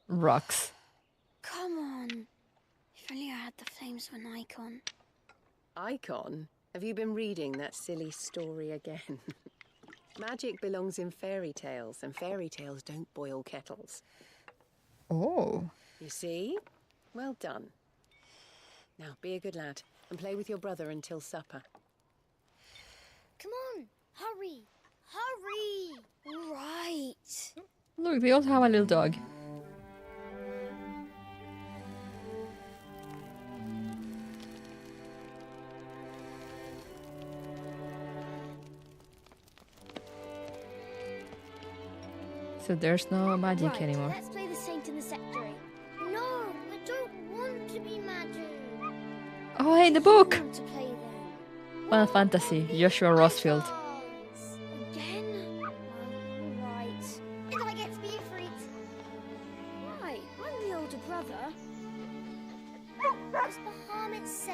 Rocks. Come on. If only I had the flames of an icon. Icon? Have you been reading that silly story again? Magic belongs in fairy tales, and fairy tales don't boil kettles. Oh. You see? Well done. Now, be a good lad, and play with your brother until supper. Come on, hurry! Hurry! All right. Look, they also have a little dog. So there's no magic Right, anymore. Let's play the saint in the secretary. No, I don't want to be magic. Oh, hey, the book! I want to play them. Final Fantasy, Joshua Rosfield. Again?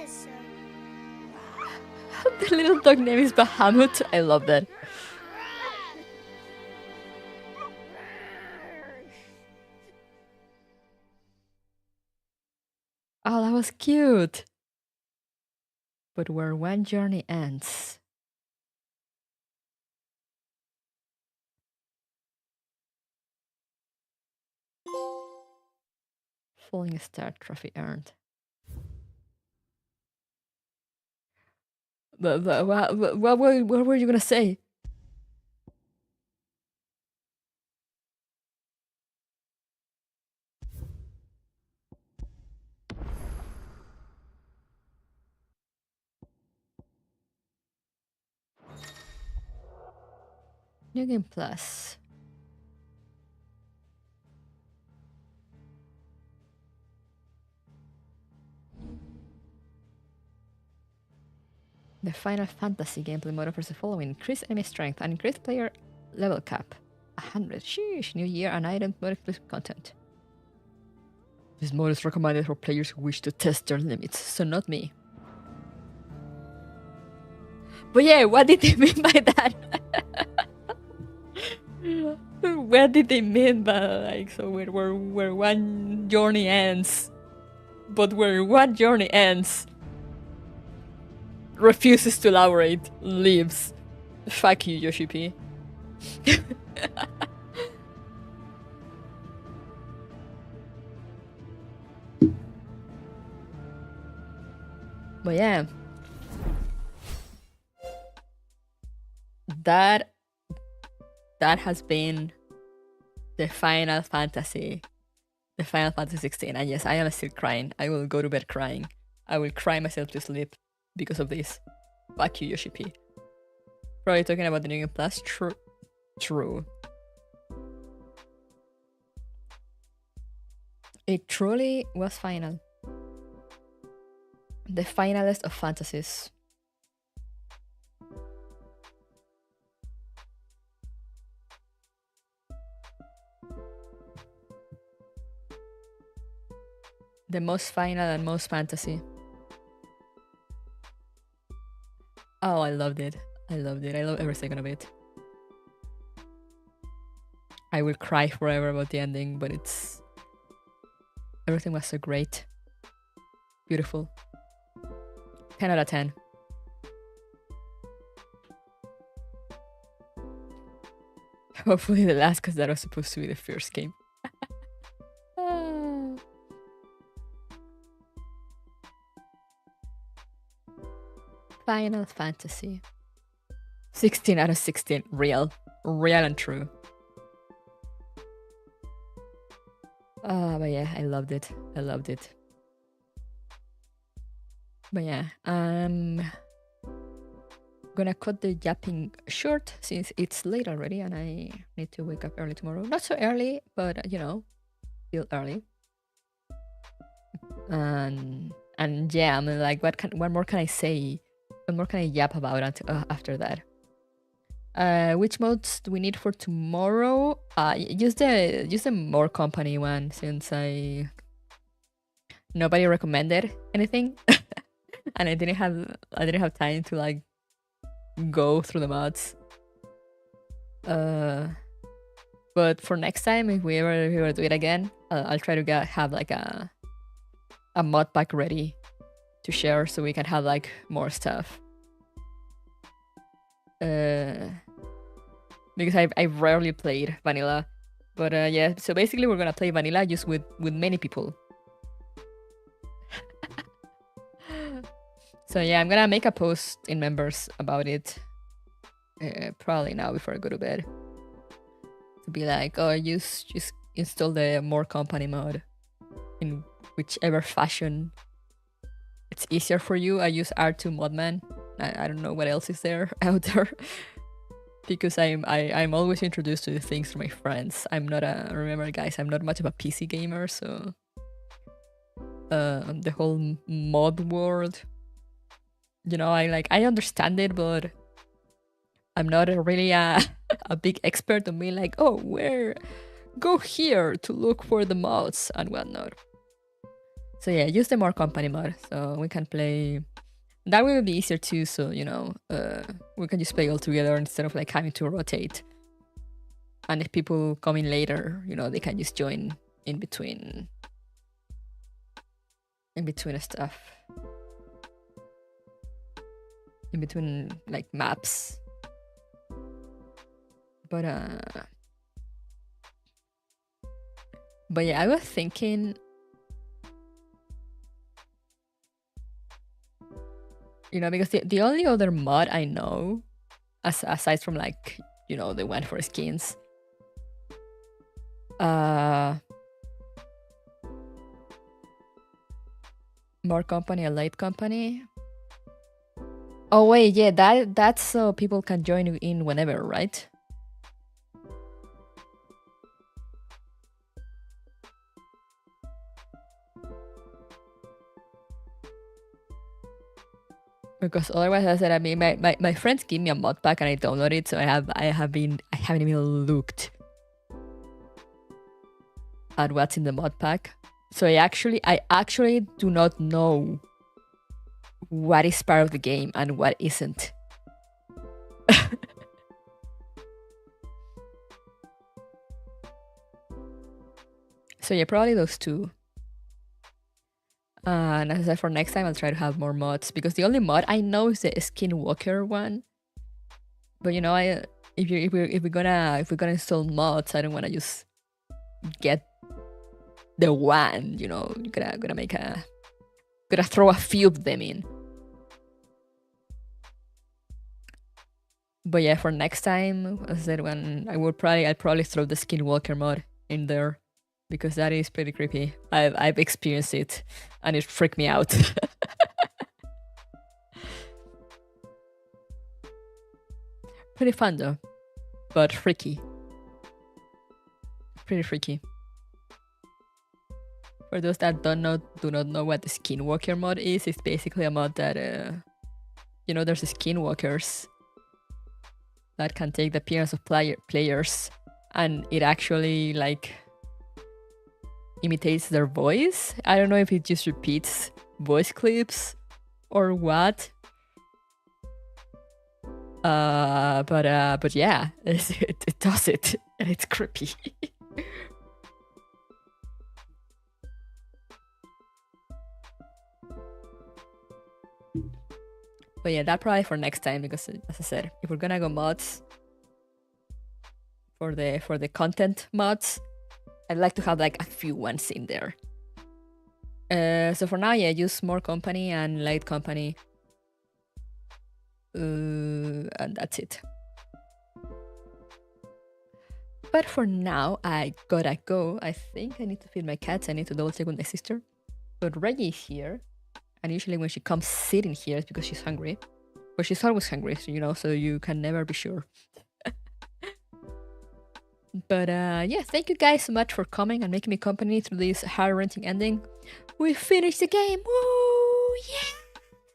says so. The little dog name is Bahamut. I love that. Oh, that was cute. But where one journey ends. Falling Star trophy earned. What were you gonna say? New Game Plus. The Final Fantasy gameplay mode offers the following: increased enemy strength and increased player level cap. 100. Sheesh. New year and item mode exclusive content. This mode is recommended for players who wish to test their limits, so not me. But yeah, what did they mean by that? What did they mean by, like, so where one journey ends, but where one journey ends, refuses to elaborate, leaves. Fuck you, Yoshi P. But yeah, that has been the Final Fantasy 16. And yes, I am still crying. I will go to bed crying. I will cry myself to sleep because of this. Fuck you, Yoshi P. Probably talking about the New Game Plus. True. It truly was final. The finalist of fantasies. The most final and most fantasy. Oh, I loved it. I loved it. I love every second of it. I will cry forever about the ending, but everything was so great. Beautiful. 10 out of 10. Hopefully the last, because that was supposed to be the first game. Final Fantasy. 16 out of 16. Real and true. But yeah, I loved it. But yeah, I'm gonna cut the yapping short since it's late already and I need to wake up early tomorrow. Not so early, but you know, still early. And yeah, I'm like, what more can I say? What more can I yap about after that? Which modes do we need for tomorrow? Use the more company one since nobody recommended anything, and I didn't have time to like go through the mods. But for next time, if we ever do it again, I'll try to have like a mod pack ready to share so we can have like more stuff. Because I rarely played vanilla, but yeah. So basically, we're gonna play vanilla just with many people. So yeah, I'm gonna make a post in members about it, probably now before I go to bed. To be like, oh, just install the more company mode in whichever fashion it's easier for you. I use R2 Modman. I don't know what else is there out there. Because I'm always introduced to the things from my friends. Remember guys, I'm not much of a PC gamer, so the whole mod world, you know, I understand it, but I'm not really a big expert on being like, oh, go here to look for the mods and whatnot. So yeah, use the more company mod so we can play. That will be easier too. So you know, we can just play all together instead of like having to rotate. And if people come in later, you know, they can just join in between stuff. In between like maps. But yeah, I was thinking, you know, because the only other mod I know, aside from like, you know, the one for skins, more company, a late company. Oh wait, yeah, that's so people can join in whenever, right? Because otherwise, I said, I mean, my friends give me a mod pack and I download it, so I haven't even looked at what's in the mod pack. So I actually do not know what is part of the game and what isn't. So yeah, probably those two. And as I said, for next time, I'll try to have more mods because the only mod I know is the Skinwalker one. But you know, if we're gonna install mods, I don't want to just get the one. You know, gonna throw a few of them in. But yeah, for next time, as I said, when I'll probably throw the Skinwalker mod in there. Because that is pretty creepy. I've experienced it and it freaked me out. Pretty fun though, but freaky. Pretty freaky. For those that do not know what the Skinwalker mod is, it's basically a mod that you know, there's skinwalkers that can take the appearance of players, and it actually like imitates their voice. I don't know if it just repeats voice clips or what. But yeah, it does it, and it's creepy. But yeah, that probably for next time, because as I said, if we're gonna go mods for the content mods, I'd like to have like a few ones in there. So for now, yeah, use more company and light company. And that's it. But for now, I gotta go. I think I need to feed my cats. I need to double check with my sister. But Reggie is here. And usually when she comes sitting here, it's because she's hungry. But she's always hungry, so, you know, so you can never be sure. But yeah, thank you guys so much for coming and making me company through this heart-wrenching ending. We finished the game! Woo! Yeah!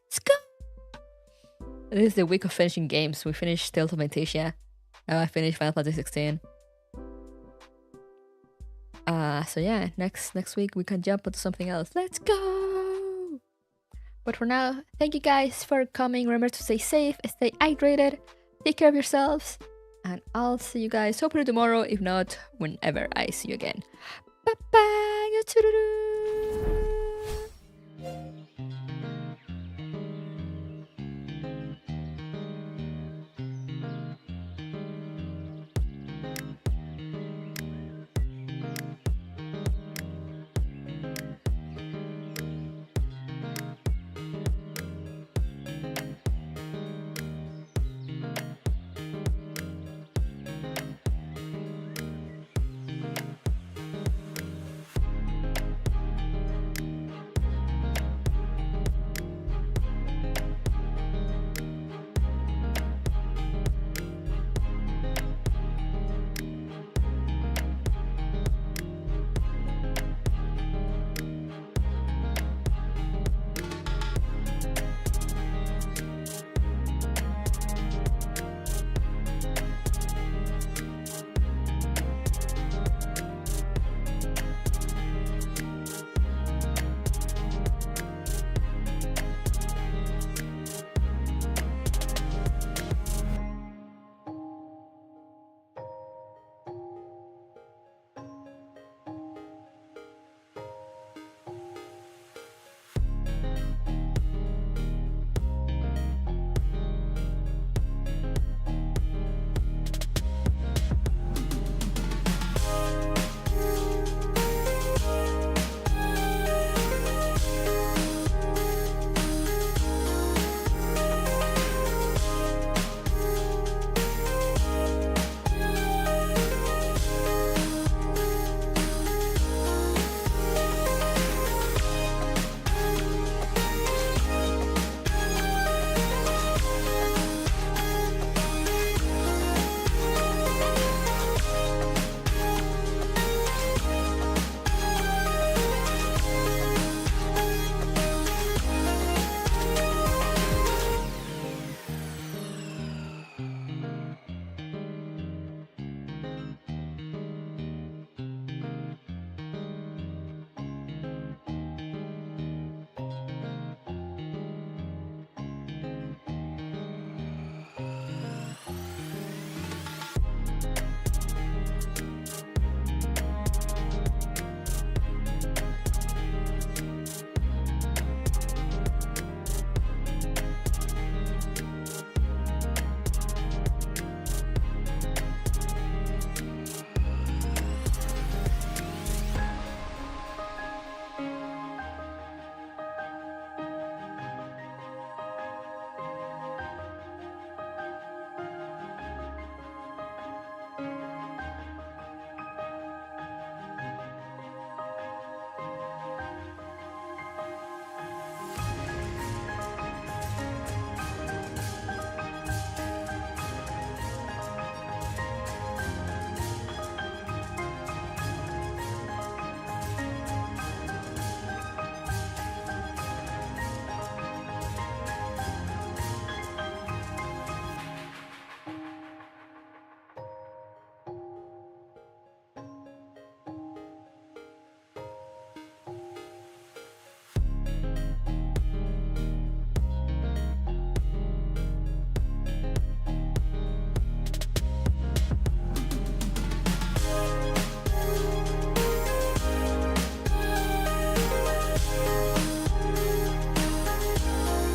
Let's go! This is the week of finishing games. We finished Tales of Fantasia. Now I finished Final Fantasy 16. So yeah, next week we can jump into something else. Let's go! But for now, thank you guys for coming. Remember to stay safe, stay hydrated, take care of yourselves. And I'll see you guys hopefully tomorrow, if not, whenever I see you again. Bye bye!